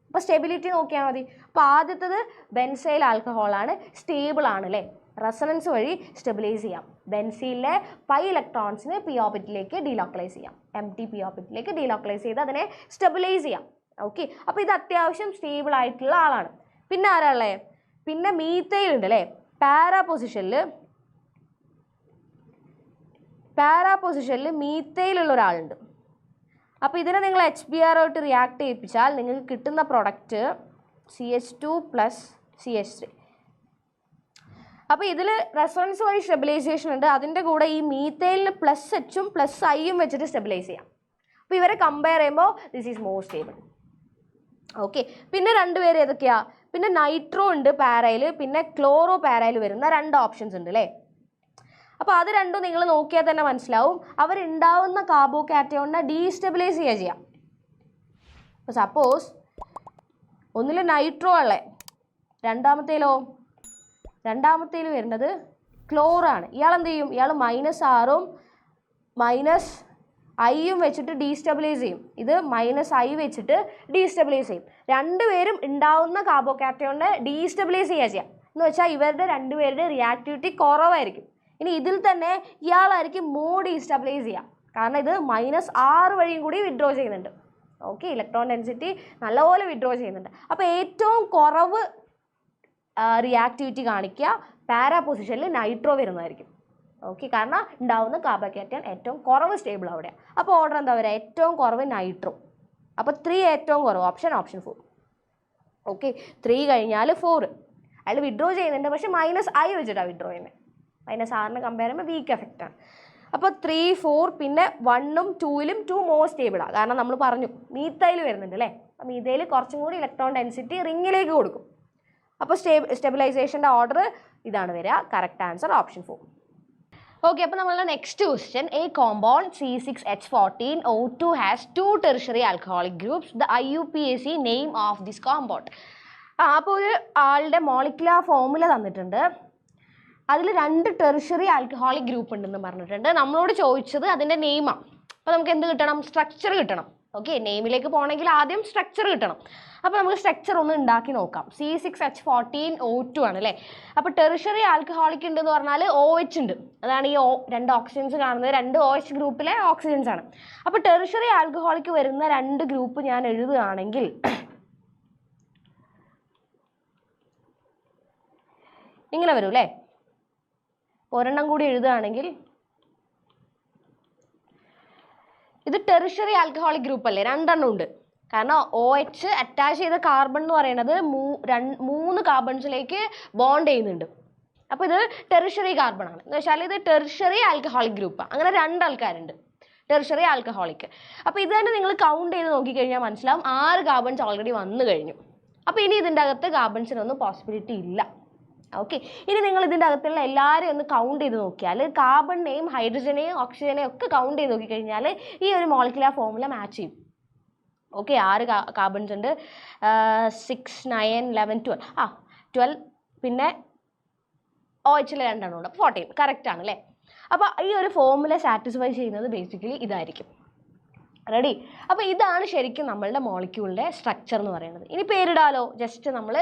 അപ്പോൾ സ്റ്റെബിലിറ്റി നോക്കിയാൽ മതി. അപ്പോൾ ആദ്യത്തത് ബെൻസൈൽ ആൽക്കഹോളാണ്, സ്റ്റേബിൾ ആണ് അല്ലേ? റെസണൻസ് വഴി സ്റ്റെബിലൈസ് ചെയ്യാം. ബെൻസീനിലെ പൈ ഇലക്ട്രോൺസിന് പി ഓർബിറ്റിലേക്ക് ഡീലോക്കലൈസ് ചെയ്യാം. എംടി പി ഓർബിറ്റിലേക്ക് ഡീലോക്കലൈസ് ചെയ്ത് അതിനെ സ്റ്റെബിലൈസ് ചെയ്യാം. ഓക്കെ, അപ്പോൾ ഇത് അത്യാവശ്യം സ്റ്റേബിൾ ആയിട്ടുള്ള ആളാണ്. പിന്നെ ആരാളേ? പിന്നെ മീത്തൈൽ ഉണ്ട് അല്ലേ? പാരാ പൊസിഷനിൽ മീത്തൈലുള്ള ഒരാളുണ്ട്. അപ്പോൾ ഇതിനെ നിങ്ങൾ HBruമായിട്ട് റിയാക്ട് ചെയ്യിപ്പിച്ചാൽ നിങ്ങൾക്ക് കിട്ടുന്ന പ്രൊഡക്റ്റ് CH2+CH3. അപ്പോൾ ഇതിൽ റെസൊണൻസ് വഴി സ്റ്റെബിലൈസേഷൻ ഉണ്ട്. അതിൻ്റെ കൂടെ ഈ മീത്തൈലിന് +Hഉം +Iയും വെച്ചിട്ട് സ്റ്റെബിലൈസ് ചെയ്യാം. അപ്പോൾ ഇവരെ കമ്പയർ ചെയ്യുമ്പോൾ this is more stable. Okay, പിന്നെ രണ്ടുപേര് ഏതൊക്കെയാണ്? പിന്നെ നൈട്രോ ഉണ്ട് പാരയിൽ, പിന്നെ ക്ലോറോ പാരയിൽ വരുന്ന 2 ഓപ്ഷൻസ് ഉണ്ട് അല്ലേ? അപ്പോൾ അത് രണ്ടും നിങ്ങൾ നോക്കിയാൽ തന്നെ മനസ്സിലാവും. അവരുണ്ടാവുന്ന കാർബോകാറ്റയോണിനെ ഡീസ്റ്റെബിലൈസ് ചെയ്യാം. അപ്പോൾ സപ്പോസ് ഒന്നിൽ നൈട്രോ ഉള്ളേ, രണ്ടാമത്തേൽ വരുന്നത് ക്ലോറോ ആണ്. ഇയാൾ എന്ത് ചെയ്യും? ഇയാൾ -6ഉം -I വെച്ചിട്ട് ഡീസ്റ്റെബിലൈസ് ചെയ്യും. ഇത് -I വെച്ചിട്ട് ഡീസ്റ്റെബിലൈസ് ചെയ്യും. രണ്ടുപേരും ഉണ്ടാവുന്ന കാർബോകാറ്റയോണിനെ ഡീസ്റ്റെബിലൈസ് ചെയ്യാം. എന്ന് വെച്ചാൽ ഇവരുടെ രണ്ടുപേരുടെ റിയാക്ടിവിറ്റി കുറവായിരിക്കും. ഇനി ഇതിൽ തന്നെ ഇയാളായിരിക്കും ഡീസ്റ്റെബിലൈസ് ചെയ്യുക. കാരണം ഇത് -6 വഴിയും കൂടി വിഡ്രോ ചെയ്യുന്നുണ്ട്. ഓക്കെ, ഇലക്ട്രോൺ ഡെൻസിറ്റി നല്ലപോലെ വിഡ്രോ ചെയ്യുന്നുണ്ട്. അപ്പോൾ ഏറ്റവും കുറവ് റിയാക്ടിവിറ്റി കാണിക്കുക പാരാ പൊസിഷനിൽ നൈട്രോ വരുന്നതായിരിക്കും. ഓക്കെ, കാരണം ഉണ്ടാവുന്ന കാർബോകാറ്റയോൺ ഏറ്റവും കുറവ് സ്റ്റേബിൾ അവിടെയാണ്. അപ്പോൾ ഓർഡർ എന്താ വരിക? ഏറ്റവും കുറവ് നൈട്രോ. അപ്പോൾ 3 ഏറ്റവും കുറവ് ഓപ്ഷൻ 4. ഓക്കെ, 3 കഴിഞ്ഞാൽ 4. അയാൾ വിഡ്രോ ചെയ്യുന്നുണ്ട്, പക്ഷേ -I വെച്ചിട്ടാണ് വിഡ്രോ ചെയ്യുന്നത്. -6നെ കമ്പയർ ചെയ്യുമ്പോൾ വീക്ക് എഫക്റ്റാണ്. അപ്പോൾ 3, 4 പിന്നെ 1ഉം 2ലും 2 മോർ സ്റ്റേബിളാണ്. കാരണം നമ്മൾ പറഞ്ഞു മീത്തൈൽ വരുന്നുണ്ട് അല്ലേ? അപ്പോൾ മീത്തൈൽ കുറച്ചും കൂടി ഇലക്ട്രോൺ ഡെൻസിറ്റി റിങ്ങിലേക്ക് കൊടുക്കും. അപ്പോൾ സ്റ്റെബിലൈസേഷൻ്റെ ഓർഡർ ഇതാണ് വരിക. Correct answer option 4. ഓക്കെ, അപ്പോൾ നമ്മളുടെ next question, A compound C6H14O2 has 2 tertiary alcoholic groups. The IUPAC name of this compound. അപ്പോൾ ഒരു ആളുടെ മോളിക്കുലർ ഫോർമുല തന്നിട്ടുണ്ട്. അതിൽ 2 ടെർഷ്യറി ആൽക്കഹോളിക് ഗ്രൂപ്പ് ഉണ്ടെന്ന് പറഞ്ഞിട്ടുണ്ട്. നമ്മളോട് ചോദിച്ചത് അതിൻ്റെ നെയിമാണ്. അപ്പോൾ നമുക്ക് എന്ത് കിട്ടണം? സ്ട്രക്ചർ കിട്ടണം. ഓക്കെ, നെയിമിലേക്ക് പോകണമെങ്കിൽ ആദ്യം സ്ട്രക്ചർ കിട്ടണം. അപ്പോൾ നമുക്ക് സ്ട്രക്ചർ ഒന്ന് ഉണ്ടാക്കി നോക്കാം. C6H14O2 ആണ് അല്ലേ? അപ്പോൾ ടെർഷ്യറി ആൽക്കഹോളിക് ഉണ്ടെന്ന് പറഞ്ഞാൽ OH ഉണ്ട്. അതാണ് ഈ 2 ഓക്സിജൻസ് കാണുന്നത്. 2 OH ഗ്രൂപ്പിലെ ഓക്സിജൻസ് ആണ്. അപ്പോൾ ടെർഷ്യറി ആൽക്കഹോളിക് വരുന്ന 2 ഗ്രൂപ്പ് ഞാൻ എഴുതുകയാണെങ്കിൽ ഇങ്ങനെ വരും അല്ലേ. ഒരെണ്ണം കൂടി എഴുതുകയാണെങ്കിൽ ഇത് ടെറിഷറി ആൽക്കഹോളിക് ഗ്രൂപ്പ് അല്ലേ, 2 എണ്ണം ഉണ്ട്. കാരണം OH അറ്റാച്ച് ചെയ്ത കാർബൺ എന്ന് പറയുന്നത് 3 കാർബൺസിലേക്ക് ബോണ്ട് ചെയ്യുന്നുണ്ട്. അപ്പോൾ ഇത് ടെറിഷറി കാർബൺ ആണ് എന്ന് വെച്ചാൽ ഇത് ടെറിഷറി ആൽക്കഹോളിക് ഗ്രൂപ്പാണ്. അങ്ങനെ 2 ആൾക്കാരുണ്ട് ടെറിഷറി ആൽക്കഹോളിക്. അപ്പോൾ ഇത് തന്നെ നിങ്ങൾ കൗണ്ട് ചെയ്ത് നോക്കിക്കഴിഞ്ഞാൽ മനസ്സിലാവും 6 കാർബൺസ് ഓൾറെഡി വന്നു കഴിഞ്ഞു. അപ്പോൾ ഇനി ഇതിൻ്റെ അകത്ത് കാർബൺസിനൊന്നും പോസിബിലിറ്റി ഇല്ല. ഓക്കെ, ഇനി നിങ്ങൾ ഇതിൻ്റെ അകത്തുള്ള എല്ലാവരെയും ഒന്ന് കൗണ്ട് ചെയ്ത് നോക്കിയാൽ കാർബണിനെയും ഹൈഡ്രജനെയും ഓക്സിജനെയും ഒക്കെ കൗണ്ട് ചെയ്ത് നോക്കിക്കഴിഞ്ഞാൽ ഈ ഒരു മോളിക്കുലർ ഫോർമുല മാച്ച് ചെയ്യും. ഓക്കെ, 6 കാർബൺസ് ഉണ്ട്, 6, 9, 11, 12. 12 പിന്നെ OHൽ 2 എണ്ണം ഉണ്ട്, 14. കറക്റ്റ് ആണ് അല്ലേ. അപ്പോൾ ഈ ഒരു ഫോർമുല സാറ്റിസ്ഫൈ ചെയ്യുന്നത് ബേസിക്കലി ഇതായിരിക്കും. റെഡി. അപ്പോൾ ഇതാണ് ശരിക്കും നമ്മളുടെ മോളിക്യൂളിൻ്റെ സ്ട്രക്ചർ എന്ന് പറയുന്നത്. ഇനി പേരിടാലോ, ജസ്റ്റ് നമ്മൾ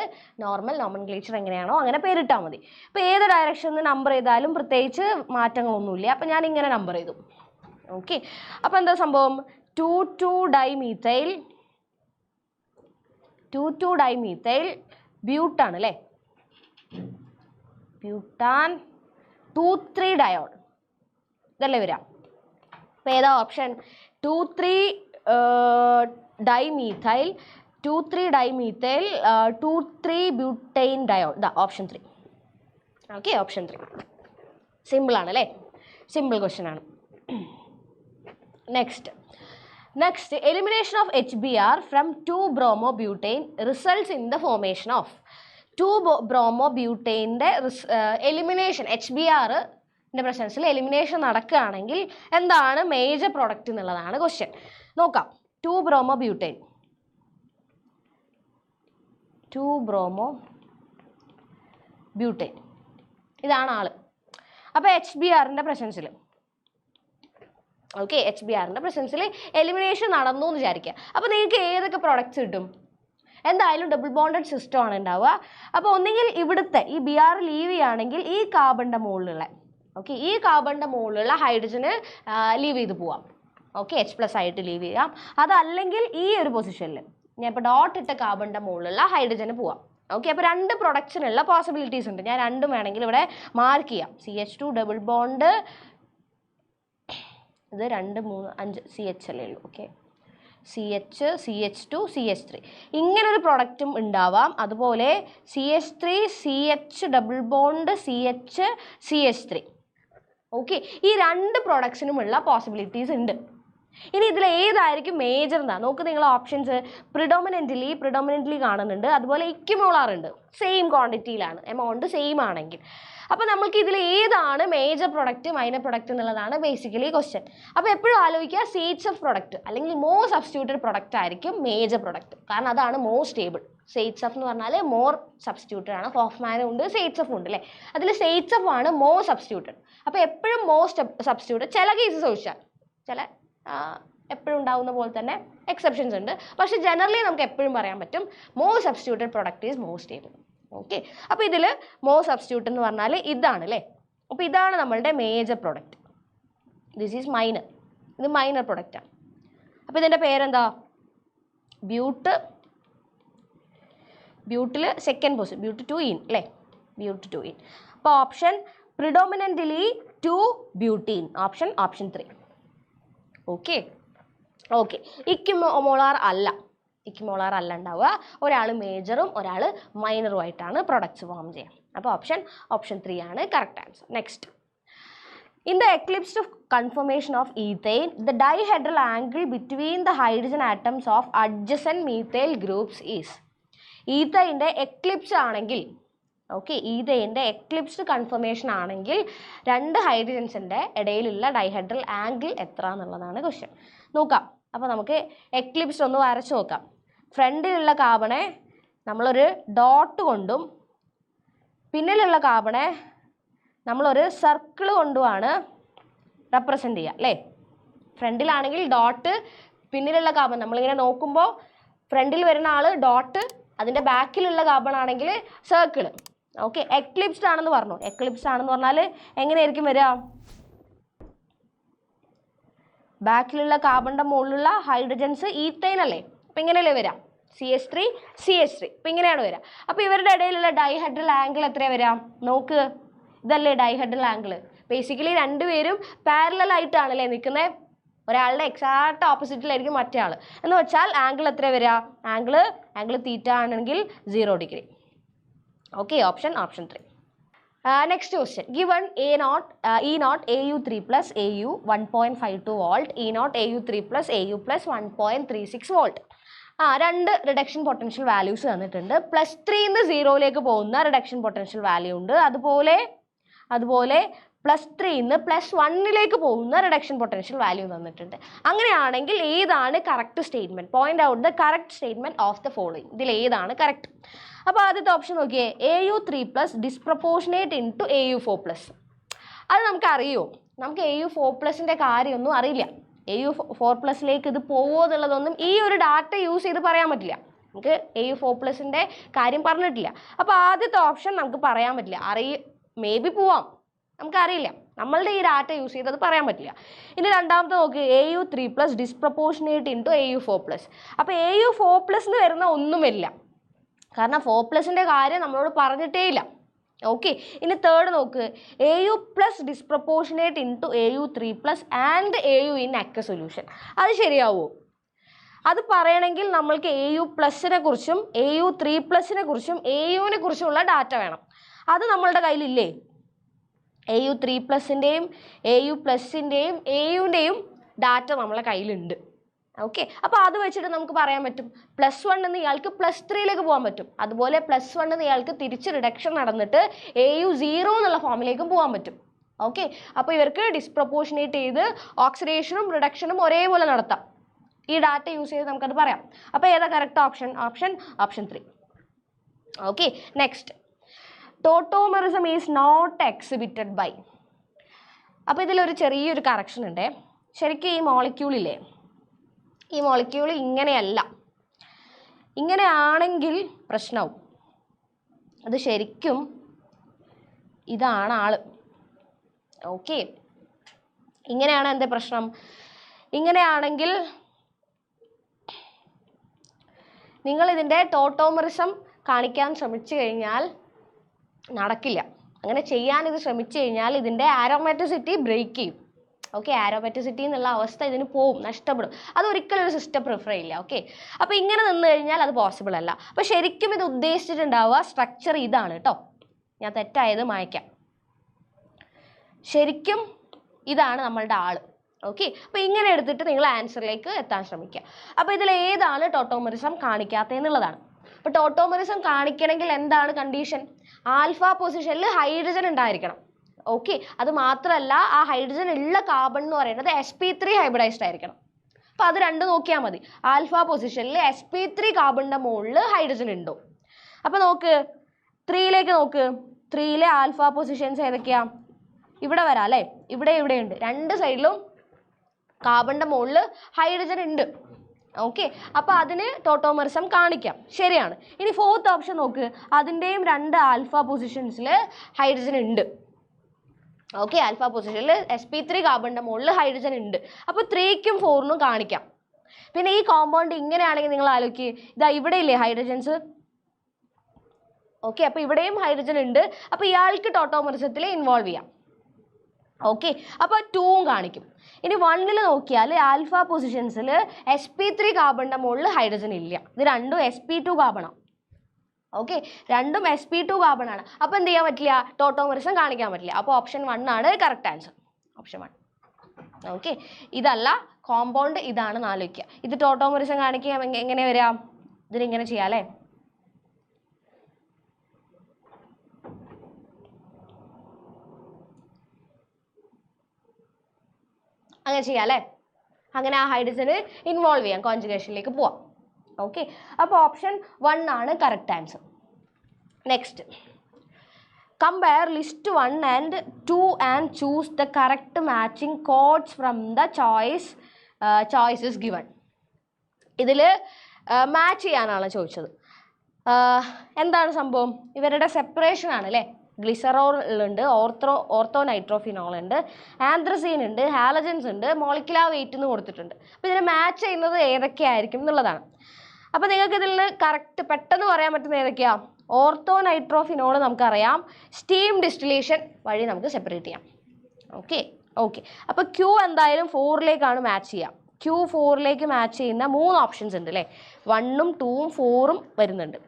നോർമൽ നോമൻക്ലേച്ചർ എങ്ങനെയാണോ അങ്ങനെ പേരിട്ടാൽ മതി. ഇപ്പോൾ ഏത് ഡയറക്ഷനിൽ നമ്പർ ചെയ്താലും പ്രത്യേകിച്ച് മാറ്റങ്ങളൊന്നുമില്ല. അപ്പോൾ ഞാൻ ഇങ്ങനെ നമ്പർ ചെയ്തു. ഓക്കെ, അപ്പോൾ എന്താ സംഭവം, 2,2-ഡൈമീഥൈൽ ബ്യൂട്ടാണ് അല്ലേ, ബ്യൂട്ടാൻ 2,3-ഡയോൾ ഇതല്ലേ വരാം. അപ്പോൾ ഏതാ ഓപ്ഷൻ, 2,3-ഡൈമീഥൈൽ 2,3-ബ്യൂട്ടൈൻ ഡയോൾ. ഇതാ ഓപ്ഷൻ 3. ഓക്കെ, ഓപ്ഷൻ 3 സിമ്പിളാണ് അല്ലേ, സിമ്പിൾ ക്വസ്റ്റ്യൻ ആണ്. Next elimination of HBr from 2-bromobutane results in the formation of 2-bromobutaneൻ്റെ എലിമിനേഷൻ, HBrൻ്റെ പ്രസൻസിൽ എലിമിനേഷൻ നടക്കുകയാണെങ്കിൽ എന്താണ് മേജർ പ്രോഡക്റ്റ് എന്നുള്ളതാണ് ക്വസ്റ്റ്യൻ. നോക്കാം. 2-bromobutane ഇതാണ് ആള്. അപ്പോൾ HBrൻ്റെ പ്രസൻസിൽ ഓക്കെ, HBrൻ്റെ പ്രസൻസിൽ എലിമിനേഷൻ നടന്നു എന്ന് വിചാരിക്കുക. അപ്പോൾ നിങ്ങൾക്ക് ഏതൊക്കെ പ്രോഡക്റ്റ്സ് കിട്ടും? എന്തായാലും ഡബിൾ ബോണ്ടഡ് സിസ്റ്റം ആണ് ഉണ്ടാവുക. അപ്പോൾ ഒന്നുകിൽ ഇവിടുത്തെ ഈ Br ലീവ് ചെയ്യുകയാണെങ്കിൽ ഈ കാർബണിൻ്റെ മുകളിലുള്ള ഹൈഡ്രജന് ലീവ് ചെയ്ത് പോവാം. ഓക്കെ, H+ ആയിട്ട് ലീവ് ചെയ്യാം. അതല്ലെങ്കിൽ ഈ ഒരു പൊസിഷനിൽ ഞാൻ ഇപ്പോൾ ഡോട്ട് ഇട്ട കാർബണിൻ്റെ മുകളിലുള്ള ഹൈഡ്രജന് പോവാം. ഓക്കെ, അപ്പോൾ 2 പ്രൊഡക്ട്സിനുള്ള പോസിബിലിറ്റീസ് ഉണ്ട്. ഞാൻ 2 വേണമെങ്കിൽ ഇവിടെ മാർക്ക് ചെയ്യാം. CH2 ഡബിൾ ബോണ്ട്, ഇത് 2, 3, 5 CH അല്ലേ ഉള്ളൂ. ഓക്കെ, CH, CH2, CH3 ഇങ്ങനൊരു പ്രൊഡക്റ്റും ഉണ്ടാവാം. അതുപോലെ CH3, CH double bond, CH, CH3. Okay, ഈ 2 പ്രൊഡക്ട്സിനുമുള്ള പോസിബിലിറ്റീസ് ഉണ്ട്. ഇനി ഇതിൽ ഏതായിരിക്കും മേജർ എന്നാ നോക്ക്. നിങ്ങൾ ഓപ്ഷൻസ് പ്രിഡോമിനൻ്റ്ലി കാണുന്നുണ്ട്. അതുപോലെ ഇക്വിമോളാർ ഉണ്ട്, സെയിം ക്വാണ്ടിറ്റിയിലാണ്, എമൗണ്ട് സെയിം ആണെങ്കിൽ. അപ്പോൾ നമ്മൾക്ക് ഇതിൽ ഏതാണ് മേജർ പ്രൊഡക്റ്റ് മൈനർ പ്രൊഡക്റ്റ് എന്നുള്ളതാണ് ബേസിക്കലി ക്വസ്റ്റ്യൻ. അപ്പോൾ എപ്പോഴും ആലോചിക്കുക CHF പ്രൊഡക്റ്റ് അല്ലെങ്കിൽ മോർ സബ്സ്റ്റിറ്റ്യൂട്ടഡ് പ്രൊഡക്റ്റ് ആയിരിക്കും മേജർ പ്രൊഡക്റ്റ്. കാരണം അതാണ് മോർ സ്റ്റേബിൾ. CHF എന്ന് പറഞ്ഞാൽ മോർ സബ്സ്റ്റിറ്റ്യൂട്ടഡ് ആണ്. ഹോഫ്മാനും ഉണ്ട്, CHF ഉണ്ട് അല്ലേ. അതിൽ CHF ആണ് മോർ സബ്സ്റ്റിറ്റ്യൂട്ടഡ്. അപ്പോൾ എപ്പോഴും മോർ സബ്സ്റ്റിറ്റ്യൂട്ടഡ്. ചില കേസസ് ഒഴിച്ചാൽ ചില എപ്പോഴും ഉണ്ടാവുന്ന പോലെ തന്നെ എക്സെപ്ഷൻസ് ഉണ്ട്. പക്ഷേ ജനറലി നമുക്ക് എപ്പോഴും പറയാൻ പറ്റും more substituted product is more stable. Okay, അപ്പോൾ ഇതിൽ മോർ സബ്സ്റ്റിറ്റ്യൂട്ട് എന്ന് പറഞ്ഞാൽ ഇതാണ് അല്ലേ. അപ്പോൾ ഇതാണ് നമ്മളുടെ major product. This is minor. ഇത് മൈനർ പ്രൊഡക്റ്റാണ്. അപ്പോൾ ഇതിൻ്റെ പേരെന്താ, ബ്യൂട്ടിൽ സെക്കൻഡ് പൊസിഷൻ, ബ്യൂട്ട്-2-ene അല്ലേ, ബ്യൂട്ട്-2-ene. അപ്പോൾ option predominantly 2-butene, option 3. Okay, equimolar അല്ല ഉണ്ടാവുക. ഒരാൾ മേജറും ഒരാൾ മൈനറും ആയിട്ടാണ് പ്രൊഡക്ട്സ് ഫോം ചെയ്യുക. അപ്പോൾ ഓപ്ഷൻ 3 ആണ് correct answer. Next, in the eclipsed conformation of ethane, the dihedral angle between the hydrogen atoms of adjacent methyl groups is. ഈത്തൈൻ്റെ എക്ലിപ്സ് ആണെങ്കിൽ, ഓക്കെ, ഈത്തൈൻ്റെ എക്ലിപ്സ്ഡ് കൺഫർമേഷൻ ആണെങ്കിൽ 2 ഹൈഡ്രജൻസിൻ്റെ ഇടയിലുള്ള ഡൈഹെഡ്രൽ ആംഗിൾ എത്ര എന്നുള്ളതാണ് ക്വസ്റ്റ്യൻ. നോക്കാം. അപ്പോൾ നമുക്ക് എക്ലിപ്സ് ഒന്ന് വരച്ച് നോക്കാം. ഫ്രണ്ടിലുള്ള കാർബണെ നമ്മളൊരു ഡോട്ട് കൊണ്ടും പിന്നിലുള്ള കാർബണെ നമ്മളൊരു സർക്കിൾ കൊണ്ടുമാണ് റെപ്രസെൻ്റ് ചെയ്യുക അല്ലേ. ഫ്രണ്ടിലാണെങ്കിൽ ഡോട്ട്, പിന്നിലുള്ള കാർബൺ നമ്മളിങ്ങനെ നോക്കുമ്പോൾ ഫ്രണ്ടിൽ വരുന്ന ആൾ ഡോട്ട്, അതിൻ്റെ ബാക്കിലുള്ള കാർബൺ ആണെങ്കിൽ സർക്കിൾ. ഓക്കെ, എക്ലിപ്സ്ഡ് ആണെന്ന് പറഞ്ഞു. എക്ലിപ്സ്ഡ് ആണെന്ന് പറഞ്ഞാൽ എങ്ങനെയായിരിക്കും വരിക? ബാക്കിലുള്ള കാർബണിൻ്റെ മുകളിലുള്ള ഹൈഡ്രജൻസ് ഈത്തൈൻ അല്ലേ. അപ്പം ഇങ്ങനെയല്ലേ വരാം, CH3 CH3. അപ്പോൾ ഇങ്ങനെയാണ് വരിക. അപ്പോൾ ഇവരുടെ ഇടയിലുള്ള ഡൈഹെഡ്രൽ ആംഗിൾ എത്രയാണ് വരിക? നോക്ക്, ഇതല്ലേ ഡൈഹെഡ്രൽ ആംഗിൾ. ബേസിക്കലി രണ്ടുപേരും പാരലൽ ആയിട്ടാണല്ലേ നിൽക്കുന്നത്. ഒരാളുടെ എക്സാക്ട് ഓപ്പോസിറ്റിലായിരിക്കും മറ്റേ ആൾ. എന്ന് വെച്ചാൽ ആംഗിൾ എത്ര വരിക? ആംഗിൾ തീറ്റ ആണെങ്കിൽ 0 degree. Okay, option 3. Next question. Given E0 AU3 plus AU 1.52 volt, E0 AU3 plus AU plus 1.36 volt. രണ്ട് റിഡക്ഷൻ പൊട്ടൻഷ്യൽ വാല്യൂസ് തന്നിട്ടുണ്ട്. +3 ന്ന് 0ലേക്ക് പോകുന്ന റിഡക്ഷൻ പൊട്ടൻഷ്യൽ വാല്യൂ ഉണ്ട്. അതുപോലെ +3 ന്ന് +1ലേക്ക് പോകുന്ന റിഡക്ഷൻ പൊട്ടൻഷ്യൽ വാല്യൂ തന്നിട്ടുണ്ട്. അങ്ങനെയാണെങ്കിൽ ഏതാണ് correct statement? Point out the correct statement of the following. ഇതിൽ ഏതാണ് കറക്റ്റ്? അപ്പോൾ ആദ്യത്തെ ഓപ്ഷൻ നോക്കിയേ, AU3+ ഡിസ്പ്രപ്പോർഷനേറ്റ് ഇൻറ്റു AU4+. അത് നമുക്കറിയോ? നമുക്ക് AU4+ൻ്റെ കാര്യമൊന്നും അറിയില്ല. AU4+ലേക്ക് ഇത് പോവോ എന്നുള്ളതൊന്നും ഈ ഒരു ഡാറ്റ യൂസ് ചെയ്ത് പറയാൻ പറ്റില്ല. നമുക്ക് AU4+ൻ്റെ കാര്യം പറഞ്ഞിട്ടില്ല. അപ്പോൾ ആദ്യത്തെ ഓപ്ഷൻ നമുക്ക് പറയാൻ പറ്റില്ല. മേ ബി പോവാം, നമുക്കറിയില്ല. നമ്മളുടെ ഈ ഡാറ്റ യൂസ് ചെയ്ത് അത് പറയാൻ പറ്റില്ല. ഇനി രണ്ടാമത്തെ നോക്ക്, AU3+ ഡിസ്പ്രപ്പോർഷനേറ്റ് ഇൻറ്റു AU4+. അപ്പോൾ AU4+ വരുന്ന ഒന്നും വരില്ല, കാരണം 4+ൻ്റെ കാര്യം നമ്മളോട് പറഞ്ഞിട്ടേ ഇല്ല. ഓക്കെ, ഇനി തേർഡ് നോക്ക്, AU+ disproportionate into AU3+ and AU in aqua solution. അത് ശരിയാവുമോ? അത് പറയണമെങ്കിൽ നമ്മൾക്ക് AU+നെ കുറിച്ചും AU3+നെ കുറിച്ചും AUവിനെ കുറിച്ചുള്ള ഡാറ്റ വേണം. അത് നമ്മളുടെ കയ്യിലില്ലേ? AU3+ൻ്റെയും AU+ൻ്റെയും AUവിൻ്റെയും ഡാറ്റ നമ്മളെ കയ്യിലുണ്ട്. ഓക്കെ, അപ്പോൾ അത് വെച്ചിട്ട് നമുക്ക് പറയാൻ പറ്റും +1 എന്ന് ഇയാൾക്ക് +3ലേക്ക് പോകാൻ പറ്റും. അതുപോലെ +1 എന്ന് ഇയാൾക്ക് തിരിച്ച് റിഡക്ഷൻ നടന്നിട്ട് AU0 എന്നുള്ള ഫോമിലേക്കും പോകാൻ പറ്റും. ഓക്കെ, അപ്പോൾ ഇവർക്ക് ഡിസ്പ്രപ്പോർഷനേറ്റ് ചെയ്ത് ഓക്സിഡേഷനും റിഡക്ഷനും ഒരേപോലെ നടത്താം. ഈ ഡാറ്റ യൂസ് ചെയ്ത് നമുക്കത് പറയാം. അപ്പോൾ ഏതാ correct option? Option 3. Okay, next, tautomerism is not exhibited by. അപ്പോൾ ഇതിലൊരു ചെറിയൊരു കറക്ഷൻ ഉണ്ട്. ശരിക്കും ഈ മോളിക്യൂളില്ലേ, ഈ മോളിക്യൂൾ ഇങ്ങനെയല്ല. ഇങ്ങനെയാണെങ്കിൽ പ്രശ്നവും. അത് ശരിക്കും ഇതാണ് ആള്. ഓക്കെ, ഇങ്ങനെയാണ് എന്താ പ്രശ്നം? ഇങ്ങനെയാണെങ്കിൽ നിങ്ങൾ ഇതിൻ്റെ ടോട്ടോമെറിസം കാണിക്കാൻ ശ്രമിച്ചു കഴിഞ്ഞാൽ നടക്കില്ല. അങ്ങനെ ചെയ്യാൻ ഇത് ശ്രമിച്ചു കഴിഞ്ഞാൽ ഇതിൻ്റെ ആരോമാറ്റിസിറ്റി ബ്രേക്ക് ചെയ്യും. ഓക്കെ, ആരോമാറ്റിസിറ്റി എന്നുള്ള അവസ്ഥ ഇതിന് പോവും, നഷ്ടപ്പെടും. അതൊരിക്കലും ഒരു സിസ്റ്റം പ്രിഫർ ചെയ്യില്ല. ഓക്കെ, അപ്പോൾ ഇങ്ങനെ നിന്ന് കഴിഞ്ഞാൽ അത് പോസിബിൾ അല്ല. അപ്പോൾ ശരിക്കും ഇത് ഉദ്ദേശിച്ചിട്ടുണ്ടാവുക സ്ട്രക്ചർ ഇതാണ് കേട്ടോ. ഞാൻ തെറ്റായത് മായ്ക്കാം. ശരിക്കും ഇതാണ് നമ്മളുടെ ആള്. ഓക്കെ, അപ്പോൾ ഇങ്ങനെ എടുത്തിട്ട് നിങ്ങൾ ആൻസറിലേക്ക് എത്താൻ ശ്രമിക്കുക. അപ്പോൾ ഇതിൽ ഏതാണ് ടോട്ടോമെറിസം കാണിക്കാത്തതെന്നുള്ളതാണ്. അപ്പോൾ ടോട്ടോമെറിസം കാണിക്കണമെങ്കിൽ എന്താണ് കണ്ടീഷൻ? ആൽഫ പൊസിഷനിൽ ഹൈഡ്രജൻ ഉണ്ടായിരിക്കണം. ഓക്കെ, അത് മാത്രമല്ല ആ ഹൈഡ്രജൻ ഉള്ള കാർബൺ എന്ന് പറയുന്നത് sp3 ഹൈബ്രിഡൈസ്ഡ് ആയിരിക്കണം. അപ്പോൾ അത് രണ്ട് നോക്കിയാൽ മതി. ആൽഫ പൊസിഷനിൽ sp3 കാർബണിൻ്റെ മുകളിൽ ഹൈഡ്രജൻ ഉണ്ടോ? അപ്പോൾ നോക്ക്, 3ലേക്ക് നോക്ക്. 3ലെ ആൽഫ പൊസിഷൻസ് ഏതൊക്കെയാ? ഇവിടെ വരാം അല്ലേ, ഇവിടെ ഉണ്ട്. രണ്ട് സൈഡിലും കാർബണിൻ്റെ മുകളിൽ ഹൈഡ്രജൻ ഉണ്ട്. ഓക്കെ, അപ്പോൾ അതിന് ടോട്ടോമെറിസം കാണിക്കാം, ശരിയാണ്. ഇനി ഫോർത്ത് ഓപ്ഷൻ നോക്ക്, അതിൻ്റെയും രണ്ട് ആൽഫ പൊസിഷൻസിൽ ഹൈഡ്രജൻ ഉണ്ട്. ഓക്കെ, ആൽഫ പൊസിഷനിൽ sp3 കാർബണിൻ്റെ മുകളിൽ ഹൈഡ്രജൻ ഉണ്ട്. അപ്പോൾ 3ക്കും 4നും കാണിക്കാം. പിന്നെ ഈ കോമ്പൗണ്ട് ഇങ്ങനെയാണെങ്കിൽ നിങ്ങൾ ആലോചിക്കുക, ഇതാ ഇവിടെ ഇല്ലേ ഹൈഡ്രജൻസ്. ഓക്കെ, അപ്പോൾ ഇവിടെയും ഹൈഡ്രജൻ ഉണ്ട്. അപ്പോൾ ഇയാൾക്ക് ടോട്ടോമെറിസത്തിൽ ഇൻവോൾവ് ചെയ്യാം. ഓക്കെ, അപ്പോൾ 2ഉം കാണിക്കും. ഇനി 1ൽ നോക്കിയാൽ ആൽഫ പൊസിഷൻസിൽ sp3 കാർബണിൻ്റെ മുകളിൽ ഹൈഡ്രജൻ ഇല്ല. ഇത് രണ്ടും sp2 കാർബണാണ്. ഓക്കെ, രണ്ടും sp2 കാർബൺ ആണ്. അപ്പോൾ എന്ത് ചെയ്യാൻ പറ്റില്ല? ടോട്ടോമെറിസം കാണിക്കാൻ പറ്റില്ല. അപ്പോൾ ഓപ്ഷൻ 1 ആണ് കറക്റ്റ് ആൻസർ. ഓപ്ഷൻ 1. ഓക്കെ, ഇതല്ല കോമ്പൗണ്ട്, ഇതാണെന്ന് ആലോചിക്കുക. ഇത് ടോട്ടോമെറിസം കാണിക്കുക എങ്ങനെ വരാം? ഇതിനിങ്ങനെ ചെയ്യാം അല്ലേ. അങ്ങനെ ചെയ്യാം അല്ലേ. അങ്ങനെ ആ ഹൈഡ്രജന് ഇൻവോൾവ് ചെയ്യാം, കോൺജുഗേഷനിലേക്ക് പോവാം. ഓക്കെ, അപ്പോൾ ഓപ്ഷൻ 1 ആണ് correct answer. Next, compare list 1 and 2 and choose the correct matching codes from the choices given. ഇതിൽ മാച്ച് ചെയ്യാനാണ് ചോദിച്ചത്. എന്താണ് സംഭവം? ഇവരുടെ സെപ്പറേഷൻ ആണ് അല്ലേ. ഗ്ലിസറോൾ ഉണ്ട്, ഓർത്തോ നൈട്രോഫിനോൾ ഉണ്ട്, ആന്ത്രസീൻ ഉണ്ട്, ഹാലജൻസ് ഉണ്ട്, മോളിക്കുലാർ വെയിറ്റ് എന്ന് കൊടുത്തിട്ടുണ്ട്. അപ്പോൾ ഇതിനെ മാച്ച് ചെയ്യുന്നത് ഏതൊക്കെയായിരിക്കും എന്നുള്ളതാണ്. അപ്പോൾ നിങ്ങൾക്ക് ഇതിൽ നിന്ന് കറക്റ്റ് പെട്ടെന്ന് പറയാൻ പറ്റുന്ന ഏതൊക്കെയാണ്? ഓർത്തോ നൈട്രോഫിനോൾ നമുക്കറിയാം, സ്റ്റീം ഡിസ്റ്റിലേഷൻ വഴി നമുക്ക് സെപ്പറേറ്റ് ചെയ്യാം. ഓക്കെ ഓക്കെ അപ്പോൾ ക്യൂ എന്തായാലും 4ലേക്കാണ് മാച്ച് ചെയ്യുക. ക്യൂ 4ലേക്ക് മാച്ച് ചെയ്യുന്ന 3 ഓപ്ഷൻസ് ഉണ്ട് അല്ലേ? 1ഉം 2ഉം 4ഉം വരുന്നുണ്ട്.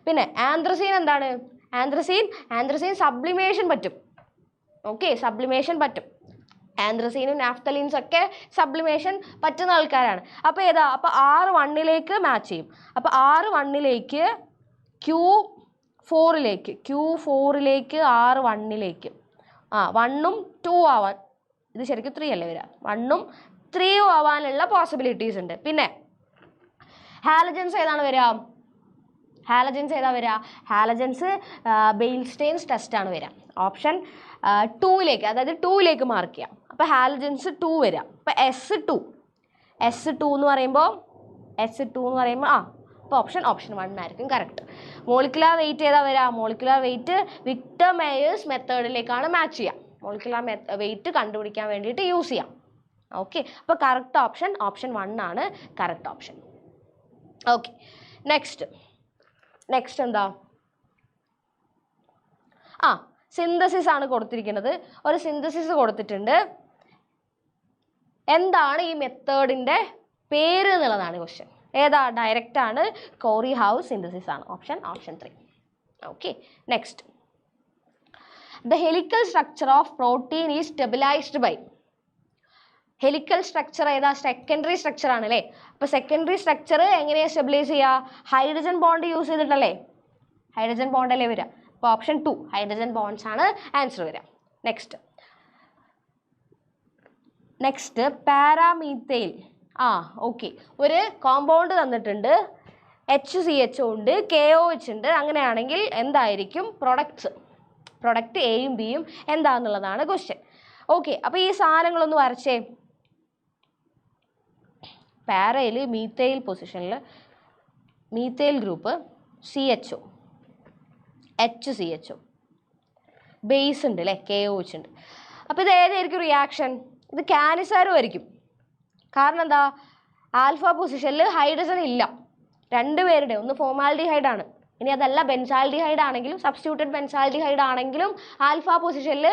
പിന്നെ ആന്ത്രസീൻ എന്താണ്? ആന്ത്രസീൻ സബ്ലിമേഷൻ പറ്റും. ഓക്കെ സബ്ലിമേഷൻ പറ്റും. ആന്ത്രസീനും നാഫ്തലീൻസും ഒക്കെ സബ്ലിമേഷൻ പറ്റുന്ന ആൾക്കാരാണ്. അപ്പോൾ ഏതാ? അപ്പോൾ R1ലേക്ക് മാച്ച് ചെയ്യും. അപ്പോൾ R1ലേക്ക് Q4ലേക്ക് R1ലേക്ക് 1ഉം 2 ആവാൻ, ഇത് ശരിക്കും 3 അല്ലേ വരിക? 1ഉം 3ഉം ആവാനുള്ള പോസിബിലിറ്റീസ് ഉണ്ട്. പിന്നെ ഹാലജൻസ് ഏതാണ് വരിക? ഹാലജൻസ് ബെയിൽസ്റ്റെയിൻസ് ടെസ്റ്റ് ആണ് വരിക. ഓപ്ഷൻ 2ലേക്ക്, അതായത് 2ലേക്ക് മാർക്ക് ചെയ്യാം. അപ്പോൾ ഹാലജൻസ് 2 വരിക. അപ്പോൾ S2 എന്ന് പറയുമ്പോൾ അപ്പോൾ ഓപ്ഷൻ 1 ആയിരിക്കും കറക്റ്റ്. മോളിക്കുലാർ വെയിറ്റ് ഏതാ വരിക? മോളിക്കുലാർ വെയിറ്റ് വിക്ടർ മേയേഴ്സ് മെത്തേഡിലേക്കാണ് മാച്ച് ചെയ്യുക. മോളിക്കുലാർ വെയിറ്റ് കണ്ടുപിടിക്കാൻ വേണ്ടിയിട്ട് യൂസ് ചെയ്യാം. ഓക്കെ അപ്പോൾ കറക്റ്റ് ഓപ്ഷൻ 1 ആണ് കറക്റ്റ് ഓപ്ഷൻ. ഓക്കെ നെക്സ്റ്റ് എന്താ? സിന്തസിസ് ആണ് കൊടുത്തിരിക്കുന്നത്. ഒരു സിന്തസിസ് കൊടുത്തിട്ടുണ്ട്. എന്താണ് ഈ മെത്തേഡിൻ്റെ പേര് എന്നുള്ളതാണ് ക്വസ്റ്റ്യൻ. ഏതാ? ഡയറക്റ്റ് ആണ്, കോറി ഹൗസ് സിന്തസിസ് ആണ്. Option 3. Okay next, the helical structure of protein is stabilised by. Helical structure ഏതാ? സെക്കൻഡറി സ്ട്രക്ചർ ആണ് അല്ലേ? അപ്പോൾ സെക്കൻഡറി സ്ട്രക്ചർ എങ്ങനെയാണ് സ്റ്റെബിലൈസ് ചെയ്യുക? ഹൈഡ്രജൻ ബോണ്ട് യൂസ് ചെയ്തിട്ടല്ലേ? ഹൈഡ്രജൻ ബോണ്ട് അല്ലേ വരിക? അപ്പോൾ ഓപ്ഷൻ 2 ഹൈഡ്രജൻ ബോണ്ട്സ് ആണ് ആൻസർ വരിക. Next paramethyl. ഓക്കെ ഒരു കോമ്പൗണ്ട് തന്നിട്ടുണ്ട്, HCH ഉണ്ട്, KOH ഉണ്ട്. അങ്ങനെയാണെങ്കിൽ എന്തായിരിക്കും പ്രൊഡക്റ്റ് എയും ബിയും എന്താണെന്നുള്ളതാണ് ക്വസ്റ്റ്യൻ. ഓക്കെ അപ്പോൾ ഈ സാധനങ്ങളൊന്ന് വരച്ചേ. പാരയിൽ മീത്തൈൽ പൊസിഷനിൽ methyl group CHO, HCHO, base ഉണ്ട് അല്ലേ? KOH ഉണ്ട്. അപ്പോൾ ഇത് ഏതായിരിക്കും റിയാക്ഷൻ? ഇത് കാനിസാരും ആയിരിക്കും. കാരണം എന്താ? ആൽഫ പൊസിഷനിൽ ഹൈഡ്രജൻ ഇല്ല. രണ്ടുപേരുടെ, ഒന്ന് ഫോമാൽഡിഹൈഡ് ആണ്, ഇനി അതല്ല ബെൻസാൽഡിഹൈഡ് ആണെങ്കിലും സബ്സ്റ്റിറ്റ്യൂട്ടഡ് ബെൻസാൽഡിഹൈഡ് ആണെങ്കിലും ആൽഫ പൊസിഷനിൽ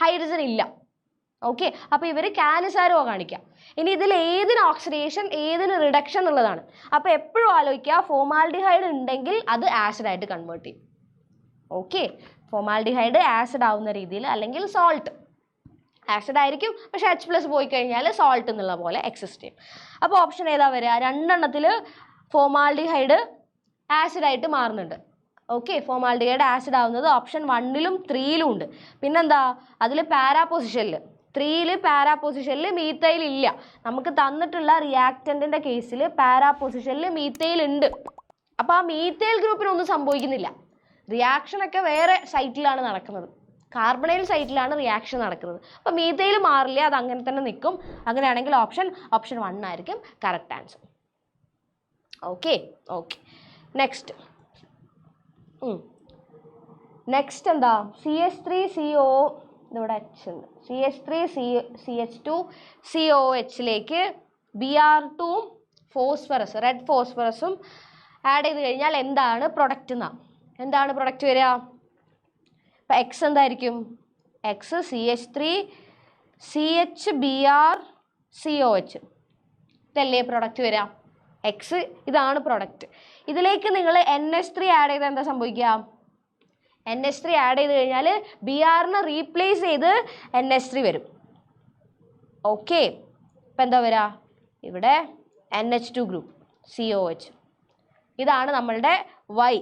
ഹൈഡ്രജൻ ഇല്ല. ഓക്കെ അപ്പോൾ ഇവർ കാനിസാരോ കാണിക്കാം. ഇനി ഇതിൽ ഏതിന് ഓക്സിഡേഷൻ ഏതിന് റിഡക്ഷൻ എന്നുള്ളതാണ്. അപ്പോൾ എപ്പോഴും ആലോചിക്കുക, ഫോമാൽഡിഹൈഡ് ഉണ്ടെങ്കിൽ അത് ആസിഡായിട്ട് കൺവേർട്ട് ചെയ്യും. ഓക്കെ ഫോമാൽഡിഹൈഡ് ആസിഡ് ആവുന്ന രീതിയിൽ, അല്ലെങ്കിൽ സോൾട്ട് ആസിഡ് ആയിരിക്കും, പക്ഷേ H+ പോയി കഴിഞ്ഞാൽ സോൾട്ട് എന്നുള്ള പോലെ എക്സിസ്റ്റ് ചെയ്യും. അപ്പോൾ ഓപ്ഷൻ ഏതാ വരിക? രണ്ടെണ്ണത്തിൽ ഫോമാൽഡിഹൈഡ് ആസിഡായിട്ട് മാറുന്നുണ്ട്. ഓക്കെ ഫോമാൽഡിഹൈഡ് ആസിഡ് ആവുന്നത് ഓപ്ഷൻ 1ലും 3ലും ഉണ്ട്. പിന്നെന്താ? അതിൽ പാരാ പൊസിഷനിൽ 3ൽ പാരാ പൊസിഷനിൽ മീത്തൈൽ ഇല്ല. നമുക്ക് തന്നിട്ടുള്ള റിയാക്റ്റൻറ്റിൻ്റെ കേസിൽ പാരാ പൊസിഷനിൽ മീത്തൈൽ ഉണ്ട്. അപ്പോൾ ആ മീത്തൈൽ ഗ്രൂപ്പിനൊന്നും സംഭവിക്കുന്നില്ല. റിയാക്ഷനൊക്കെ വേറെ സൈറ്റിലാണ് നടക്കുന്നത്, കാർബണൈൽ സൈറ്റിലാണ് റിയാക്ഷൻ നടക്കുന്നത്. അപ്പോൾ മീത്തൈൽ മാറില്ല, അത് അങ്ങനെ തന്നെ നിൽക്കും. അങ്ങനെയാണെങ്കിൽ ഓപ്ഷൻ 1 ആയിരിക്കും കറക്റ്റ് ആൻസർ. ഓക്കെ നെക്സ്റ്റ് എന്താ? CH3CO, ഇതിവിടെ H ഉണ്ട്, CH3CH2COHലേക്ക് Br2ഉം ഫോസ്ഫറസ്, റെഡ് ഫോസ്ഫറസും ആഡ് ചെയ്ത് കഴിഞ്ഞാൽ എന്താണ് പ്രൊഡക്റ്റ് എന്നാണ്? എന്താണ് പ്രൊഡക്റ്റ് വരിക? അപ്പോൾ X എന്തായിരിക്കും? X CH3CHBrCOH, ഇതല്ലേ പ്രൊഡക്റ്റ് വരിക? X ഇതാണ് പ്രൊഡക്റ്റ്. ഇതിലേക്ക് നിങ്ങൾ NH3 ആഡ് ചെയ്താൽ എന്താ സംഭവിക്കുക? NH3 ആഡ് ചെയ്ത് കഴിഞ്ഞാൽ Br-നെ റീപ്ലേസ് ചെയ്ത് NH3 വരും. ഓക്കെ ഇപ്പം എന്താ വരിക? ഇവിടെ NH2 ഗ്രൂപ്പ് COH, ഇതാണ് നമ്മളുടെ Y.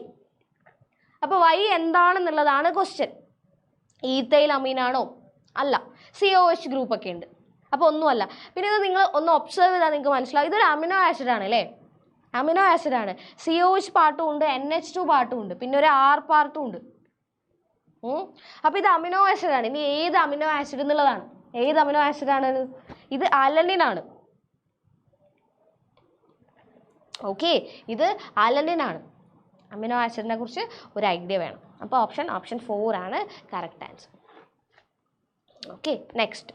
അപ്പോൾ Y എന്താണെന്നുള്ളതാണ് ക്വസ്റ്റ്യൻ. ഈത്തൈൽ അമീനാണോ? അല്ല, COH ഗ്രൂപ്പൊക്കെ ഉണ്ട്, അപ്പോൾ ഒന്നുമല്ല. പിന്നെ ഇത് നിങ്ങൾ ഒന്ന് ഒബ്സർവ് ചെയ്താൽ നിങ്ങൾക്ക് മനസ്സിലാവും, ഇതൊരു അമിനോ ആസിഡ് ആണ് അല്ലേ? അമിനോ ആസിഡ് ആണ്. COH പാർട്ടും ഉണ്ട്, NH2 പാർട്ടും ഉണ്ട്, പിന്നെ ഒരു R പാർട്ടും ഉണ്ട്. അപ്പോൾ ഇത് അമിനോ ആസിഡ് ആണ്. ഇനി ഏത് അമിനോ ആസിഡ് എന്നുള്ളതാണ്. ഏത് അമിനോ ആസിഡ് ആണ് ഇത്? അലനിൻ ആണ്. ഓക്കെ ഇത് അലനിൻ ആണ്. അമിനോ ആസിഡിനെ കുറിച്ച് ഒരു ഐഡിയ വേണം. അപ്പോൾ ഓപ്ഷൻ 4 ആണ് correct answer. Okay next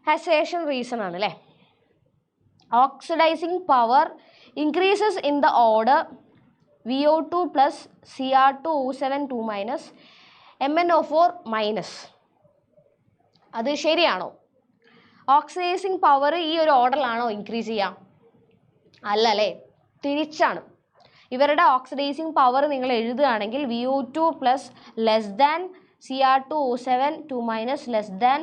assertion reason ആണ് അല്ലേ? Oxidising power increases in the order VO2 plus Cr2O7 2 minus MnO4 minus. അത് ശരിയാണോ? ഓക്സിഡൈസിങ് പവർ ഈ ഒരു ഓർഡറിലാണോ ഇൻക്രീസ് ചെയ്യുക? അല്ല അല്ലേ, തിരിച്ചാണ്. ഇവരുടെ ഓക്സിഡൈസിങ് പവർ നിങ്ങൾ എഴുതുകയാണെങ്കിൽ VO2 plus less than Cr2O7 2 minus less than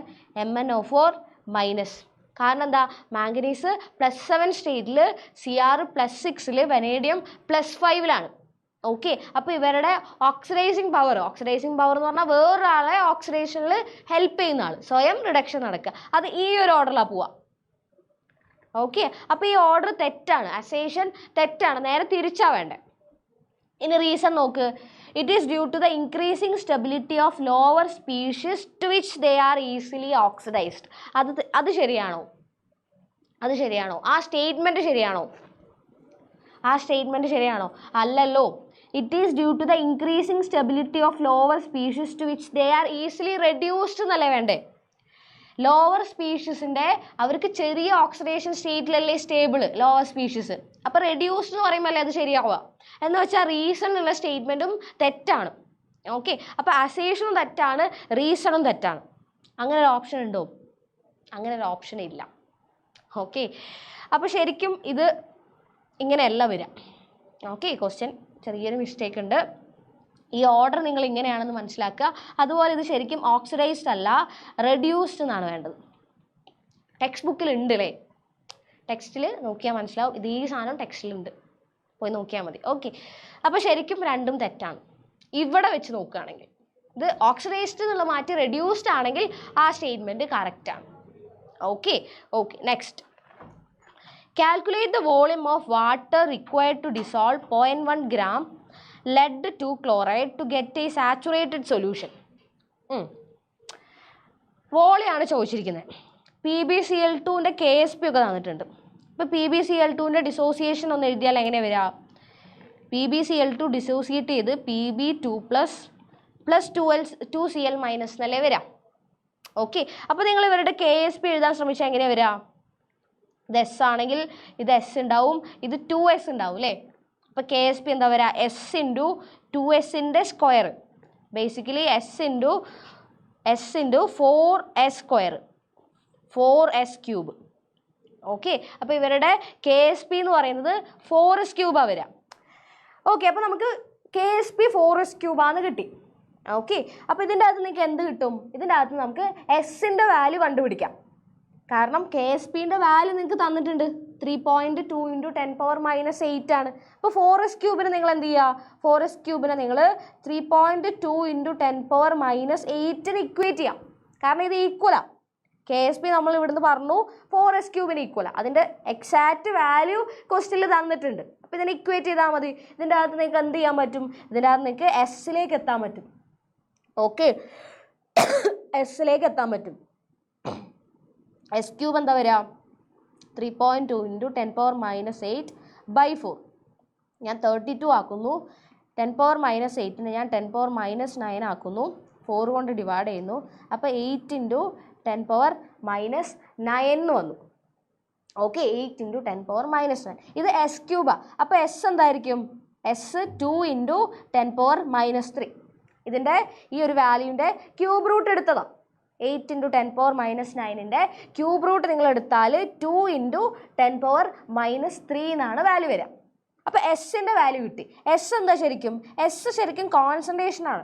MnO4 minus. കാരണം എന്താ, മാംഗനീസ് +7 സ്റ്റേറ്റിൽ, Cr +6, വെനേഡിയം +5 ഓക്കെ. അപ്പോൾ ഇവരുടെ ഓക്സിഡൈസിങ് പവർ എന്ന് പറഞ്ഞാൽ വേറൊരാളെ ഓക്സിഡേഷനിൽ ഹെൽപ്പ് ചെയ്യുന്ന ആൾ, സ്വയം റിഡക്ഷൻ നടക്കുക, അത് ഈ ഒരു ഓർഡറിലാണ് പോവുക. ഓക്കെ. അപ്പോൾ ഈ ഓർഡർ തെറ്റാണ്, അസേഷൻ തെറ്റാണ്, നേരെ തിരിച്ചാ വേണ്ടേ. ഇനി റീസൺ നോക്ക്. It is due to the increasing stability of lower species to which they are easily oxidised. അത് ശരിയാണോ? ആ സ്റ്റേറ്റ്മെൻറ്റ് ശരിയാണോ? അല്ലല്ലോ. It is due to the increasing stability of lower species to which they are easily reduced എന്നല്ലേ വേണ്ടേ. Lower സ്പീഷീസിൻ്റെ അവർക്ക് ചെറിയ ഓക്സിഡേഷൻ സ്റ്റേറ്റിലല്ലേ സ്റ്റേബിൾ ലോവർ സ്പീഷീസ്. അപ്പോൾ റെഡ്യൂസ്ഡ് എന്ന് പറയുമ്പോൾ അല്ലേ അത് ശരിയാവുക. എന്ന് വെച്ചാൽ റീസൺ ഉള്ള സ്റ്റേറ്റ്മെൻറ്റും തെറ്റാണ്. ഓക്കെ. അപ്പോൾ അസേഷനും തെറ്റാണ്, റീസണും തെറ്റാണ്. അങ്ങനെ ഒരു ഓപ്ഷൻ ഉണ്ടോ? അങ്ങനെ ഒരു ഓപ്ഷൻ ഇല്ല. ഓക്കെ. അപ്പോൾ ശരിക്കും ഇത് ഇങ്ങനെയല്ല വരിക. ഓക്കെ. ക്വസ്റ്റ്യൻ ചെറിയൊരു മിസ്റ്റേക്ക് ഉണ്ട്. ഈ ഓർഡർ നിങ്ങൾ ഇങ്ങനെയാണെന്ന് മനസ്സിലാക്കുക. അതുപോലെ ഇത് ശരിക്കും ഓക്സിഡൈസ്ഡ് അല്ല, റെഡ്യൂസ്ഡ് എന്നാണ് വേണ്ടത്. ടെക്സ്റ്റ് ബുക്കിൽ ഉണ്ട് അല്ലേ, ടെക്സ്റ്റിൽ നോക്കിയാൽ മനസ്സിലാവും. ഇത് ഈ സാധനം ടെക്സ്റ്റിലുണ്ട്, പോയി നോക്കിയാൽ മതി. ഓക്കെ. അപ്പോൾ ശരിക്കും രണ്ടും തെറ്റാണ്. ഇവിടെ വെച്ച് നോക്കുകയാണെങ്കിൽ ഇത് ഓക്സിഡൈസ്ഡ് എന്നുള്ള മാറ്റി റെഡ്യൂസ്ഡ് ആണെങ്കിൽ ആ സ്റ്റേറ്റ്മെൻറ്റ് കറക്റ്റാണ്. Okay. Next. Calculate the volume of water required to dissolve 0.1 gram lead to chloride to get a saturated solution. വോളിയാണ് ചോദിച്ചിരിക്കുന്നത്. PbCl2ൻ്റെ KSP ഒക്കെ തന്നിട്ടുണ്ട്. ഇപ്പോൾ PbCl2ൻ്റെ ഡിസോസിയേഷൻ ഒന്ന് എഴുതിയാൽ എങ്ങനെ വരിക? PbCl2 ഡിസോസിയേറ്റ് ചെയ്ത് Pb2 പ്ലസ് 2Cl മൈനസ് എന്നല്ലേ വരിക. ഓക്കെ. അപ്പോൾ നിങ്ങൾ ഇവരുടെ KSP എഴുതാൻ ശ്രമിച്ചാൽ എങ്ങനെയാണ് വരിക? ഇത് S ആണെങ്കിൽ ഇത് S ഉണ്ടാവും, ഇത് 2S ഉണ്ടാവും അല്ലേ. അപ്പോൾ KSP എന്താ വരിക? S ഇൻറ്റു 2Sൻ്റെ square, basically S into 4S square, 4S cube. Okay. അപ്പോൾ ഇവരുടെ KSP എന്ന് പറയുന്നത് 4S ക്യൂബാണ് വരിക. ഓക്കെ. അപ്പോൾ നമുക്ക് KSP 4S ക്യൂബാന്ന് കിട്ടി. ഓക്കെ. അപ്പോൾ ഇതിൻ്റെ അകത്ത് നിങ്ങൾക്ക് എന്ത് കിട്ടും? ഇതിൻ്റെ അകത്ത് നമുക്ക് എസിൻ്റെ വാല്യൂ കണ്ടുപിടിക്കാം. കാരണം KSPൻ്റെ വാല്യൂ നിങ്ങൾക്ക് തന്നിട്ടുണ്ട്, 3.2 × 10⁻⁻8 ആണ്. അപ്പോൾ 4S ക്യൂബിന് നിങ്ങൾ എന്ത് ചെയ്യുക? 4S ക്യൂബിനെ നിങ്ങൾ 3.2 × 10⁻⁸ ഇക്വേറ്റ് ചെയ്യാം. കാരണം ഇത് ഈക്വലാണ്. KSP നമ്മൾ ഇവിടുന്ന് പറഞ്ഞു 4S ക്യൂബിന് ഈക്വലാണ്. അതിൻ്റെ എക്സാക്റ്റ് വാല്യൂ ക്വസ്റ്റ്യനിൽ തന്നിട്ടുണ്ട്. അപ്പോൾ ഇതിനെ ഇക്വേറ്റ് ചെയ്താൽ മതി. ഇതിൻ്റെ അകത്ത് നിങ്ങൾക്ക് എന്ത് ചെയ്യാൻ പറ്റും? ഇതിൻ്റെ അകത്ത് നിങ്ങൾക്ക് എസിലേക്ക് എത്താൻ പറ്റും. ഓക്കെ. എസിലേക്ക് എത്താൻ പറ്റും. S ക്യൂബ് എന്താ വരിക? 3.2 × 10⁻⁸/4. ഞാൻ 32 ആക്കുന്നു. 10⁻⁸ ഞാൻ 10⁻�9 ആക്കുന്നു. 4 കൊണ്ട് ഡിവൈഡ് ചെയ്യുന്നു. അപ്പോൾ 8 × 10⁻�9 എന്ന് വന്നു. ഓക്കെ. 8 × 10⁻�9. ഇത് S ക്യൂബാണ്. അപ്പോൾ S എന്തായിരിക്കും? S 2 × 10⁻⁻3. ഇതിൻ്റെ ഈ ഒരു വാല്യൂൻ്റെ ക്യൂബ് റൂട്ട് എടുത്തതാണ്. 8 × 10⁻�9ൻ്റെ ക്യൂബ് റൂട്ട് നിങ്ങൾ എടുത്താൽ 2 × 10⁻⁻3 എന്നാണ് വാല്യൂ വരിക. അപ്പോൾ എസിൻ്റെ വാല്യൂ കിട്ടി. എസ് എന്താ ശരിക്കും? എസ് ശരിക്കും കോൺസെൻട്രേഷനാണ്,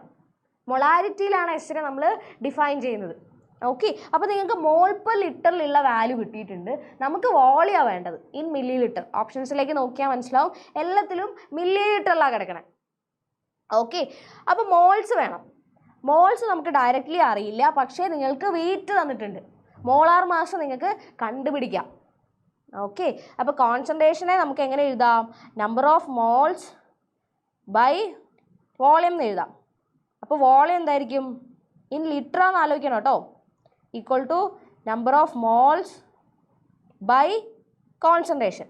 മൊളാരിറ്റിയിലാണ് എസിനെ നമ്മൾ ഡിഫൈൻ ചെയ്യുന്നത്. ഓക്കെ. അപ്പോൾ നിങ്ങൾക്ക് മോൾ പെർ ലിറ്ററിലുള്ള വാല്യൂ കിട്ടിയിട്ടുണ്ട്. നമുക്ക് വോളിയാണ് വേണ്ടത്, ഇൻ മില്ലി ലിറ്റർ. ഓപ്ഷൻസിലേക്ക് നോക്കിയാൽ മനസ്സിലാവും, എല്ലാത്തിലും മില്ലി ലിറ്ററിലാണ് കിടക്കണേ. ഓക്കെ. അപ്പോൾ മോൾസ് വേണം. മോൾസ് നമുക്ക് ഡയറക്റ്റ്ലി അറിയില്ല, പക്ഷേ നിങ്ങൾക്ക് വെയിറ്റ് തന്നിട്ടുണ്ട്, മോളാർ മാസ് നിങ്ങൾക്ക് കണ്ടുപിടിക്കാം. ഓക്കെ. അപ്പോൾ കോൺസെൻട്രേഷനെ നമുക്ക് എങ്ങനെ എഴുതാം? Number of moles by volume എന്ന് എഴുതാം. അപ്പോൾ വോളിയം എന്തായിരിക്കും? ഇൻ ലിറ്ററാന്ന് ആലോചിക്കണം കേട്ടോ. Equal to number of moles by concentration.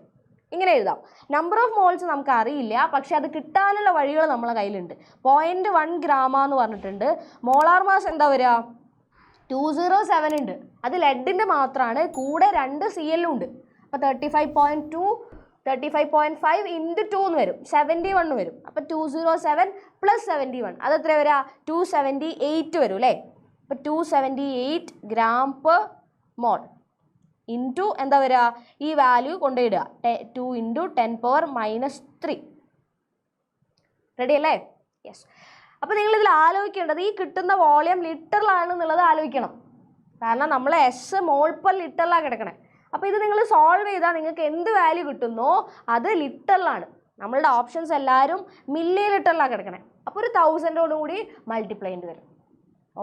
ഇങ്ങനെ എഴുതാം. നമ്പർ ഓഫ് മോൾസ് നമുക്ക് അറിയില്ല, പക്ഷെ അത് കിട്ടാനുള്ള വഴികൾ നമ്മളെ കയ്യിലുണ്ട്. 0.1 gram എന്ന് പറഞ്ഞിട്ടുണ്ട്. മോളാർ മാസ് എന്താ വരിക? 207 ഉണ്ട്. അത് ലെഡിൻ്റെ മാത്രമാണ്, കൂടെ 2 Cl ഉണ്ട്. അപ്പോൾ 35.2 35.5 ഇൻറ്റു 2 എന്ന് വരും, 71 വരും. അപ്പോൾ 207 പ്ലസ് 71 അത് എത്ര വരിക? 278 വരും അല്ലേ? അപ്പോൾ 278 ഗ്രാം പെർ മോൾ ഇൻറ്റു എന്താ വരിക? ഈ വാല്യൂ കൊണ്ടുപോയിടുക, 2 ഇൻറ്റു 10⁻³ റെഡി അല്ലേ? യെസ്. അപ്പോൾ നിങ്ങളിതിൽ ആലോചിക്കേണ്ടത് ഈ കിട്ടുന്ന വോളിയം ലിറ്ററിലാണെന്നുള്ളത് ആലോചിക്കണം. കാരണം നമ്മൾ എസ് മോൾ പെർ ലിറ്ററിലാണ് കിടക്കണേ. അപ്പോൾ ഇത് നിങ്ങൾ സോൾവ് ചെയ്താൽ നിങ്ങൾക്ക് എന്ത് വാല്യൂ കിട്ടുന്നോ അത് ലിറ്ററിലാണ്. നമ്മളുടെ ഓപ്ഷൻസ് എല്ലാവരും മില്ലി ലിറ്ററിലാണ് കിടക്കണേ. അപ്പോൾ ഒരു 1000 കൂടി മൾട്ടിപ്ലൈ ചെയ്യേണ്ടി വരും.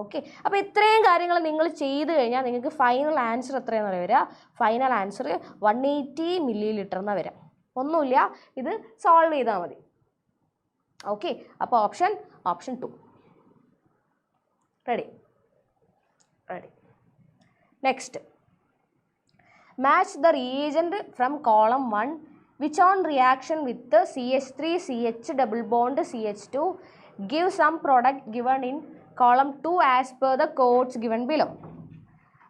ഓക്കെ, അപ്പോൾ ഇത്രയും കാര്യങ്ങൾ നിങ്ങൾ ചെയ്ത് കഴിഞ്ഞാൽ നിങ്ങൾക്ക് ഫൈനൽ ആൻസർ എത്രയാണെന്ന് വരിക? ഫൈനൽ ആൻസർ 180 മില്ലി ലിറ്റർ എന്നാണ് വരിക. ഒന്നുമില്ല, ഇത് സോൾവ് ചെയ്താൽ മതി. ഓക്കെ, അപ്പോൾ option 2 ready. Next, match the reagent from column 1 which on reaction with the CH3 CH double bond CH2 give some product given in column 2 as per the codes given below.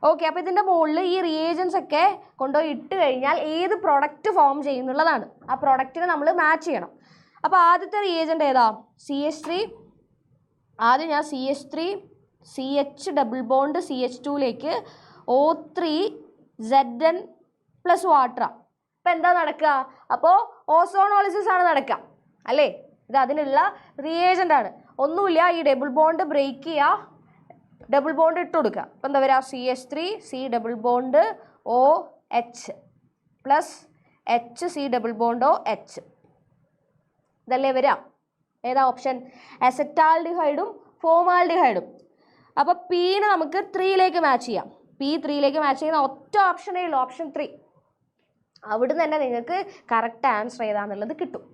Okay, അപ്പോൾ ഇതിൻ്റെ മുകളിൽ ഈ reagents ഒക്കെ കൊണ്ടുപോയി ഇട്ട് കഴിഞ്ഞാൽ ഏത് product form ചെയ്യുന്നുള്ളതാണ്. ആ പ്രൊഡക്റ്റിനെ നമ്മൾ മാച്ച് ചെയ്യണം. അപ്പോൾ ആദ്യത്തെ റിയേജൻ്റ് ഏതാ? CH3. ആദ്യം ഞാൻ CH3 CH ഡബിൾ ബോണ്ട് CH2ലേക്ക് O3 Zn പ്ലസ് വാട്ടറാണ്. അപ്പോൾ എന്താ നടക്കുക? അപ്പോൾ ഓസോണോളിസിസ് ആണ് നടക്കുക അല്ലേ? ഇത് അതിനുള്ള റിയേജൻ്റ് ആണ്. ഒന്നുമില്ല, ഈ ഡബിൾ ബോണ്ട് ബ്രേക്ക് ചെയ്യുക, ഡബിൾ ബോണ്ട് ഇട്ട് കൊടുക്കുക. അപ്പോൾ എന്താ വരിക? CH3 C double bond OH plus HC double bond OH. ഇതല്ലേ വരിക? ഏതാ ഓപ്ഷൻ? അസറ്റാൽഡിഹൈഡും ഫോമാൽഡിഹൈഡും. അപ്പോൾ പീനെ നമുക്ക് 3ലേക്ക് മാച്ച് ചെയ്യാം. P 3ലേക്ക് മാച്ച് ചെയ്യുന്ന ഒറ്റ ഓപ്ഷനേ ഉള്ളൂ, ഓപ്ഷൻ 3. അവിടുന്ന് തന്നെ നിങ്ങൾക്ക് കറക്റ്റ് ആൻസർ ഏതാണെന്നുള്ളത് കിട്ടും.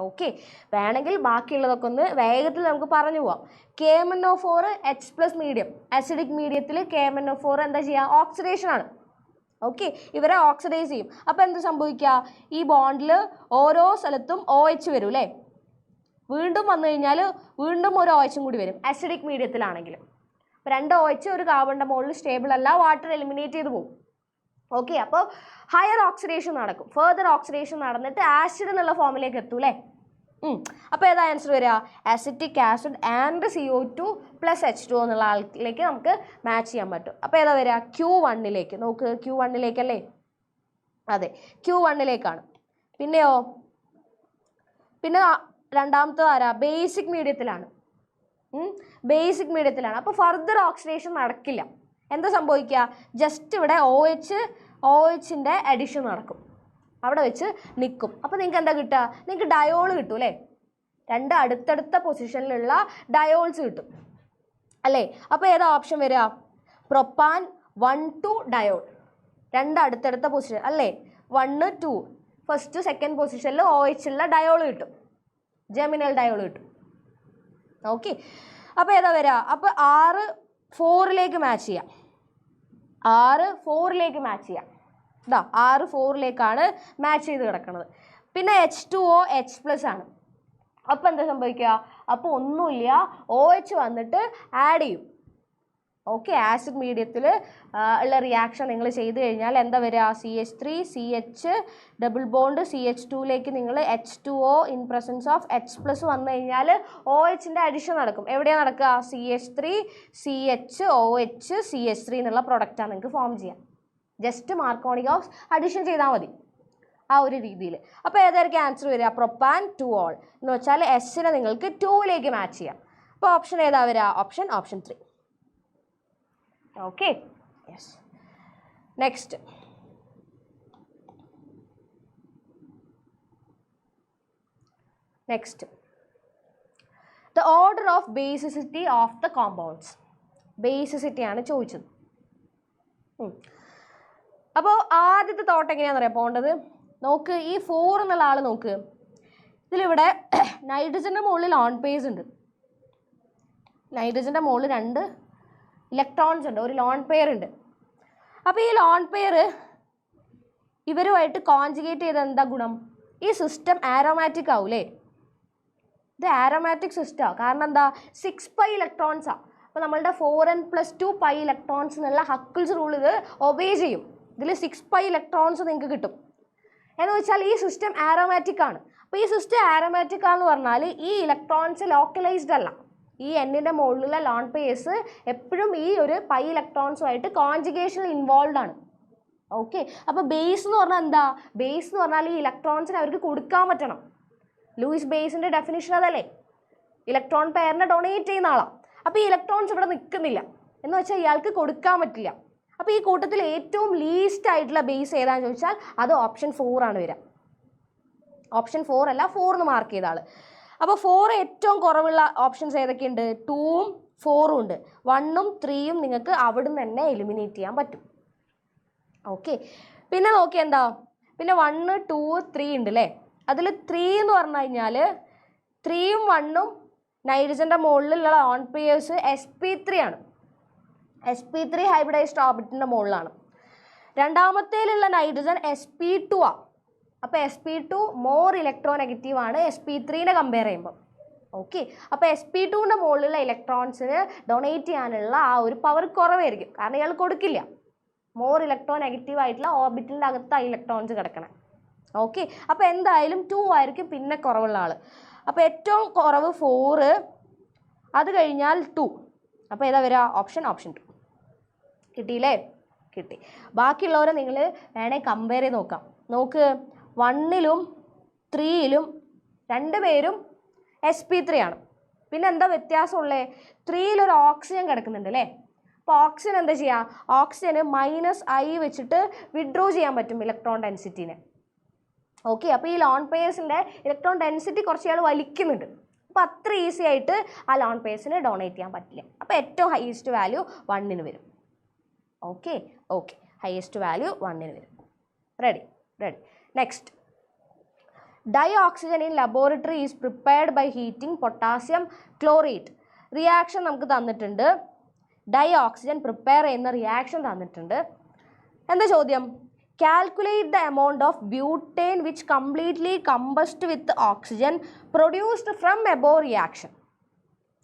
ഓക്കെ, വേണമെങ്കിൽ ബാക്കിയുള്ളതൊക്കെ ഒന്ന് വേഗത്തിൽ നമുക്ക് പറഞ്ഞു പോവാം. KMnO4 H+ മീഡിയം, അസിഡിക് മീഡിയത്തിൽ KMnO4 എന്താ ചെയ്യുക? ഓക്സിഡേഷൻ ആണ്. ഓക്കെ, ഇവരെ ഓക്സിഡൈസ് ചെയ്യും. അപ്പോൾ എന്ത് സംഭവിക്കുക? ഈ ബോണ്ടിൽ ഓരോ സ്ഥലത്തും OH വരും അല്ലേ? വീണ്ടും വന്നു കഴിഞ്ഞാൽ വീണ്ടും ഒരു OH കൂടി വരും അസിഡിക് മീഡിയത്തിലാണെങ്കിൽ. 2 OH ഒരു കാർബണിൻ്റെ മുകളിൽ സ്റ്റേബിൾ അല്ല, വാട്ടർ എലിമിനേറ്റ് ചെയ്ത് പോകും. ഓക്കെ, അപ്പോൾ ഹയർ ഓക്സിഡേഷൻ നടക്കും. ഫെർദർ ഓക്സിഡേഷൻ നടന്നിട്ട് ആസിഡ് എന്നുള്ള ഫോമിലേക്ക് എത്തും അല്ലേ? അപ്പോൾ ഏതാ ആൻസർ വരിക? Acetic acid and CO2 plus H2 എന്നുള്ള ആളിലേക്ക് നമുക്ക് മാച്ച് ചെയ്യാൻ പറ്റും. അപ്പോൾ ഏതാ വരിക? Q1ലേക്ക്. നോക്ക്, Q1ലേക്കല്ലേ? അതെ, Q1ലേക്കാണ്. പിന്നെയോ? പിന്നെ രണ്ടാമത്തെ ആരാ? ബേസിക് മീഡിയത്തിലാണ്. ബേസിക് മീഡിയത്തിലാണ്. അപ്പോൾ ഫർദർ ഓക്സിഡേഷൻ നടക്കില്ല. എന്താ സംഭവിക്കുക? ജസ്റ്റ് ഇവിടെ OHൻ്റെ അഡിഷൻ നടക്കും, അവിടെ വെച്ച് നിൽക്കും. അപ്പോൾ നിങ്ങൾക്ക് എന്താ കിട്ടുക? നിങ്ങൾക്ക് ഡയോൾ കിട്ടും അല്ലേ? 2 അടുത്തടുത്ത പൊസിഷനിലുള്ള ഡയോൾസ് കിട്ടും അല്ലേ? അപ്പോൾ ഏതാ ഓപ്ഷൻ വരിക? Propane 1 2 diol. 2 അടുത്തടുത്ത പൊസിഷൻ അല്ലേ? 1 2 ഫസ്റ്റ് സെക്കൻഡ് പൊസിഷനിൽ OH ഉള്ള ഡയോൾ കിട്ടും, ജെമിനൽ ഡയോൾ കിട്ടും. ഓക്കെ, അപ്പോൾ ഏതാ വരിക? അപ്പോൾ 6 4ലേക്ക് മാച്ച് ചെയ്യാം. 6 4ലേക്ക് മാച്ച് ചെയ്യാം. ഇതാ 6 4ലേക്കാണ് മാച്ച് ചെയ്ത് കിടക്കുന്നത്. പിന്നെ H2O H+ ആണ്. അപ്പോൾ എന്താ സംഭവിക്കുക? അപ്പോൾ ഒന്നുമില്ല, OH വന്നിട്ട് ആഡ് ചെയ്യും. ഓക്കെ, ആസിഡ് മീഡിയത്തിൽ ഉള്ള റിയാക്ഷൻ നിങ്ങൾ ചെയ്ത് കഴിഞ്ഞാൽ എന്താ വരിക? CH3 CH ഡബിൾ ബോണ്ട് CH2ലേക്ക് നിങ്ങൾ H2O in presence of H+ വന്നു കഴിഞ്ഞാൽ OHൻ്റെ അഡിഷൻ നടക്കും. എവിടെയാണ് നടക്കുക? CH3 CH OH CH3 എന്നുള്ള പ്രൊഡക്റ്റാണ് നിങ്ങൾക്ക് ഫോം ചെയ്യാം. ജസ്റ്റ് മാർക്കോണിക് ഓഫ് അഡിഷൻ ചെയ്താൽ മതി ആ ഒരു രീതിയിൽ. അപ്പോൾ ഏതായിരിക്കും ആൻസർ വരിക? പ്രൊപ്പാൻ 2 ഓൾ എന്ന് വെച്ചാൽ എസ്സിനെ നിങ്ങൾക്ക് 2ലേക്ക് മാച്ച് ചെയ്യാം. അപ്പോൾ ഓപ്ഷൻ ഏതാ വരിക? Option 3. Okay, yes. Next, the order of basicity of the compounds. Basicity ആണ് ചോദിച്ചത്. അപ്പോൾ ആദ്യത്തെ തോട്ട് എങ്ങനെയാണെന്ന് അറിയാം പോകേണ്ടത്? നോക്ക്, ഈ 4 എന്നുള്ള ആൾ നോക്ക്. ഇതിലിവിടെ നൈട്രജൻ്റെ മുകളിൽ ലോൺ പേസ് ഉണ്ട്. നൈട്രജൻ്റെ മുകളിൽ 2 ഇലക്ട്രോൺസ് ഉണ്ട്, ഒരു ലോൺ പെയർ ഉണ്ട്. അപ്പോൾ ഈ ലോൺ പെയർ ഇവരുമായിട്ട് കോൺജുഗേറ്റ് ചെയ്ത എന്താ ഗുണം? ഈ സിസ്റ്റം ആരോമാറ്റിക് ആവൂലേ? ഇത് ആരോമാറ്റിക് സിസ്റ്റമാണ്. കാരണം എന്താ? 6 pi ഇലക്ട്രോൺസാണ്. അപ്പോൾ നമ്മളുടെ 4n+2 pi ഇലക്ട്രോൺസ് എന്നുള്ള ഹക്കിൾസ് റൂൾ ഇത് ഒബേ ചെയ്യും. ഇതിൽ 6 pi ഇലക്ട്രോൺസ് നിങ്ങൾക്ക് കിട്ടും. എന്ന് വെച്ചാൽ ഈ സിസ്റ്റം ആരോമാറ്റിക് ആണ്. അപ്പോൾ ഈ സിസ്റ്റം ആരോമാറ്റിക് ആണെന്ന് പറഞ്ഞാൽ ഈ ഇലക്ട്രോൺസ് ലോക്കലൈസ്ഡ് അല്ല. ഈ എന്നിൻ്റെ മുകളിലുള്ള ലോൺ പെയർസ് എപ്പോഴും ഈ ഒരു പൈ ഇലക്ട്രോൺസുമായിട്ട് കോൺജുഗേഷനിൽ ഇൻവോൾവ് ആണ്. ഓക്കെ, അപ്പോൾ ബേസ് എന്ന് പറഞ്ഞാൽ എന്താ? ബേസ് എന്ന് പറഞ്ഞാൽ ഈ ഇലക്ട്രോൺസിന് അവർക്ക് കൊടുക്കാൻ പറ്റണം. ലൂയിസ് ബേസിൻ്റെ ഡെഫിനിഷൻ അതല്ലേ, ഇലക്ട്രോൺ പെയറിനെ ഡൊണേറ്റ് ചെയ്യുന്ന ആളാണ്. അപ്പോൾ ഈ ഇലക്ട്രോൺസ് ഇവിടെ നിൽക്കുന്നില്ല എന്ന് വെച്ചാൽ ഇയാൾക്ക് കൊടുക്കാൻ പറ്റില്ല. അപ്പോൾ ഈ കൂട്ടത്തിൽ ഏറ്റവും ലീസ്റ്റ് ആയിട്ടുള്ള ബേസ് ഏതാണെന്ന് ചോദിച്ചാൽ അത് ഓപ്ഷൻ 4 ആണ് വരിക. ഓപ്ഷൻ 4 അല്ല, 4 എന്ന് മാർക്ക് ചെയ്ത ആൾ. അപ്പോൾ 4 ഏറ്റവും കുറവുള്ള ഓപ്ഷൻസ് ഏതൊക്കെയുണ്ട്? 2ഉം 4ഉം ഉണ്ട്. 1ഉം 3ഉം നിങ്ങൾക്ക് അവിടുന്ന് തന്നെ എലിമിനേറ്റ് ചെയ്യാൻ പറ്റും. ഓക്കെ, പിന്നെ നോക്കി എന്താ, പിന്നെ 1, 2, 3 ഉണ്ട് അല്ലേ. അതിൽ 3 എന്ന് പറഞ്ഞു കഴിഞ്ഞാൽ 3ഉം 1ഉം നൈട്രജൻ്റെ മുകളിലുള്ള ലോൺ പെയർസ് sp3 ആണ്. sp3 ഹൈബ്രിഡൈസ്ഡ് ഓർബിറ്റിൻ്റെ മുകളിലാണ്. രണ്ടാമത്തേലുള്ള നൈട്രജൻ sp2 ആണ്. അപ്പോൾ sp2 മോർ ഇലക്ട്രോ നെഗറ്റീവ് ആണ് sp3നെ കമ്പയർ ചെയ്യുമ്പോൾ. ഓക്കെ, അപ്പോൾ sp2ൻ്റെ മുകളിലുള്ള ഇലക്ട്രോൺസിന് ഡൊണേറ്റ് ചെയ്യാനുള്ള ആ ഒരു പവർ കുറവായിരിക്കും, കാരണം ഇയാൾ കൊടുക്കില്ല. മോർ ഇലക്ട്രോ നെഗറ്റീവ് ആയിട്ടുള്ള ഓർബിറ്റിൻ്റെ അകത്ത് ആ ഇലക്ട്രോൺസ് കിടക്കണം. ഓക്കെ, അപ്പോൾ എന്തായാലും 2 ആയിരിക്കും പിന്നെ കുറവുള്ള ആൾ. അപ്പോൾ ഏറ്റവും കുറവ് 4, അത് കഴിഞ്ഞാൽ 2. അപ്പോൾ ഏതാ വരിക? ഓപ്ഷൻ 2. കിട്ടിയില്ലേ? കിട്ടി. ബാക്കിയുള്ളവരെ നിങ്ങൾ വേണേൽ കമ്പയർ ചെയ്ത് നോക്കാം. നോക്ക്, 1ലും 3ലും രണ്ടുപേരും sp3 ആണ്. പിന്നെ എന്താ വ്യത്യാസമുള്ളത്? 3ലൊരു ഓക്സിജൻ കിടക്കുന്നുണ്ട് അല്ലേ. അപ്പോൾ ഓക്സിജൻ എന്താ ചെയ്യുക? ഓക്സിജന് -I വെച്ചിട്ട് വിഡ്രോ ചെയ്യാൻ പറ്റും ഇലക്ട്രോൺ ഡെൻസിറ്റീനെ. ഓക്കെ, അപ്പോൾ ഈ ലോൺ പെയർസിൻ്റെ ഇലക്ട്രോൺ ഡെൻസിറ്റി കുറച്ച് ഇയാൾ വലിക്കുന്നുണ്ട്. അപ്പോൾ അത്ര ഈസി ആയിട്ട് ആ ലോൺ പെയർസിന് ഡൊണേറ്റ് ചെയ്യാൻ പറ്റില്ല. അപ്പോൾ ഏറ്റവും ഹയസ്റ്റ് വാല്യൂ 1ന് വരും. ഓക്കെ, ഹയസ്റ്റ് വാല്യൂ 1ന് വരും. Ready. Next, dioxygen in laboratory is prepared by heating potassium chlorate. Reaction നമുക്ക് തന്നിട്ടുണ്ട്. ഡൈഓക്സിജൻ പ്രിപ്പയർ ചെയ്യുന്ന റിയാക്ഷൻ തന്നിട്ടുണ്ട്. എന്താ ചോദ്യം? Calculate the amount of butane which completely combust with oxygen produced from above reaction.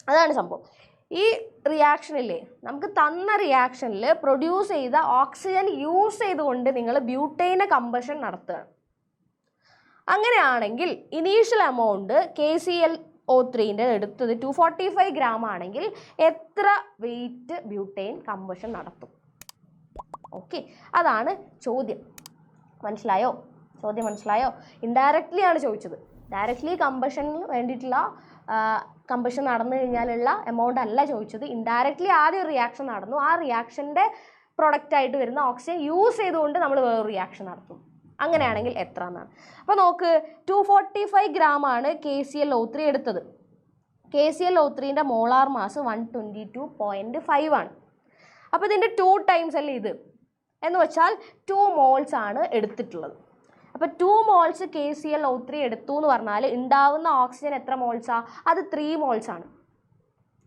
അതാണ് സംഭവം. ഈ റിയാക്ഷനില്ലേ, നമുക്ക് തന്ന റിയാക്ഷനിൽ പ്രൊഡ്യൂസ് ചെയ്ത ഓക്സിജൻ യൂസ് ചെയ്തുകൊണ്ട് നിങ്ങൾ ബ്യൂട്ടൈനെ കമ്പഷൻ നടത്തുകയാണ്. അങ്ങനെയാണെങ്കിൽ ഇനീഷ്യൽ എമൗണ്ട് KClO3ൻ്റെ എടുത്തത് 245 ഗ്രാം ആണെങ്കിൽ എത്ര വെയിറ്റ് ബ്യൂട്ടൈൻ കമ്പഷൻ നടത്തും? ഓക്കെ, അതാണ് ചോദ്യം. മനസ്സിലായോ? ചോദ്യം മനസ്സിലായോ? ഇൻഡയറക്റ്റ്ലി ആണ് ചോദിച്ചത്. ഡയറക്റ്റ്ലി കമ്പഷന് വേണ്ടിയിട്ടുള്ള കമ്പഷൻ നടന്നു കഴിഞ്ഞാലുള്ള എമൗണ്ട് അല്ല ചോദിച്ചത്. ഇൻഡയറക്റ്റ്ലി ആദ്യം ഒരു റിയാക്ഷൻ നടന്നു, ആ റിയാക്ഷൻ്റെ പ്രൊഡക്റ്റായിട്ട് വരുന്ന ഓക്സിജൻ യൂസ് ചെയ്തുകൊണ്ട് നമ്മൾ വേറൊരു റിയാക്ഷൻ നടത്തും. അങ്ങനെയാണെങ്കിൽ എത്ര എന്നാണ്. അപ്പോൾ നോക്ക്, 245 ഗ്രാം ആണ് KClO3 എടുത്തത്. KClO3ൻ്റെ മോളാർ മാസ് 122.5 ആണ്. അപ്പോൾ ഇതിൻ്റെ 2 ടൈംസ് അല്ലേ ഇത്, എന്ന് വെച്ചാൽ 2 മോൾസ് ആണ് എടുത്തിട്ടുള്ളത്. അപ്പോൾ 2 മോൾസ് KClO3 എടുത്തു എന്ന് പറഞ്ഞാൽ ഉണ്ടാവുന്ന ഓക്സിജൻ എത്ര മോൾസാണ്? അത് 3 മോൾസ് ആണ്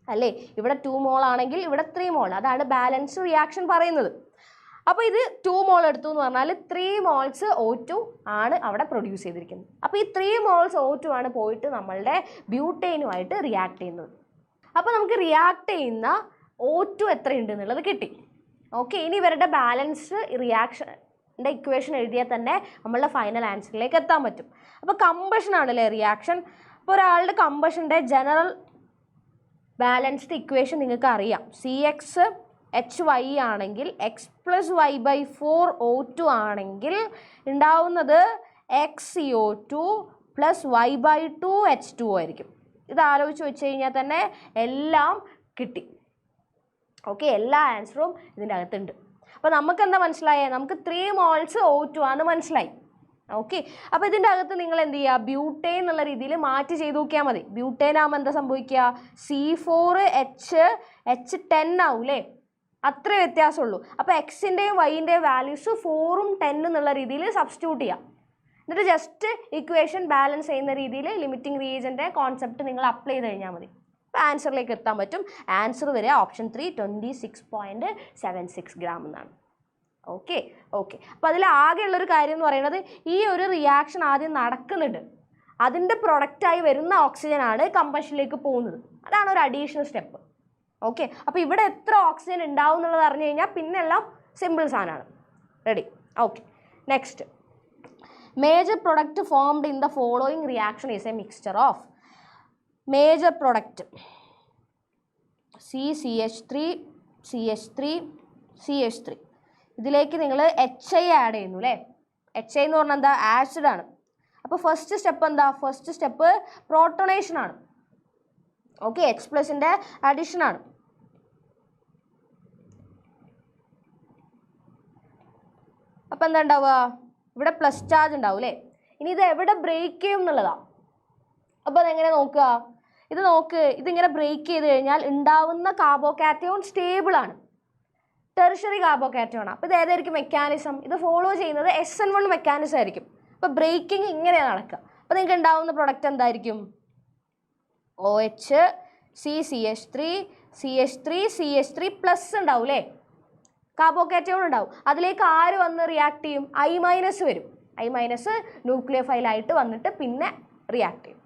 അല്ലേ. ഇവിടെ 2 മോൾ ആണെങ്കിൽ ഇവിടെ 3 മോൾ. അതാണ് ബാലൻസ് റിയാക്ഷൻ പറയുന്നത്. അപ്പോൾ ഇത് 2 മോൾ എടുത്തു എന്ന് പറഞ്ഞാൽ 3 മോൾസ് O2 ആണ് അവിടെ പ്രൊഡ്യൂസ് ചെയ്തിരിക്കുന്നത്. അപ്പോൾ ഈ 3 മോൾസ് O2 ആണ് പോയിട്ട് നമ്മളുടെ ബ്യൂട്ടൈനുമായിട്ട് റിയാക്ട് ചെയ്യുന്നത്. അപ്പോൾ നമുക്ക് റിയാക്ട് ചെയ്യുന്ന O2 എത്രയുണ്ട് എന്നുള്ളത് കിട്ടി. ഓക്കെ, ഇനി ഇവരുടെ ബാലൻസ് റിയാക്ഷൻ്റെ ഇക്വേഷൻ എഴുതിയാൽ തന്നെ നമ്മളുടെ ഫൈനൽ ആൻസറിലേക്ക് എത്താൻ പറ്റും. അപ്പോൾ കമ്പഷൻ ആണല്ലേ റിയാക്ഷൻ. അപ്പോൾ ഒരാളുടെ കമ്പഷൻ്റെ ജനറൽ ബാലൻസ്ഡ് ഇക്വേഷൻ നിങ്ങൾക്ക് അറിയാം. CxHy ആണെങ്കിൽ x+y/4 O2 ആണെങ്കിൽ ഉണ്ടാവുന്നത് xCO2 + y/2 H2O ആയിരിക്കും. ഇത് ആലോചിച്ച് വെച്ച് കഴിഞ്ഞാൽ തന്നെ എല്ലാം കിട്ടി. ഓക്കെ, എല്ലാ ആൻസറും ഇതിൻ്റെ അകത്തുണ്ട്. അപ്പോൾ നമുക്ക് എന്താ മനസ്സിലായേ? നമുക്ക് 3 മോൾസ് O2 ആണ് മനസ്സിലായി. ഓക്കെ, അപ്പോൾ ഇതിൻ്റെ അകത്ത് നിങ്ങൾ എന്ത് ചെയ്യുക? ബ്യൂട്ടൈൻ എന്നുള്ള രീതിയിൽ മാറ്റി ചെയ്ത് നോക്കിയാൽ മതി. ബ്യൂട്ടൈൻ ആകുമ്പോൾ എന്താ സംഭവിക്കുക? C4H10 ആവും അല്ലേ. അത്രേ വ്യത്യാസമുള്ളൂ. അപ്പോൾ എക്സിൻ്റെയും വൈൻ്റെയും വാല്യൂസ് 4ഉം 10 എന്നുള്ള രീതിയിൽ സബ്സ്റ്റിറ്റ്യൂട്ട് ചെയ്യാം. എന്നിട്ട് ജസ്റ്റ് ഇക്വേഷൻ ബാലൻസ് ചെയ്യുന്ന രീതിയിൽ ലിമിറ്റിംഗ് റീജിയൻ്റെ കോൺസെപ്റ്റ് നിങ്ങൾ അപ്ലൈ ചെയ്ത് കഴിഞ്ഞാൽ മതി. അപ്പോൾ ആൻസറിലേക്ക് എത്താൻ പറ്റും. ആൻസർ വരിക ഓപ്ഷൻ 3 26.76 ഗ്രാം എന്നാണ്. ഓക്കെ. അപ്പോൾ അതിൽ ആകെയുള്ളൊരു കാര്യം എന്ന് പറയുന്നത് ഈ ഒരു റിയാക്ഷൻ ആദ്യം നടക്കുന്നുണ്ട്, അതിൻ്റെ പ്രൊഡക്റ്റായി വരുന്ന ഓക്സിജനാണ് കമ്പഷനിലേക്ക് പോകുന്നത്. അതാണ് ഒരു അഡീഷണൽ സ്റ്റെപ്പ്. ഓക്കെ, അപ്പോൾ ഇവിടെ എത്ര ഓക്സിജൻ ഉണ്ടാവും എന്നുള്ളത് അറിഞ്ഞു കഴിഞ്ഞാൽ പിന്നെ എല്ലാം സിമ്പിൾ സാധനമാണ്. Ready? Okay. Next, major product formed in the following reaction is A mixture of major product CH3 CH3 CH3. ഇതിലേക്ക് നിങ്ങൾ HI ആഡ് ചെയ്യുന്നു അല്ലേ. HI എന്ന് പറഞ്ഞാൽ എന്താ? ആസിഡാണ്. അപ്പോൾ ഫസ്റ്റ് സ്റ്റെപ്പ് എന്താ? ഫസ്റ്റ് സ്റ്റെപ്പ് പ്രോട്ടോണേഷൻ ആണ്. ഓക്കെ, H+ന്റെ അഡീഷൻ ആണ്. അപ്പം എന്താ ഉണ്ടാവുക? ഇവിടെ പ്ലസ് ചാർജ് ഉണ്ടാവും അല്ലേ. ഇനി ഇത് എവിടെ ബ്രേക്ക് ചെയ്യും എന്നുള്ളതാണ്. അപ്പോൾ അതെങ്ങനെ നോക്കുക? ഇത് നോക്ക്, ഇതിങ്ങനെ ബ്രേക്ക് ചെയ്ത് കഴിഞ്ഞാൽ ഉണ്ടാവുന്ന കാർബോകാറ്റയോൺ സ്റ്റേബിൾ ആണ്, ടെർഷ്യറി കാർബോകാറ്റയോൺ. അപ്പോൾ ഇത് ഏതായിരിക്കും മെക്കാനിസം? ഇത് ഫോളോ ചെയ്യുന്നത് SN1 മെക്കാനിസം ആയിരിക്കും. അപ്പോൾ ബ്രേക്കിംഗ് ഇങ്ങനെയാണ് നടക്കുക. അപ്പോൾ നിങ്ങൾക്ക് ഉണ്ടാവുന്ന പ്രൊഡക്റ്റ് എന്തായിരിക്കും? OH CH3 പ്ലസ് ഉണ്ടാവും അല്ലേ, കാർബോകാറ്റയോൺ ഉണ്ടാവും. അതിലേക്ക് ആര് വന്ന് റിയാക്ട് ചെയ്യും? I- വരും. I- ന്യൂക്ലിയോഫൈലായിട്ട് വന്നിട്ട് പിന്നെ റിയാക്ട് ചെയ്യും.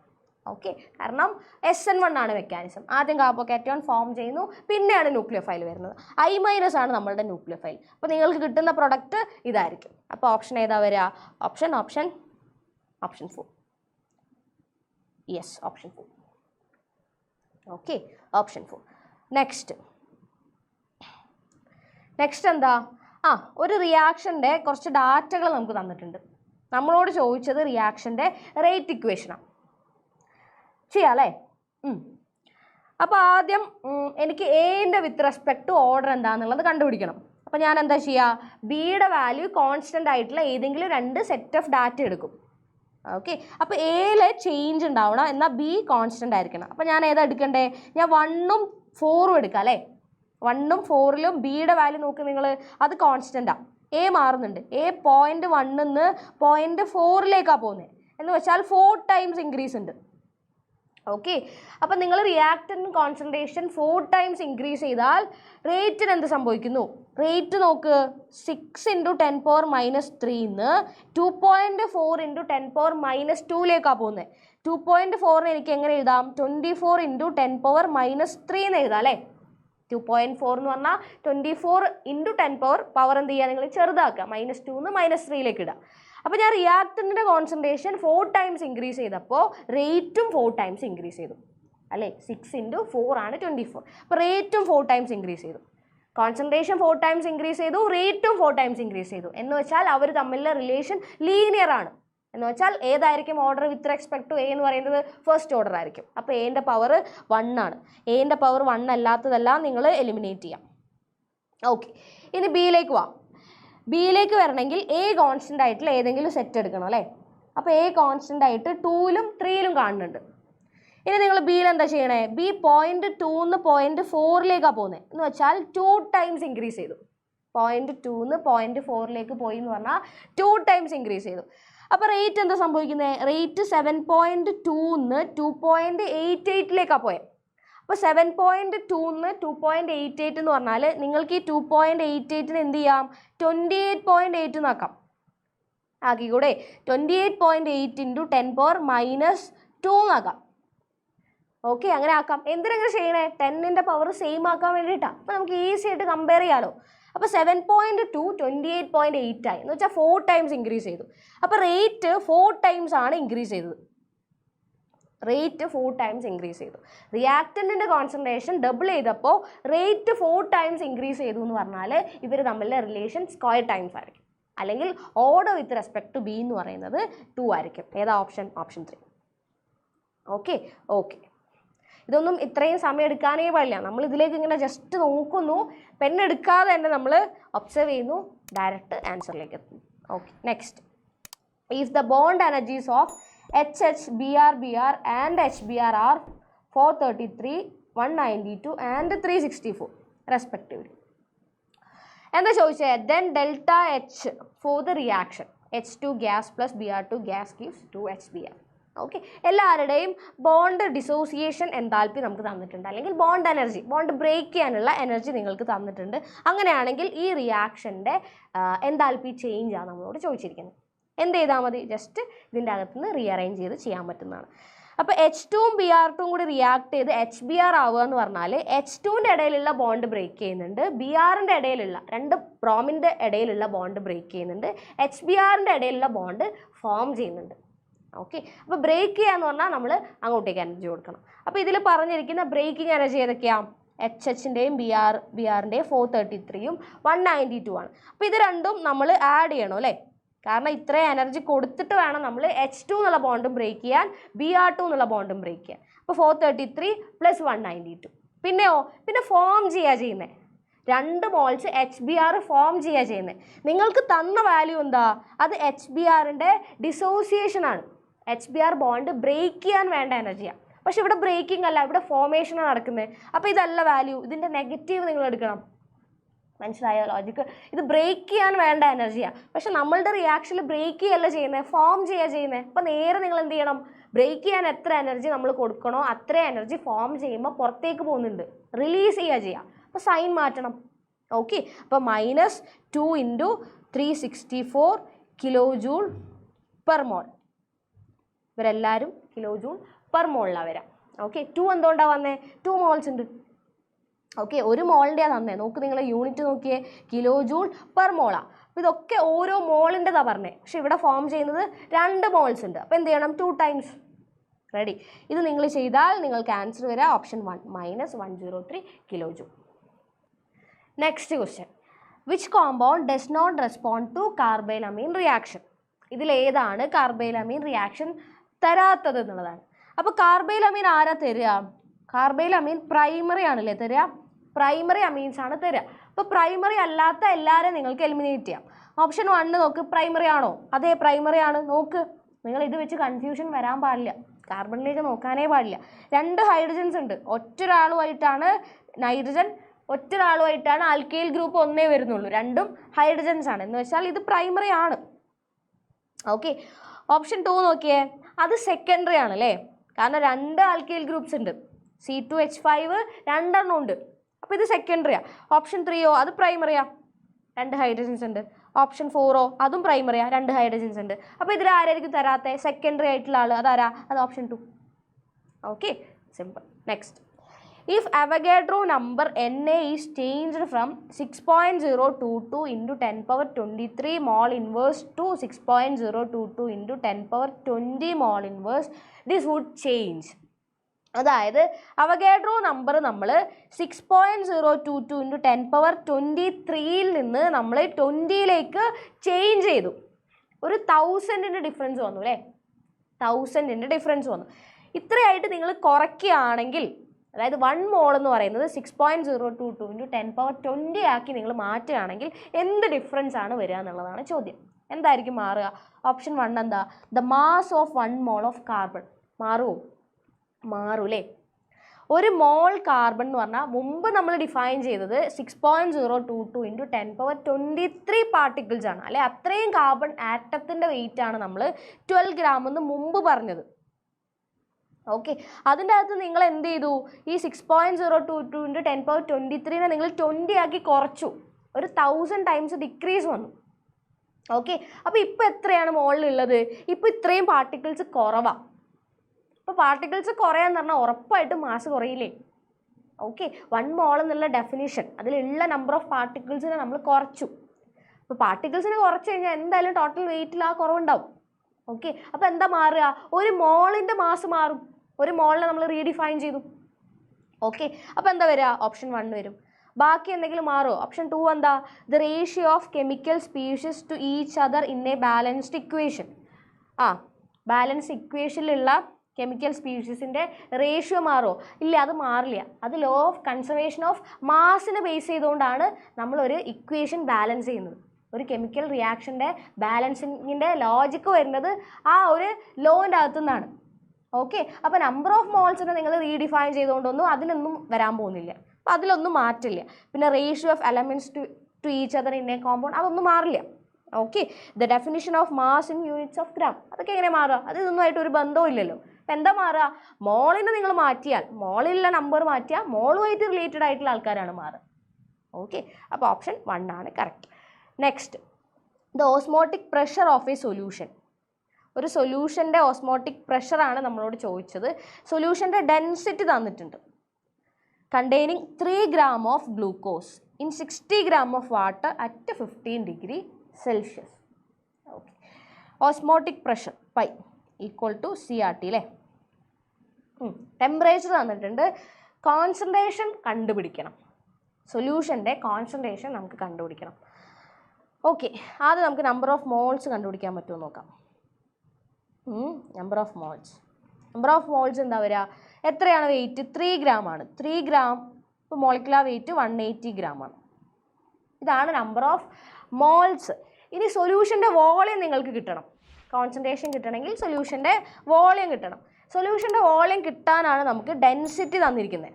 ഓക്കെ, കാരണം SN1 ആണ് മെക്കാനിസം. ആദ്യം കാർബോകാറ്റയോൺ ഫോം ചെയ്യുന്നു, പിന്നെയാണ് ന്യൂക്ലിയോഫൈൽ വരുന്നത്. I- ആണ് നമ്മളുടെ ന്യൂക്ലിയോഫൈൽ. അപ്പോൾ നിങ്ങൾക്ക് കിട്ടുന്ന പ്രൊഡക്റ്റ് ഇതായിരിക്കും. അപ്പോൾ ഓപ്ഷൻ ഏതാ വരിക? Option 4. Yes, option 4. Okay, option 4. Next എന്താ? ഒരു റിയാക്ഷൻ്റെ കുറച്ച് ഡാറ്റകൾ നമുക്ക് തന്നിട്ടുണ്ട്. നമ്മളോട് ചോദിച്ചത് റിയാക്ഷൻ്റെ റേറ്റ് ഇക്വേഷനാണ്. ചെയ്യാം അല്ലേ? അപ്പോൾ ആദ്യം എനിക്ക് എന്റെ വിത്ത് റെസ്പെക്ട് ടു ഓർഡർ എന്താണെന്നുള്ളത് കണ്ടുപിടിക്കണം. അപ്പോൾ ഞാൻ എന്താ ചെയ്യുക? ബിയുടെ വാല്യൂ കോൺസ്റ്റൻ്റ് ആയിട്ടുള്ള ഏതെങ്കിലും 2 സെറ്റ് ഓഫ് ഡാറ്റ എടുക്കും. ഓക്കെ, അപ്പോൾ എയിലെ ചേഞ്ച് ഉണ്ടാവണം, എന്നാൽ ബി കോൺസ്റ്റൻ്റ് ആയിരിക്കണം. അപ്പോൾ ഞാൻ ഏതാ എടുക്കണ്ടേ? ഞാൻ 1ഉം 4ഉം എടുക്കാം അല്ലേ. 1ഉം 4ലും ബിയുടെ വാല്യൂ നോക്ക് നിങ്ങൾ, അത് കോൺസ്റ്റൻ്റാണ്. എ മാറുന്നുണ്ട്. എ 0.1 നിന്ന് 0.4ലേക്കാണ് പോകുന്നത്. എന്ന് വെച്ചാൽ 4 ടൈംസ് ഇൻക്രീസ് ഉണ്ട്. ഓക്കെ, അപ്പം നിങ്ങൾ റിയാക്ടൻ്റ് കോൺസെൻട്രേഷൻ 4 ടൈംസ് ഇൻക്രീസ് ചെയ്താൽ റേറ്റിന് എന്ത് സംഭവിക്കുന്നു? റേറ്റ് നോക്ക്, 6 × 10⁻³ 2.4 × 10⁻²ലേക്കാണ് പോകുന്നത്. 2.4 എനിക്ക് എങ്ങനെ എഴുതാം? 24 × 10⁻³ എന്ന് എഴുതാം അല്ലേ. 2.4 എന്ന് പറഞ്ഞാൽ 24 × 10 പവർ എന്ത് ചെയ്യുക? നിങ്ങൾ ചെറുതാക്കുക, -2 നിന്ന് -3ലേക്ക് ഇടുക. അപ്പോൾ ഞാൻ റിയാക്ടന്റിന്റെ കോൺസെൻട്രേഷൻ 4 ടൈംസ് ഇൻക്രീസ് ചെയ്തപ്പോൾ റേറ്റും 4 ടൈംസ് ഇൻക്രീസ് ചെയ്തു അല്ലേ. 6 × 4 ആണ് 24. അപ്പോൾ റേറ്റും 4 ടൈംസ് ഇൻക്രീസ് ചെയ്തു. കോൺസെൻട്രേഷൻ 4 ടൈംസ് ഇൻക്രീസ് ചെയ്തു, റേറ്റും 4 ടൈംസ് ഇൻക്രീസ് ചെയ്തു. എന്ന് വെച്ചാൽ അവർ തമ്മിലുള്ള റിലേഷൻ ലീനിയർ ആണ്. എന്ന് വെച്ചാൽ ഏതായിരിക്കും order with respect to A എന്ന് പറയുന്നത്? ഫസ്റ്റ് ഓർഡർ ആയിരിക്കും. അപ്പോൾ എന്റെ പവർ 1 ആണ്. എന്റെ പവർ 1 അല്ലാത്തതെല്ലാം നിങ്ങൾ എലിമിനേറ്റ് ചെയ്യാം. ഓക്കെ, ഇനി ബിയിലേക്ക് പോവാം. ബിയിലേക്ക് വരണമെങ്കിൽ എ കോൺസ്റ്റൻ്റ് ആയിട്ടുള്ള ഏതെങ്കിലും സെറ്റ് എടുക്കണം അല്ലേ. അപ്പോൾ എ കോൺസ്റ്റൻ്റ് ആയിട്ട് 2ലും 3ലും കാണുന്നുണ്ട്. ഇനി നിങ്ങൾ ബിയിൽ എന്താ ചെയ്യണേ? ബി 0.2 നിന്ന് 0.4ലേക്കാണ് പോകുന്നത്. എന്ന് വെച്ചാൽ 2 ടൈംസ് ഇൻക്രീസ് ചെയ്തു. 0.2 നിന്ന് 0.4ലേക്ക് പോയി എന്ന് പറഞ്ഞാൽ 2 ടൈംസ് ഇൻക്രീസ് ചെയ്തു. അപ്പോൾ റേറ്റ് എന്താ സംഭവിക്കുന്നത്? റേറ്റ് 7.2 നിന്ന് 2.88ലേക്കാണ് പോയത്. അപ്പോൾ 7.2 നിന്ന് 2.88 എന്ന് പറഞ്ഞാൽ നിങ്ങൾക്ക് ഈ 2.88ന് എന്ത് ചെയ്യാം? 28.8 എന്നാക്കാം. ആക്കിക്കൂടെ? 28.8 × 10⁻² എന്നാക്കാം. ഓക്കെ, അങ്ങനെ ആക്കാം. എന്തിനങ്ങനെ ചെയ്യണേ? 10ന്റെ പവർ സെയിം ആക്കാൻ വേണ്ടിയിട്ടാണ്. അപ്പോൾ നമുക്ക് ഈസി ആയിട്ട് കമ്പയർ ചെയ്യാമല്ലോ. അപ്പോൾ 7.2 28.8 ആയി എന്ന് വെച്ചാൽ 4 ടൈംസ് ഇൻക്രീസ് ചെയ്തു. അപ്പോൾ റേറ്റ് 4 ടൈംസ് ആണ് ഇൻക്രീസ് ചെയ്തത്. റേറ്റ് 4 ടൈംസ് ഇൻക്രീസ് ചെയ്തു. റിയാക്ടന്റിന്റെ കോൺസെൻട്രേഷൻ ഡബിൾ ചെയ്തപ്പോൾ റേറ്റ് 4 ടൈംസ് ഇൻക്രീസ് ചെയ്തു എന്ന് പറഞ്ഞാൽ ഇവർ തമ്മിലെ റിലേഷൻ സ്ക്വയർ ടൈംസ് ആയിരിക്കും. അല്ലെങ്കിൽ order with respect to B എന്ന് പറയുന്നത് 2 ആയിരിക്കും. ഏതാ ഓപ്ഷൻ? ഓപ്ഷൻ 3. ഓക്കെ. ഇതൊന്നും ഇത്രയും സമയം എടുക്കാനേ പാടില്ല. നമ്മൾ ഇതിലേക്ക് ഇങ്ങനെ ജസ്റ്റ് നോക്കുന്നു, പെണ്ണെടുക്കാതെ തന്നെ നമ്മൾ ഒബ്സർവ് ചെയ്യുന്നു, ഡയറക്റ്റ് ആൻസറിലേക്ക് എത്തുന്നു. Okay, next. If the bond energies of HH, BR and HBr are 433, 192 and 364 respectively. എന്താ ചോദിച്ചത്? Then delta H for the reaction H2 gas plus Br2 gas gives 2HBr. Okay, എല്ലാവരുടെയും bond dissociation enthalpy നമുക്ക് തന്നിട്ടുണ്ട്, അല്ലെങ്കിൽ bond energy, bond break ചെയ്യാനുള്ള energy നിങ്ങൾക്ക് തന്നിട്ടുണ്ട്. അങ്ങനെയാണെങ്കിൽ ഈ റിയാക്ഷൻ്റെ എൻതാൽപ്പി ചേഞ്ച് ആണ് നമ്മളോട് ചോദിച്ചിരിക്കുന്നത്. എന്ത് ചെയ്താൽ മതി? ജസ്റ്റ് ഇതിൻ്റെ അകത്തുനിന്ന് റീഅറേഞ്ച് ചെയ്ത് ചെയ്യാൻ പറ്റുന്നതാണ്. അപ്പോൾ H2ഉം Br2ഉം കൂടി റിയാക്ട് ചെയ്ത് HBr ആവുക എന്ന് പറഞ്ഞാൽ H2ൻ്റെ ഇടയിലുള്ള ബോണ്ട് ബ്രേക്ക് ചെയ്യുന്നുണ്ട്, Brൻ്റെ ഇടയിലുള്ള രണ്ട് ബ്രോമിൻ്റെ ഇടയിലുള്ള ബോണ്ട് ബ്രേക്ക് ചെയ്യുന്നുണ്ട്, HBrൻ്റെ ഇടയിലുള്ള ബോണ്ട് ഫോം ചെയ്യുന്നുണ്ട്. ഓക്കെ, അപ്പോൾ ബ്രേക്ക് ചെയ്യാന്ന് പറഞ്ഞാൽ നമ്മൾ അങ്ങോട്ടേക്ക് എനർജി കൊടുക്കണം. അപ്പോൾ ഇതിൽ പറഞ്ഞിരിക്കുന്ന ബ്രേക്കിംഗ് എനർജി ഏതൊക്കെയാണ്? HHൻ്റെയും Brൻ്റെയും 433ഉം 192 ആണ്. അപ്പോൾ ഇത് രണ്ടും നമ്മൾ ആഡ് ചെയ്യണം അല്ലേ, കാരണം ഇത്രയും എനർജി കൊടുത്തിട്ട് വേണം നമ്മൾ H2 എന്നുള്ള ബോണ്ടും ബ്രേക്ക് ചെയ്യാൻ, Br2 എന്നുള്ള ബോണ്ടും ബ്രേക്ക് ചെയ്യാൻ. അപ്പോൾ 433 + 192. പിന്നെ ഫോം ചെയ്യുന്നത് 2 മോൾസ് HBr ഫോം ചെയ്യുന്നത്. നിങ്ങൾക്ക് തന്ന വാല്യൂ എന്താ? അത് HBrൻ്റെ ഡിസോസിയേഷൻ ആണ്. HBr ബോണ്ട് ബ്രേക്ക് ചെയ്യാൻ വേണ്ട എനർജിയാണ്. പക്ഷെ ഇവിടെ ബ്രേക്കിംഗ് അല്ല, ഇവിടെ ഫോമേഷനാണ് നടക്കുന്നത്. അപ്പോൾ ഇതല്ല വാല്യൂ, ഇതിൻ്റെ നെഗറ്റീവ് നിങ്ങൾ എടുക്കണം. മനസ്സിലായോ ലോജിക്ക്? ഇത് ബ്രേക്ക് ചെയ്യാൻ വേണ്ട എനർജിയാണ്. പക്ഷെ നമ്മളുടെ റിയാക്ഷനിൽ ബ്രേക്ക് ചെയ്യല്ല ചെയ്യുന്നത്, ഫോം ചെയ്യുന്നത്. അപ്പോൾ നേരെ നിങ്ങൾ എന്ത് ചെയ്യണം? ബ്രേക്ക് ചെയ്യാൻ എത്ര എനർജി നമ്മൾ കൊടുക്കണോ അത്ര എനർജി ഫോം ചെയ്യുമ്പോൾ പുറത്തേക്ക് പോകുന്നുണ്ട്, റിലീസ് ചെയ്യുക. അപ്പോൾ സൈൻ മാറ്റണം. ഓക്കെ, അപ്പോൾ -2 × 364 kJ/mol. ഇവരെല്ലാവരും kJ/mol വരാം. ഓക്കെ, 2 എന്തുകൊണ്ടാണ് വന്നേ? 2 മോൾസ് ഉണ്ട്. ഓക്കെ, 1 മോളിൻ്റെയാണ് തന്നെ. നോക്ക്, നിങ്ങൾ യൂണിറ്റ് നോക്കിയേ, kJ/mol. അപ്പോൾ ഇതൊക്കെ ഓരോ മോളിൻ്റെതാണ് പറഞ്ഞത്. പക്ഷെ ഇവിടെ ഫോം ചെയ്യുന്നത് 2 മോൾസ് ഉണ്ട്. അപ്പോൾ എന്ത് ചെയ്യണം? 2 ടൈംസ്. റെഡി? ഇത് നിങ്ങൾ ചെയ്താൽ നിങ്ങൾക്ക് ആൻസർ വരാം option 1 -103 kJ. Next question, which compound does not respond to carbylamine reaction? ഇതിലേതാണ് കാർബൈലമീൻ റിയാക്ഷൻ തരാത്തത് എന്നുള്ളതാണ്. അപ്പോൾ കാർബൈലമീൻ ആരാ തരിക? കാർബൈലമീൻ പ്രൈമറി ആണല്ലേ തരിക, പ്രൈമറി അമീൻസ് ആണ് തരിക. അപ്പോൾ പ്രൈമറി അല്ലാത്ത എല്ലാവരും നിങ്ങൾക്ക് എലിമിനേറ്റ് ചെയ്യാം. ഓപ്ഷൻ 1 നോക്ക്, പ്രൈമറി ആണോ? അതെ, പ്രൈമറി ആണ്. നോക്ക്, നിങ്ങൾ ഇത് വെച്ച് കൺഫ്യൂഷൻ വരാൻ പാടില്ല, കാർബണിലേക്ക് നോക്കാനേ പാടില്ല. 2 ഹൈഡ്രജൻസ് ഉണ്ട്, ഒറ്റൊരാളുമായിട്ടാണ് നൈട്രജൻ, ഒറ്റൊരാളുമായിട്ടാണ് ആൽക്കൈൽ ഗ്രൂപ്പ് ഒന്നേ വരുന്നുള്ളൂ. 2ഉം ഹൈഡ്രജൻസ് ആണ്, എന്ന് വെച്ചാൽ ഇത് പ്രൈമറി ആണ്. ഓക്കെ, ഓപ്ഷൻ 2 നോക്കിയേ, അത് സെക്കൻഡറി ആണ് അല്ലേ, കാരണം 2 ആൽക്കൈൽ ഗ്രൂപ്പ്സ് ഉണ്ട്, C2H5 2 ഉണ്ട്. അപ്പോൾ ഇത് സെക്കൻഡറിയാണ്. ഓപ്ഷൻ 3യോ അത് പ്രൈമറിയാ, 2 ഹൈഡ്രജൻസ് ഉണ്ട്. ഓപ്ഷൻ 4ഓ അതും പ്രൈമറിയാ, 2 ഹൈഡ്രജൻസ് ഉണ്ട്. അപ്പോൾ ഇതിൽ ആരായിരിക്കും തരാത്ത സെക്കൻഡറി ആയിട്ടുള്ള ആൾ? അതാരാ? അത് option 2. Okay, simple. Next, if Avogadro number Na is changed from 6.022 × 10⁻23 mol inverse to 6.022 × 10⁻20 mol inverse, this would change. അതായത് അവഗാഡ്രോ നമ്പർ നമ്മൾ 6.022 × 10⁻23 നിന്ന് നമ്മൾ 20ലേക്ക് ചേഞ്ച് ചെയ്തു. ഒരു 1000ൻ്റെ ഡിഫറൻസ് വന്നു അല്ലേ, 1000ൻ്റെ ഡിഫറൻസ് വന്നു. ഇത്രയായിട്ട് നിങ്ങൾ കുറയ്ക്കുകയാണെങ്കിൽ, അതായത് 1 മോൾ എന്ന് പറയുന്നത് 6.022 × 10⁻20 ആക്കി നിങ്ങൾ മാറ്റുകയാണെങ്കിൽ എന്ത് ഡിഫറൻസ് ആണ് വരിക എന്നുള്ളതാണ് ചോദ്യം. എന്തായിരിക്കും മാറുക? ഓപ്ഷൻ 1 എന്താ? The mass of 1 mole of carbon. മാറുമോ? മാറൂലേ. 1 മോൾ കാർബൺ എന്ന് പറഞ്ഞാൽ മുമ്പ് നമ്മൾ ഡിഫൈൻ ചെയ്തത് 6.022 × 10⁻23 പാർട്ടിക്കിൾസ് ആണ് അല്ലെ, അത്രയും കാർബൺ ആറ്റത്തിൻ്റെ വെയിറ്റ് ആണ് നമ്മൾ 12 ഗ്രാം എന്ന് മുമ്പ് പറഞ്ഞത്. ഓക്കെ, അതിൻ്റെ അകത്ത് നിങ്ങൾ എന്ത് ചെയ്തു? ഈ 6.022 × 10⁻23 നിങ്ങൾ 20 ആക്കി കുറച്ചു, ഒരു 1000 ടൈംസ് ഡിക്രീസ് വന്നു. ഓക്കെ, അപ്പോൾ ഇപ്പോൾ എത്രയാണ് മോളിലുള്ളത്? ഇപ്പോൾ ഇത്രയും പാർട്ടിക്കിൾസ് കുറവാണ്. അപ്പോൾ പാർട്ടിക്കിൾസ് കുറയാന്ന് പറഞ്ഞാൽ ഉറപ്പായിട്ടും മാസ് കുറയില്ലേ. ഓക്കെ, 1 മോൾ എന്നുള്ള ഡെഫിനിഷൻ, അതിലുള്ള നമ്പർ ഓഫ് പാർട്ടിക്കിൾസിനെ നമ്മൾ കുറച്ചു. അപ്പോൾ പാർട്ടിക്കിൾസിനെ കുറച്ച് കഴിഞ്ഞാൽ എന്തായാലും ടോട്ടൽ വെയിറ്റിൽ ആ കുറവുണ്ടാവും. ഓക്കെ, അപ്പോൾ എന്താ മാറുക? 1 മോളിൻ്റെ മാസ് മാറും. 1 മോളിനെ നമ്മൾ റീഡിഫൈൻ ചെയ്തു. ഓക്കെ, അപ്പോൾ എന്താ വരിക? ഓപ്ഷൻ 1 വരും. ബാക്കി എന്തെങ്കിലും മാറുമോ? ഓപ്ഷൻ 2 എന്താ? The ratio of chemical species to each other in a balanced equation. Balance ഇക്വേഷനിലുള്ള കെമിക്കൽ സ്പീഷീസിൻ്റെ റേഷ്യോ മാറുമോ? ഇല്ല, അത് മാറില്ല. അത് ലോ ഓഫ് കൺസർവേഷൻ ഓഫ് മാസിനെ ബേസ് ചെയ്തുകൊണ്ടാണ് നമ്മളൊരു ഇക്വേഷൻ ബാലൻസ് ചെയ്യുന്നത്. ഒരു കെമിക്കൽ റിയാക്ഷൻ്റെ ബാലൻസിങ്ങിൻ്റെ ലോജിക്ക് വരുന്നത് ആ ഒരു ലോൻ്റെ അകത്തു നിന്നാണ്. ഓക്കെ, അപ്പോൾ നമ്പർ ഓഫ് മോൾസിനെ നിങ്ങൾ റീഡിഫൈൻ ചെയ്തുകൊണ്ടൊന്നും അതിനൊന്നും വരാൻ പോകുന്നില്ല. അപ്പോൾ അതിലൊന്നും മാറ്റില്ല. പിന്നെ ratio of elements to each other in a compound അതൊന്നും മാറില്ല. Okay, the definition of mass in units of gram അതൊക്കെ എങ്ങനെ മാറുക? അത് ഇതൊന്നുമായിട്ട് ഒരു ബന്ധവും ഇല്ലല്ലോ. അപ്പം എന്താ മാറുക? മോളിനെ നിങ്ങൾ മാറ്റിയാൽ, മോളിലുള്ള നമ്പർ മാറ്റിയാൽ മോളുമായിട്ട് റിലേറ്റഡ് ആയിട്ടുള്ള ആൾക്കാരാണ് മാറുക. ഓക്കെ, അപ്പോൾ ഓപ്ഷൻ 1 ആണ് correct. Next, the osmotic pressure of A solution. ഒരു സൊല്യൂഷൻ്റെ ഓസ്മോട്ടിക് പ്രഷറാണ് നമ്മളോട് ചോദിച്ചത്. സൊല്യൂഷൻ്റെ ഡെൻസിറ്റി തന്നിട്ടുണ്ട്. Containing 3 gram of glucose in 60 gram of water at 15 degree Celsius. ഓക്കെ, osmotic pressure pi equal to CRT അല്ലേ. ടെമ്പറേച്ചർ തന്നിട്ടുണ്ട്. കോൺസെൻട്രേഷൻ കണ്ടുപിടിക്കണം. സൊല്യൂഷൻ്റെ കോൺസെൻട്രേഷൻ നമുക്ക് കണ്ടുപിടിക്കണം. ഓക്കെ, ആദ്യം നമുക്ക് നമ്പർ ഓഫ് മോൾസ് കണ്ടുപിടിക്കാൻ പറ്റുമോ നോക്കാം. നമ്പർ ഓഫ് മോൾസ് എന്താ വരിക? എത്രയാണ് വെയിറ്റ്? 3 gram ആണ്. 3 gram ഇപ്പോൾ മോളിക്കുലർ വെയിറ്റ് 180 gram ആണ്. ഇതാണ് നമ്പർ ഓഫ് മോൾസ്. ഇനി സൊല്യൂഷൻ്റെ വോളിയം നിങ്ങൾക്ക് കിട്ടണം. കോൺസെൻട്രേഷൻ കിട്ടണമെങ്കിൽ സൊല്യൂഷൻ്റെ വോളിയം കിട്ടണം. സൊല്യൂഷൻ്റെ വോളിയം കിട്ടാനാണ് നമുക്ക് ഡെൻസിറ്റി തന്നിരിക്കുന്നത്.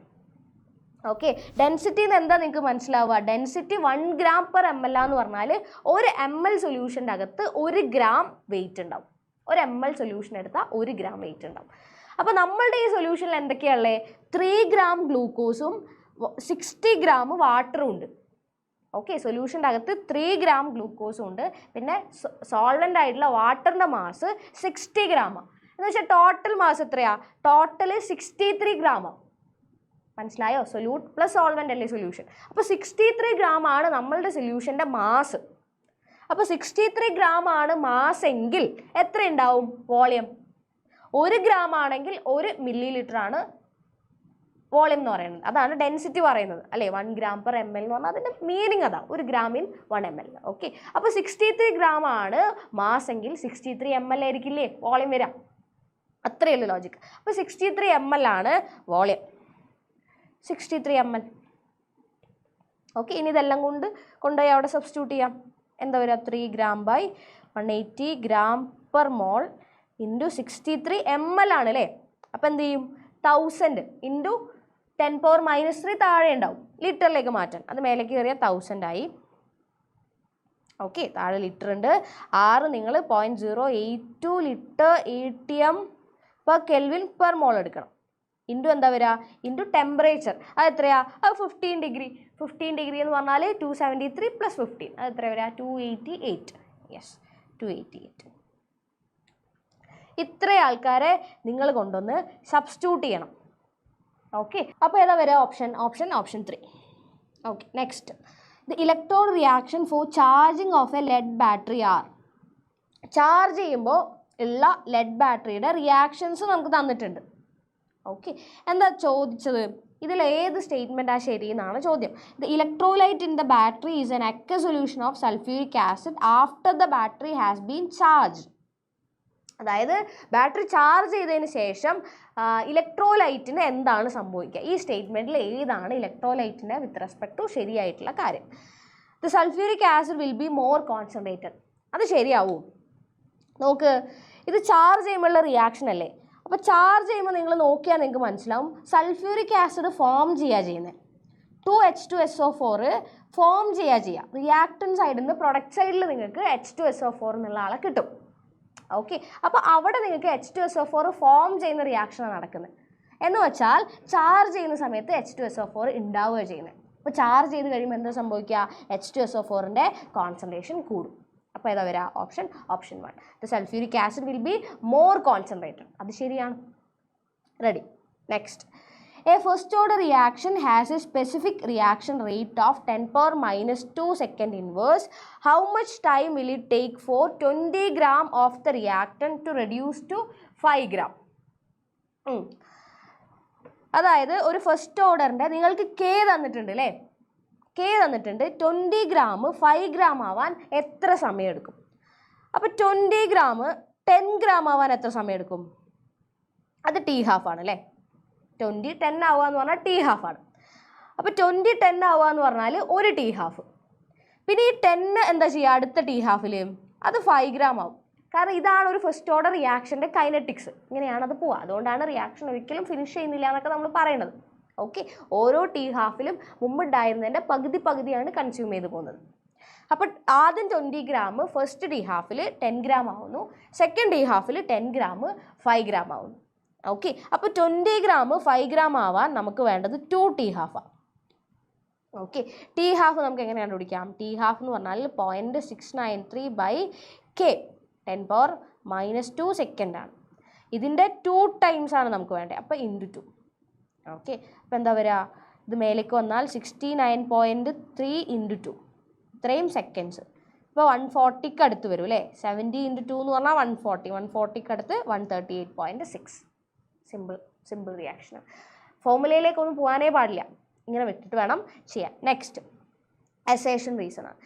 ഓക്കെ, ഡെൻസിറ്റി എന്ന് എന്താ നിങ്ങൾക്ക് മനസ്സിലാവുക? ഡെൻസിറ്റി 1 gram/ml എന്ന് പറഞ്ഞാൽ 1 ml സൊല്യൂഷൻ്റെ അകത്ത് 1 gram വെയിറ്റ് ഉണ്ടാവും. 1 ml സൊല്യൂഷൻ എടുത്താൽ 1 gram വെയിറ്റ് ഉണ്ടാവും. അപ്പോൾ നമ്മളുടെ ഈ സൊല്യൂഷനിൽ എന്തൊക്കെയാണുള്ളത്? 3 gram ഗ്ലൂക്കോസും 60 gram വാട്ടറും ഉണ്ട്. ഓക്കെ, സൊല്യൂഷൻ്റെ അകത്ത് 3 gram ഗ്ലൂക്കോസും ഉണ്ട്. പിന്നെ സോൾവൻ്റ് ആയിട്ടുള്ള വാട്ടറിൻ്റെ മാസ് 60 gram. എന്ന് വെച്ചാൽ ടോട്ടൽ മാസ് എത്രയാ? Total 63 gram. മനസ്സിലായോ? സൊല്യൂട്ട് പ്ലസ് സോൾവൻ്റ് അല്ലേ സൊല്യൂഷൻ. അപ്പോൾ 63 gram ആണ് നമ്മളുടെ സൊല്യൂഷൻ്റെ മാസ്. അപ്പോൾ 63 gram ആണ് മാസ് എങ്കിൽ എത്ര ഉണ്ടാവും വോളിയം? 1 gram ആണെങ്കിൽ 1 milliliter ആണ് വോളിയം എന്ന് പറയുന്നത്. അതാണ് ഡെൻസിറ്റി പറയുന്നത് അല്ലേ. 1 gram/ml എന്ന് പറഞ്ഞാൽ അതിൻ്റെ മീനിങ് അതാണ്, 1 gram in 1 ml. ഓക്കെ, അപ്പോൾ 63 gram ആണ് മാസ് എങ്കിൽ 63 ml ആയിരിക്കില്ലേ വോളിയം വരാം. അത്രയേ ഉള്ളൂ ലോജിക്ക്. അപ്പോൾ 63 ml ആണ് വോളിയം. 63 ml. ഓക്കെ, ഇനി ഇതെല്ലാം കൊണ്ടുപോയി അവിടെ സബ്സ്റ്റിറ്റ്യൂട്ട് ചെയ്യാം. എന്താ വരിക? 3 gram/180 gram/mol ഇൻറ്റു 63 ml ആണ് അല്ലേ. അപ്പോൾ എന്ത് ചെയ്യും? 1000 ഇൻറ്റു 10⁻³ താഴെ ഉണ്ടാവും. ലിറ്ററിലേക്ക് മാറ്റാൻ അത് മേലേക്ക് കയറിയ 1000 ആയി. ഓക്കെ, താഴെ ലിറ്റർ ഉണ്ട്. 6 നിങ്ങൾ 0.082 ലിറ്റർ ATM/Kelvin/mol എടുക്കണം. ഇൻറ്റു എന്താ വരിക? Into temperature. അത് എത്രയാ? അത് 15 ഡിഗ്രി. 15 ഡിഗ്രി എന്ന് പറഞ്ഞാൽ 273 + 15 അത് എത്ര വരിക? 288. യെസ്, 288. ഇത്ര ആൾക്കാരെ നിങ്ങൾ കൊണ്ടുവന്ന് സബ്സ്റ്റിറ്റ്യൂട്ട് ചെയ്യണം. ഓക്കെ, അപ്പോൾ ഏതാ വരിക? Option 3. Okay, next the electrode reaction for charging of a lead battery are. Charge ചെയ്യുമ്പോൾ ഉള്ള ലെഡ് ബാറ്ററിയുടെ റിയാക്ഷൻസ് നമുക്ക് തന്നിട്ടുണ്ട്. ഓക്കെ, എന്താ ചോദിച്ചത്? ഇതിൽ ഏത് സ്റ്റേറ്റ്മെൻറ്റാണ് ശരി എന്നാണ് ചോദ്യം. The electrolyte in the battery is N aqueous solution of sulphuric acid after the battery has been charge. അതായത് ബാറ്ററി ചാർജ് ചെയ്തതിന് ശേഷം ഇലക്ട്രോലൈറ്റിന് എന്താണ് സംഭവിക്കുക? ഈ സ്റ്റേറ്റ്മെൻറ്റിൽ ഏതാണ് ഇലക്ട്രോലൈറ്റിൻ്റെ വിത്ത് റെസ്പെക്ട് ടു ശരിയായിട്ടുള്ള കാര്യം? The sulphuric acid will be more concentrated. അത് ശരിയാവും. നോക്ക്, ഇത് ചാർജ് ചെയ്യുമ്പോഴുള്ള റിയാക്ഷൻ അല്ലേ. അപ്പോൾ ചാർജ് ചെയ്യുമ്പോൾ നിങ്ങൾ നോക്കിയാൽ നിങ്ങൾക്ക് മനസ്സിലാവും സൾഫ്യൂരിക് ആസിഡ് ഫോം ചെയ്യുന്നത്. 2H2SO4 ഫോം ചെയ്യുക. റിയാക്ടൻ സൈഡിൽ നിന്ന് പ്രൊഡക്റ്റ് സൈഡിൽ നിങ്ങൾക്ക് H2SO4 എന്നുള്ള ആളെ കിട്ടും. ഓക്കെ, അപ്പോൾ അവിടെ നിങ്ങൾക്ക് H2SO4 ഫോം ചെയ്യുന്ന റിയാക്ഷനാണ് നടക്കുന്നത്. എന്ന് വെച്ചാൽ ചാർജ് ചെയ്യുന്ന സമയത്ത് H2SO4 ഉണ്ടാവുക ചെയ്യുന്നത്. അപ്പോൾ ചാർജ് ചെയ്ത് കഴിയുമ്പോൾ എന്താ സംഭവിക്കുക? H2SO4ൻ്റെ കോൺസെൻട്രേഷൻ കൂടും. അപ്പോൾ ഏതാ വരിക? Option 1. The sulphuric acid will be more concentrated. അത് ശരിയാണ്. Ready. Next, a first order reaction has a specific reaction rate of 10⁻² second inverse. How much time will it take for 20 gram of the reactant to reduce to 5 gram? അതായത് ഒരു first ഓർഡറിൻ്റെ നിങ്ങൾക്ക് K തന്നിട്ടുണ്ട് അല്ലേ. K തന്നിട്ടുണ്ട്. 20 gram 5 gram ആവാൻ എത്ര സമയം എടുക്കും? അപ്പോൾ 20 gram 10 gram ആവാൻ എത്ര സമയം എടുക്കും? അത് T½ ആണ് അല്ലേ. 20 10 ആവുക എന്ന് പറഞ്ഞാൽ T½ ആണ്. അപ്പോൾ 20 10 ആവുക എന്ന് പറഞ്ഞാൽ ഒരു T½ പിന്നെ ഈ 10 എന്താ ചെയ്യുക അടുത്ത T½ അത് 5 gram ആവും. കാരണം ഇതാണ് ഒരു ഫസ്റ്റ് ഓർഡർ റിയാക്ഷൻ്റെ കൈനറ്റിക്സ്. ഇങ്ങനെയാണ് അത് പോവുക. അതുകൊണ്ടാണ് റിയാക്ഷൻ ഒരിക്കലും ഫിനിഷ് ചെയ്യുന്നില്ല എന്നൊക്കെ നമ്മൾ പറയുന്നത്. ഓക്കെ, ഓരോ T½ മുമ്പുണ്ടായിരുന്നതിൻ്റെ പകുതിയാണ് കൺസ്യൂം ചെയ്ത് പോകുന്നത്. അപ്പോൾ ആദ്യം 20 gram ഫസ്റ്റ് T½ 10 gram ആവുന്നു. സെക്കൻഡ് T½ 10 gram 5 gram ആവുന്നു. ഓക്കെ, അപ്പോൾ 20 gram 5 gram ആവാൻ നമുക്ക് വേണ്ടത് 2 T½ ഓക്കെ, T½ നമുക്ക് എങ്ങനെ കണ്ടുപിടിക്കാം? T½ എന്ന് പറഞ്ഞാൽ 0.693/K 10⁻³ -2 സെക്കൻഡാണ്. ഇതിൻ്റെ 2 ടൈംസ് ആണ് നമുക്ക് വേണ്ടത്. അപ്പോൾ × 2. ഓക്കെ, അപ്പോൾ എന്താ വരിക? ഇത് മേലേക്ക് വന്നാൽ 69.3 × 2 ഇത്രയും സെക്കൻഡ്സ്. ഇപ്പോൾ 140ക്ക് അടുത്ത് വരും അല്ലേ? 70 × 2 എന്ന് പറഞ്ഞാൽ 140. 140ക്ക് അടുത്ത് 138.6. Simple reaction. ഫോർമുലയിലേക്കൊന്നും പോകാനേ പാടില്ല, ഇങ്ങനെ വിട്ടിട്ട് വേണം ചെയ്യാൻ. നെക്സ്റ്റ് അസേഷൻ റീസൺ ആണ്.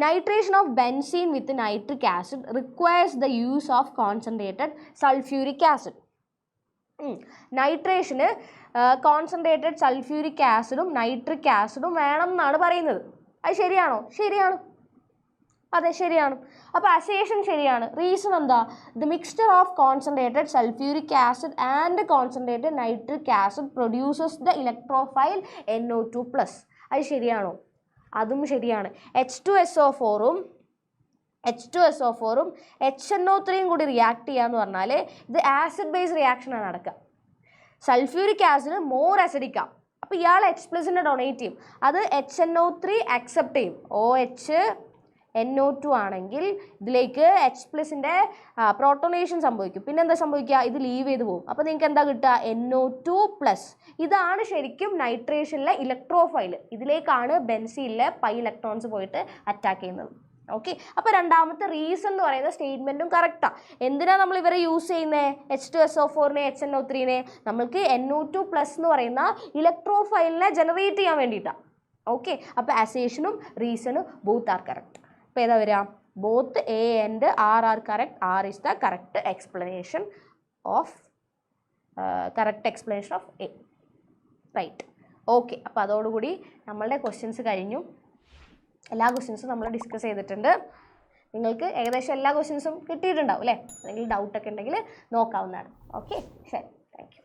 Nitration of benzene with nitric acid requires the use of concentrated sulphuric acid. നൈട്രേഷന് കോൺസെൻട്രേറ്റഡ് സൾഫ്യൂരിക് ആസിഡും നൈട്രിക് ആസിഡും വേണം എന്നാണ് പറയുന്നത്. അത് ശരിയാണോ? ശരിയാണ്. അതെ, ശരിയാണ്. അപ്പോൾ അസേഷൻ ശരിയാണ്. റീസൺ എന്താ? The mixture of concentrated sulphuric acid and concentrated nitric acid produces the electrophile NO2+. അത് ശരിയാണോ? അതും ശരിയാണ്. H2SO4ഉം HNO3യും കൂടി റിയാക്ട് ചെയ്യാന്ന് പറഞ്ഞാൽ ഇത് ആസിഡ് ബേസ് റിയാക്ഷനാണ് നടക്കുക. സൾഫ്യൂരിക് ആസിഡ് മോർ അസിഡിക്കാം. അപ്പോൾ ഇയാൾ H+നെ ഡൊണേറ്റ് ചെയ്യും, അത് HNO3 അക്സെപ്റ്റ് ചെയ്യും. OH NO2 ഇതിലേക്ക് H+ന്റെ പ്രോട്ടോണേഷൻ സംഭവിക്കും. പിന്നെ എന്താ സംഭവിക്കുക? ഇത് ലീവ് ചെയ്ത് പോകും. അപ്പോൾ നിങ്ങൾക്ക് എന്താ കിട്ടുക? NO2+. ഇതാണ് ശരിക്കും നൈട്രേഷനിലെ ഇലക്ട്രോഫൈൽ. ഇതിലേക്കാണ് ബെൻസീനിലെ പൈ ഇലക്ട്രോൺസ് പോയിട്ട് അറ്റാക്ക് ചെയ്യുന്നത്. ഓക്കെ, അപ്പോൾ രണ്ടാമത്തെ റീസൺ എന്ന് പറയുന്ന സ്റ്റേറ്റ്മെൻറ്റും കറക്റ്റാണ്. എന്തിനാണ് നമ്മൾ ഇവരെ യൂസ് ചെയ്യുന്നത്? H2SO4നെ HNO3നെ നമ്മൾക്ക് NO2+ എന്ന് പറയുന്ന ഇലക്ട്രോഫൈലിനെ ജനറേറ്റ് ചെയ്യാൻ വേണ്ടിയിട്ടാണ്. ഓക്കെ, അപ്പോൾ അസേഷനും റീസണും ബോത്ത് ആർ കറക്റ്റ്. അപ്പോൾ ഏതാ വരിക? Both A and R are correct. R is the correct explanation of A. Right. Okay, അപ്പോൾ അതോടുകൂടി നമ്മളുടെ ക്വസ്റ്റ്യൻസ് കഴിഞ്ഞു. എല്ലാ ക്വസ്റ്റ്യൻസും നമ്മൾ ഡിസ്കസ് ചെയ്തിട്ടുണ്ട്. നിങ്ങൾക്ക് ഏകദേശം എല്ലാ ക്വസ്റ്റ്യൻസും കിട്ടിയിട്ടുണ്ടാവും അല്ലേ? എന്തെങ്കിലും ഡൗട്ടൊക്കെ ഉണ്ടെങ്കിൽ നോക്കാവുന്നതാണ്. ഓക്കെ, ശരി, താങ്ക് യു.